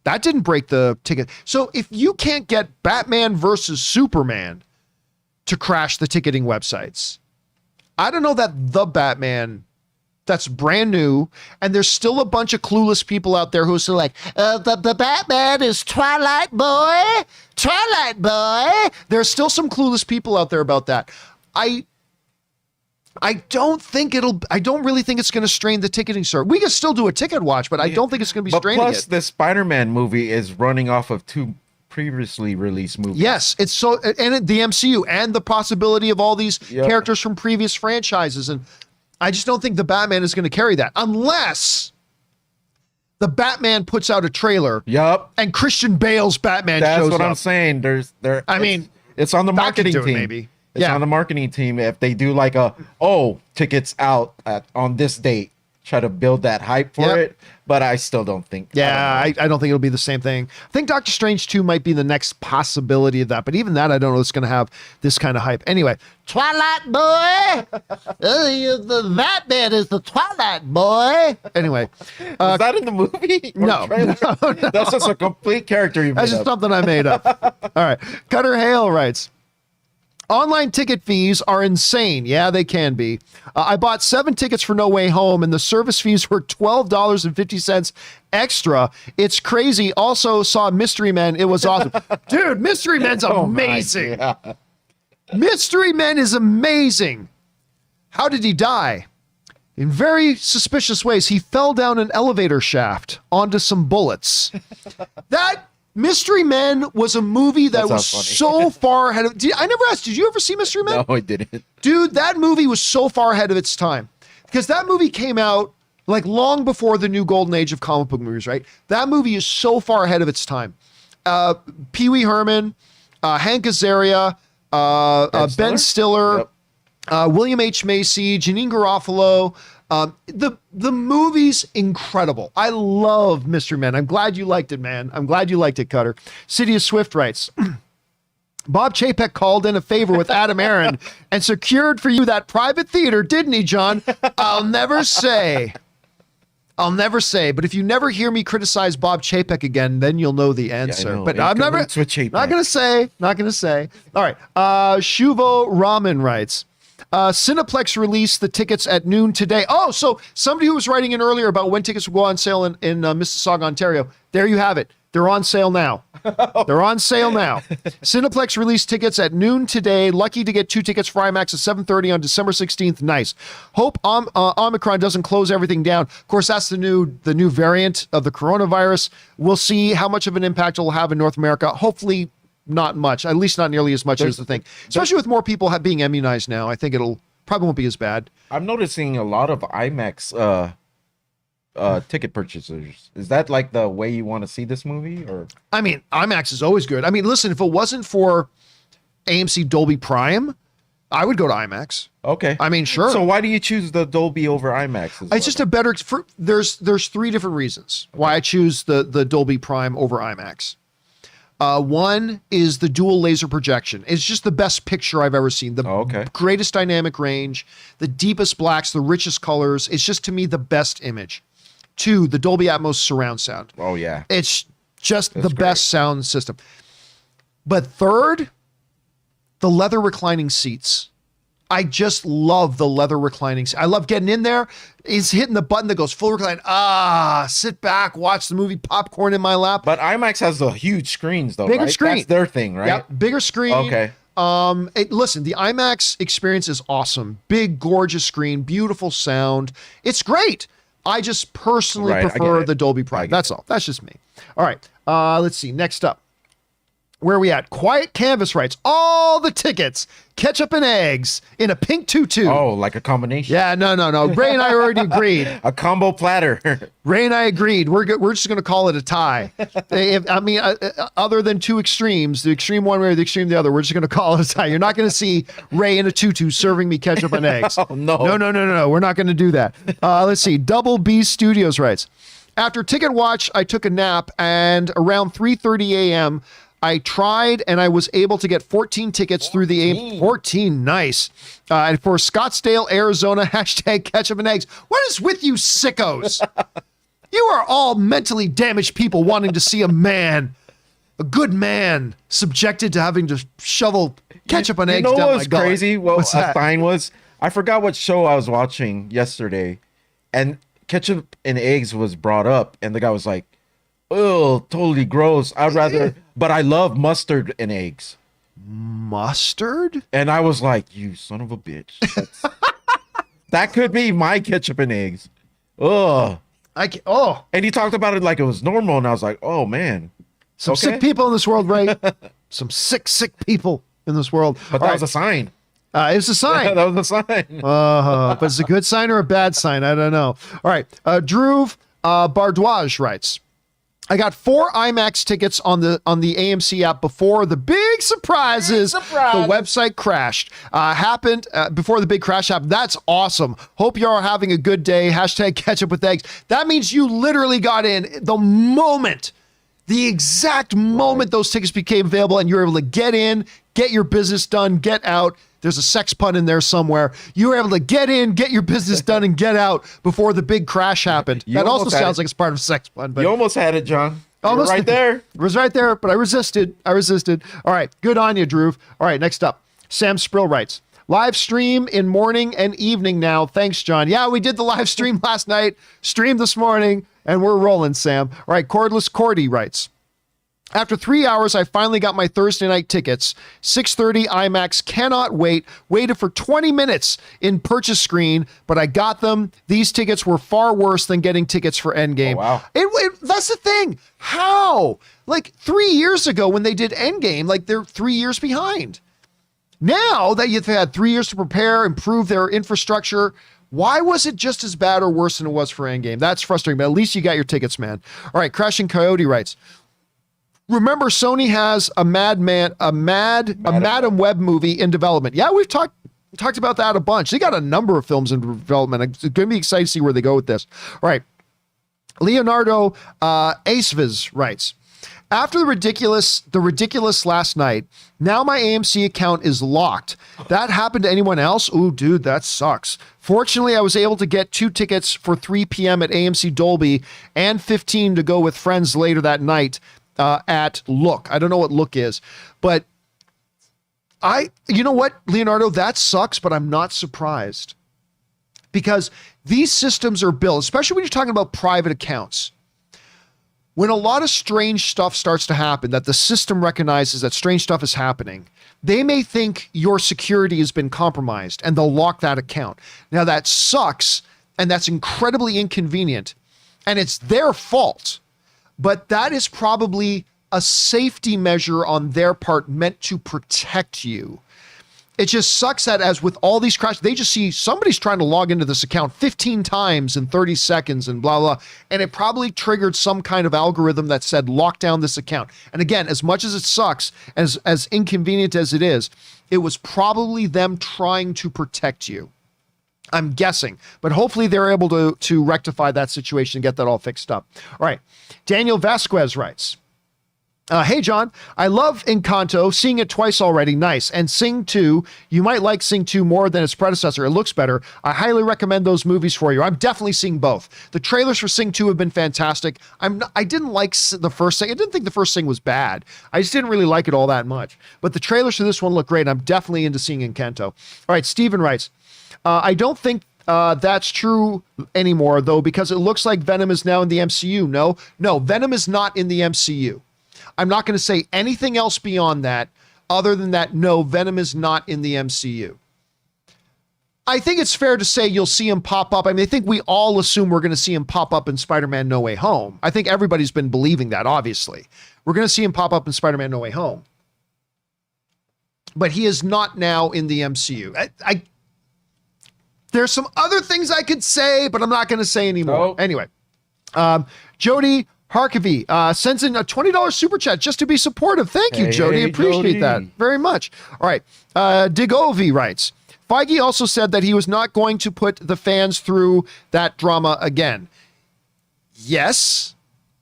That didn't break the ticket. So if you can't get Batman versus Superman to crash the ticketing websites, I don't know that the Batman that's brand new, and there's still a bunch of clueless people out there who are still like, the Batman is Twilight Boy. There's still some clueless people out there about that. I don't really think it's going to strain the ticketing service. We can still do a ticket watch, but I don't think it's going to be straining plus, it. the Spider-Man movie is running off of 2 previously released movies. Yes, it's so, and the MCU and the possibility of all these characters from previous franchises. And I just don't think the Batman is going to carry that unless the Batman puts out a trailer. Yep. And Christian Bale's Batman shows up. That's what I'm saying. It's on the marketing team. Maybe. It's on the marketing team. If they do like tickets out on this date, try to build that hype for it. But I still don't think. Yeah, I don't think it'll be the same thing. I think Doctor Strange 2 might be the next possibility of that. But even that, I don't know it's going to have this kind of hype. Anyway, Twilight Boy. The Batman is the Twilight Boy. Anyway. Is that in the movie? No. That's just a complete character you made That's just something I made up. All right. Cutter Hale writes, online ticket fees are insane. Yeah, they can be. I bought 7 tickets for No Way Home, and the service fees were $12.50 extra. It's crazy. Also saw Mystery Men. It was awesome. Dude, Mystery Men's amazing. Mystery Men is amazing. How did he die? In very suspicious ways. He fell down an elevator shaft onto some bullets. That Mystery Men was a movie that was so far ahead of... I never asked, did you ever see Mystery Men? No, I didn't. Dude, that movie was so far ahead of its time. Because that movie came out like long before the new golden age of comic book movies, right? That movie is so far ahead of its time. Pee Wee Herman, Hank Azaria, Ben Stiller, William H. Macy, Janine Garofalo. The movie's incredible. I love Mystery Men. I'm glad you liked it, man. I'm glad you liked it, Cutter. City of Swift writes, Bob Chapek called in a favor with Adam Aaron and secured for you that private theater, didn't he, John? I'll never say. But if you never hear me criticize Bob Chapek again, then you'll know the answer. But I'm not going to say. All right. Shuvo Ramen writes, Cineplex released the tickets at noon today. Oh, so somebody who was writing in earlier about when tickets will go on sale in Mississauga, Ontario. There you have it. They're on sale now. Cineplex released tickets at noon today. Lucky to get 2 tickets for IMAX at 7:30 on December 16th. Nice. Hope Omicron doesn't close everything down. Of course, that's the new variant of the coronavirus. We'll see how much of an impact it will have in North America. Hopefully not much, at least not nearly as much as the thing. Especially with more people being immunized now. I think it'll probably won't be as bad. I'm noticing a lot of IMAX ticket purchasers. Is that like the way you want to see this movie? Or I mean, IMAX is always good. I mean, listen, if it wasn't for AMC Dolby Prime, I would go to IMAX. Okay. I mean, sure. So why do you choose the Dolby over IMAX? It's just a better... There's 3 different reasons why I choose the Dolby Prime over IMAX. One is the dual laser projection. It's just the best picture I've ever seen. The greatest dynamic range, the deepest blacks, the richest colors. It's just, to me, the best image. 2, the Dolby Atmos surround sound. Oh, yeah. It's just the best sound system. But 3rd, the leather reclining seats. I just love the leather reclining seats. I love getting in there. It's hitting the button that goes full recline. Sit back, watch the movie, popcorn in my lap. But IMAX has the huge screens, though, bigger right? screen. That's their thing, right? Yep, bigger screen. Okay. Listen, the IMAX experience is awesome. Big, gorgeous screen, beautiful sound. It's great. I just personally prefer the Dolby Prime. That's all. That's just me. All right. Let's see. Next up. Where are we at? Quiet Canvas writes, all the tickets, ketchup and eggs in a pink tutu. Oh, like a combination. Yeah, no. Ray and I already agreed. A combo platter. Ray and I agreed. We're just going to call it a tie. Other than 2 extremes, the extreme one way or the extreme the other, we're just going to call it a tie. You're not going to see Ray in a tutu serving me ketchup and eggs. Oh, no. No. We're not going to do that. Let's see. Double B Studios writes, after Ticket Watch, I took a nap, and around 3:30 a.m., I tried and I was able to get 14 tickets through the AMC. 14, nice. And for Scottsdale, Arizona, hashtag ketchup and eggs. What is with you sickos? You are all mentally damaged people wanting to see a good man, subjected to having to shovel ketchup and eggs down what my was gullet. crazy? Well, What's a that? sign was, I forgot what show I was watching yesterday, and ketchup and eggs was brought up, and the guy was like, "Oh, totally gross. I'd rather," but I love mustard and eggs. Mustard? And I was like, "You son of a bitch." That could be my ketchup and eggs. Ugh. And he talked about it like it was normal, and I was like, "Oh man, some sick people in this world, Ray. Some sick people in this world." But that was a sign. It's a sign. That was a sign. But it's a good sign or a bad sign. I don't know. All right. Drew Bardouage writes, I got 4 IMAX tickets on the AMC app before the big surprises. The website crashed. Happened before the big crash happened. That's awesome. Hope you are having a good day. Hashtag ketchup with eggs. That means you literally got in the exact moment those tickets became available, and you were able to get in, get your business done, get out. There's a sex pun in there somewhere. You were able to get in, get your business done, and get out before the big crash happened. That also sounds like it's part of a sex pun. But you almost had it, John. Almost right there. It was right there, but I resisted. All right, good on you, Drew. All right, next up, Sam Sprill writes, live stream in morning and evening now. Thanks, John. Yeah, we did the live stream last night, streamed this morning, and we're rolling, Sam. All right, Cordless Cordy writes, after 3 hours, I finally got my Thursday night tickets. 6:30 IMAX, cannot wait. Waited for 20 minutes in purchase screen, but I got them. These tickets were far worse than getting tickets for Endgame. Oh, wow. That's the thing. How? Like 3 years ago when they did Endgame, like they're 3 years behind. Now that you've had 3 years to prepare, improve their infrastructure, why was it just as bad or worse than it was for Endgame? That's frustrating, but at least you got your tickets, man. All right, Crashing Coyote writes, remember, Sony has a Madam Web movie in development. Yeah, we've talked about that a bunch. They got a number of films in development. It's going to be exciting to see where they go with this. All right. Leonardo Aceviz writes, after the ridiculous last night, now my AMC account is locked. That happened to anyone else? Ooh, dude, that sucks. Fortunately, I was able to get 2 tickets for 3 p.m. at AMC Dolby and 15 to go with friends later that night. At Look. I don't know what Look is, but you know what, Leonardo, that sucks, but I'm not surprised because these systems are built, especially when you're talking about private accounts. When a lot of strange stuff starts to happen, that the system recognizes that strange stuff is happening, they may think your security has been compromised and they'll lock that account. Now that sucks and that's incredibly inconvenient and it's their fault. But that is probably a safety measure on their part meant to protect you. It just sucks that as with all these crashes, they just see somebody's trying to log into this account 15 times in 30 seconds and blah, blah. And it probably triggered some kind of algorithm that said, lock down this account. And again, as much as it sucks, as inconvenient as it is, it was probably them trying to protect you. I'm guessing, but hopefully they're able to rectify that situation and get that all fixed up. All right. Daniel Vasquez writes, hey, John, I love Encanto, seeing it twice already. Nice. And Sing 2, you might like Sing 2 more than its predecessor. It looks better. I highly recommend those movies for you. I'm definitely seeing both. The trailers for Sing 2 have been fantastic. I didn't like the first Sing. I didn't think the first Sing was bad. I just didn't really like it all that much. But the trailers for this one look great. I'm definitely into seeing Encanto. All right, Steven writes, I don't think that's true anymore, though, because it looks like Venom is now in the MCU. No, Venom is not in the MCU. I'm not going to say anything else beyond that. Other than that, no, Venom is not in the MCU. I think it's fair to say you'll see him pop up. I mean, I think we all assume we're going to see him pop up in Spider-Man No Way Home. I think everybody's been believing that, obviously. We're going to see him pop up in Spider-Man No Way Home. But he is not now in the MCU. There's some other things I could say, but I'm not going to say anymore. Nope. Anyway, Jody Harkavy sends in a $20 super chat just to be supportive. Thank you, Jody. Appreciate Jody. that very much. All right. Digovi writes, Feige also said that he was not going to put the fans through that drama again. Yes,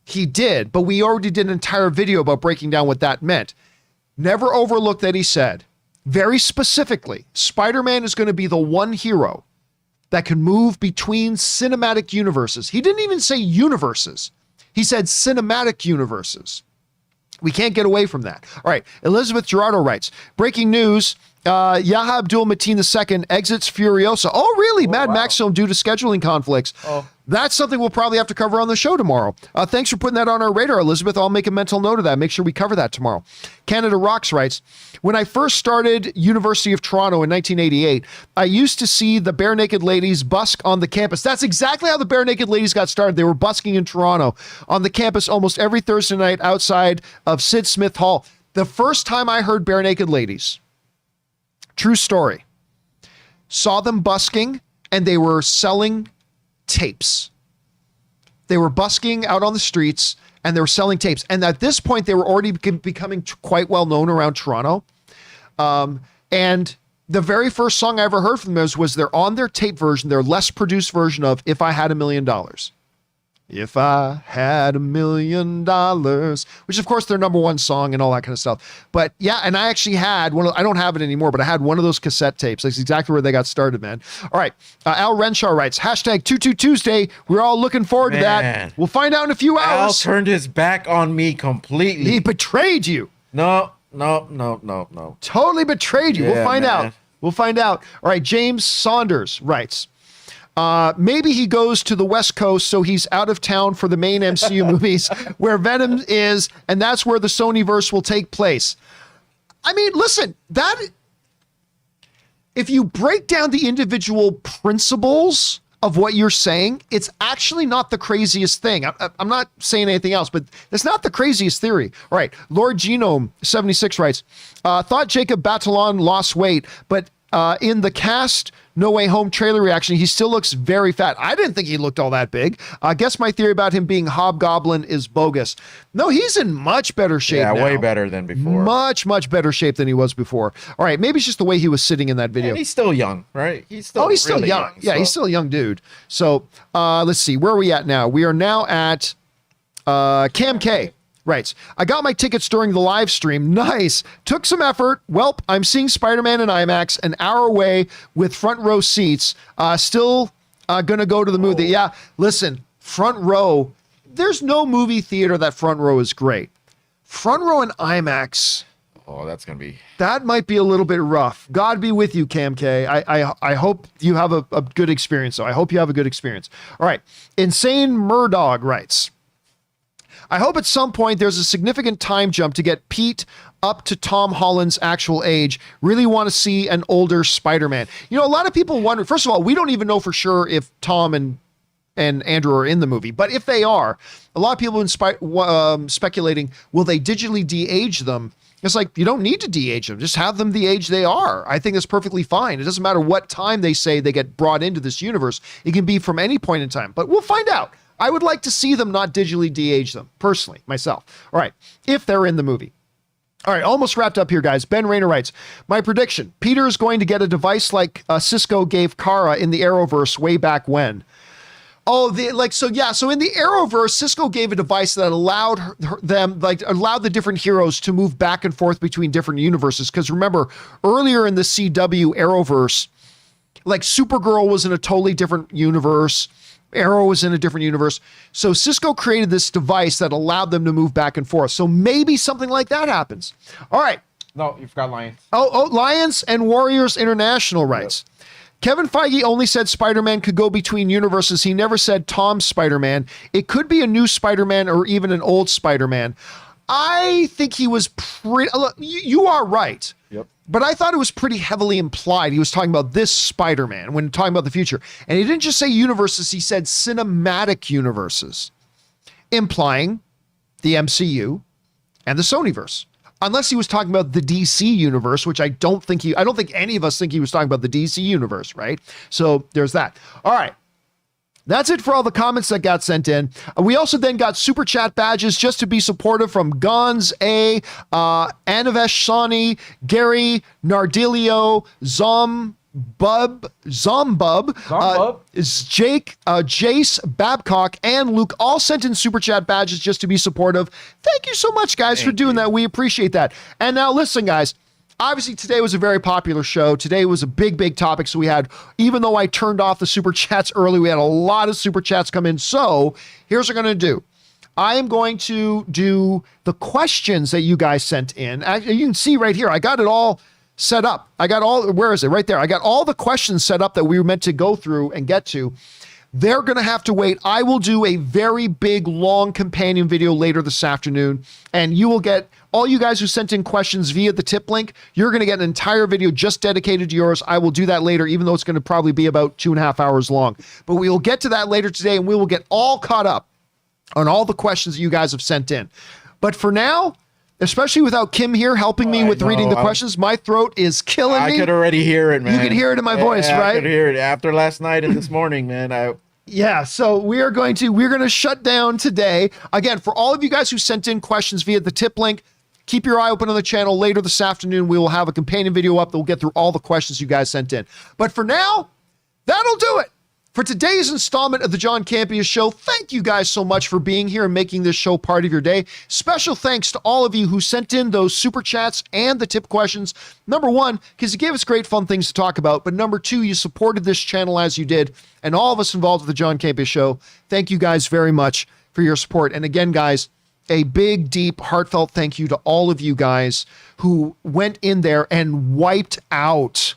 He did, but we already did an entire video about breaking down what that meant. Never overlook that he said, very specifically, Spider-Man is going to be the one hero that can move between cinematic universes. He didn't even say universes. He said cinematic universes. We can't get away from that. All right, Elizabeth Gerardo writes, breaking news, Yahya Abdul-Mateen II exits Furiosa. Oh, really? Mad Max film due to scheduling conflicts. Oh. That's something we'll probably have to cover on the show tomorrow. Thanks for putting that on our radar, Elizabeth. I'll make a mental note of that. Make sure we cover that tomorrow. Canada Rocks writes, when I first started University of Toronto in 1988, I used to see the Bare Naked Ladies busk on the campus. That's exactly how the Bare Naked Ladies got started. They were busking in Toronto on the campus almost every Thursday night outside of Sid Smith Hall. The first time I heard Bare Naked Ladies, true story, saw them busking and they were selling tapes. They were busking out on the streets and they were selling tapes. And at this point, they were already becoming quite well known around Toronto. And the very first song I ever heard from them was their on their tape version, their less produced version of If I Had $1 Million. If I Had $1 Million, which of course their number one song and all that kind of stuff. But yeah, and I actually had one. I don't have it anymore, but I had one of those cassette tapes. That's exactly where they got started, man. All right, Al Renshaw writes, hashtag 22 Tuesday. We're all looking forward to that. We'll find out in a few hours. Al turned his back on me completely. He betrayed you. No. Totally betrayed you. Yeah, We'll find man. out. We'll find out. All right, James Saunders writes, maybe he goes to the West Coast, so he's out of town for the main MCU movies where Venom is, and that's where the Sonyverse will take place. I mean, listen, if you break down the individual principles of what you're saying, it's actually not the craziest thing. I'm not saying anything else, but it's not the craziest theory. All right, Lord Genome 76 writes, thought Jacob Batalon lost weight, but in the cast No Way Home trailer reaction, he still looks very fat. I didn't think he looked all that big. I guess my theory about him being Hobgoblin is bogus. No, he's in much better shape now. Way better than before. Much better shape than he was before. All right, maybe it's just the way he was sitting in that video. And he's still young, right? He's still he's still really young. Yeah, so. he's still a young dude. So let's see. Where are we at now? We are now at Cam K. Writes, I got my tickets during the live stream. Nice. Took some effort. Welp, I'm seeing Spider-Man in IMAX an hour away with front row seats. Still gonna go to the movie. Yeah, listen, front row, there's no movie theater that front row is great. Front row in IMAX. Oh, that's going to be... That might be a little bit rough. God be with you, Cam K. I hope you have a good experience, though. I hope you have a good experience. All right. Insane Murdog writes, I hope at some point there's a significant time jump to get Pete up to Tom Holland's actual age. Really want to see an older Spider-Man. You know, a lot of people wonder, first of all, we don't even know for sure if Tom and Andrew are in the movie, but if they are, a lot of people have been speculating, will they digitally de-age them? It's like, you don't need to de-age them. Just have them the age they are. I think that's perfectly fine. It doesn't matter what time they say they get brought into this universe. It can be from any point in time, but we'll find out. I would like to see them not digitally de-age them, personally, myself. All right, if they're in the movie. All right, almost wrapped up here, guys. Ben Rayner writes, my prediction, Peter is going to get a device like Cisco gave Kara in the Arrowverse way back when. So in the Arrowverse, Cisco gave a device that allowed allowed the different heroes to move back and forth between different universes. Because remember, earlier in the CW Arrowverse, like Supergirl was in a totally different universe. Arrow was in a different universe. So Cisco created this device that allowed them to move back and forth. So maybe something like that happens. All right. No, you forgot Lions. Lions and Warriors International writes. Yep. Kevin Feige only said Spider-Man could go between universes. He never said Tom's Spider-Man. It could be a new Spider-Man or even an old Spider-Man. I think he was pretty... Look, you are right. Yep. But I thought it was pretty heavily implied. He was talking about this Spider-Man when talking about the future. And he didn't just say universes, he said cinematic universes, implying the MCU and the Sonyverse. Unless he was talking about the DC universe, which I don't think any of us think he was talking about the DC universe, right? So there's that. All right. That's it for all the comments that got sent in. We also then got super chat badges just to be supportive from Gons A, Anavesh Sani, Gary, Nardilio, Zom, Zombub. Is Jake, Jace, Babcock, and Luke all sent in super chat badges just to be supportive. Thank you so much, guys, for doing that. We appreciate that. And now listen, guys, obviously today was a very popular show. Today was a big topic. So we had, even though I turned off the super chats early, we had a lot of super chats come in. So here's what we're going to do. I am going to do the questions that you guys sent in. Actually, you can see right here, I got it all set up. Where is it? Right there. I got all the questions set up that we were meant to go through and get to. They're going to have to wait. I will do a very big, long companion video later this afternoon, and you will get, all you guys who sent in questions via the tip link, you're going to get an entire video just dedicated to yours. I will do that later, even though it's going to probably be about 2.5 hours long. But we will get to that later today, and we will get all caught up on all the questions that you guys have sent in. But for now, especially without Kim here helping me with reading the questions, my throat is killing me. I could already hear it, man. You can hear it in my voice, right? I could hear it after last night and this morning, man. Yeah, so we're going to shut down today. Again, for all of you guys who sent in questions via the tip link, keep your eye open on the channel. Later this afternoon, we will have a companion video up that will get through all the questions you guys sent in. But for now, that'll do it for today's installment of the John Campea Show. Thank you guys so much for being here and making this show part of your day. Special thanks to all of you who sent in those super chats and the tip questions. Number one, because you gave us great fun things to talk about. But number two, you supported this channel as you did. And all of us involved with the John Campea Show, thank you guys very much for your support. And again, guys, a big, deep, heartfelt thank you to all of you guys who went in there and wiped out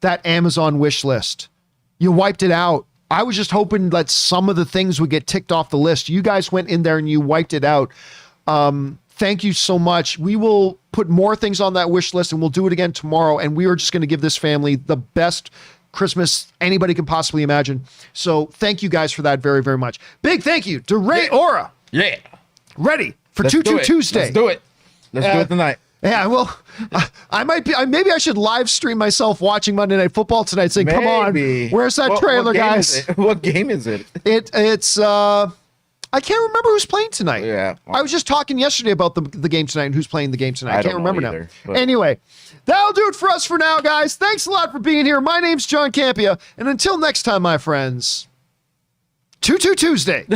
that Amazon wish list. You wiped it out. I was just hoping that some of the things would get ticked off the list. You guys went in there and you wiped it out. Thank you so much. We will put more things on that wish list and we'll do it again tomorrow. And we are just going to give this family the best Christmas anybody can possibly imagine. So thank you guys for that very, very much. Big thank you to Ray Aura. Yeah. Ready for 2-2 Tuesday. Let's do it. Let's do it tonight. Yeah, well, maybe I should live stream myself watching Monday Night Football tonight saying, come on, where's that trailer, guys? What game is it? It's I can't remember who's playing tonight. Yeah. I was just talking yesterday about the game tonight and who's playing the game tonight. I can't remember either, now. Anyway, that'll do it for us for now, guys. Thanks a lot for being here. My name's John Campea, and until next time, my friends, 2-2 Tuesday.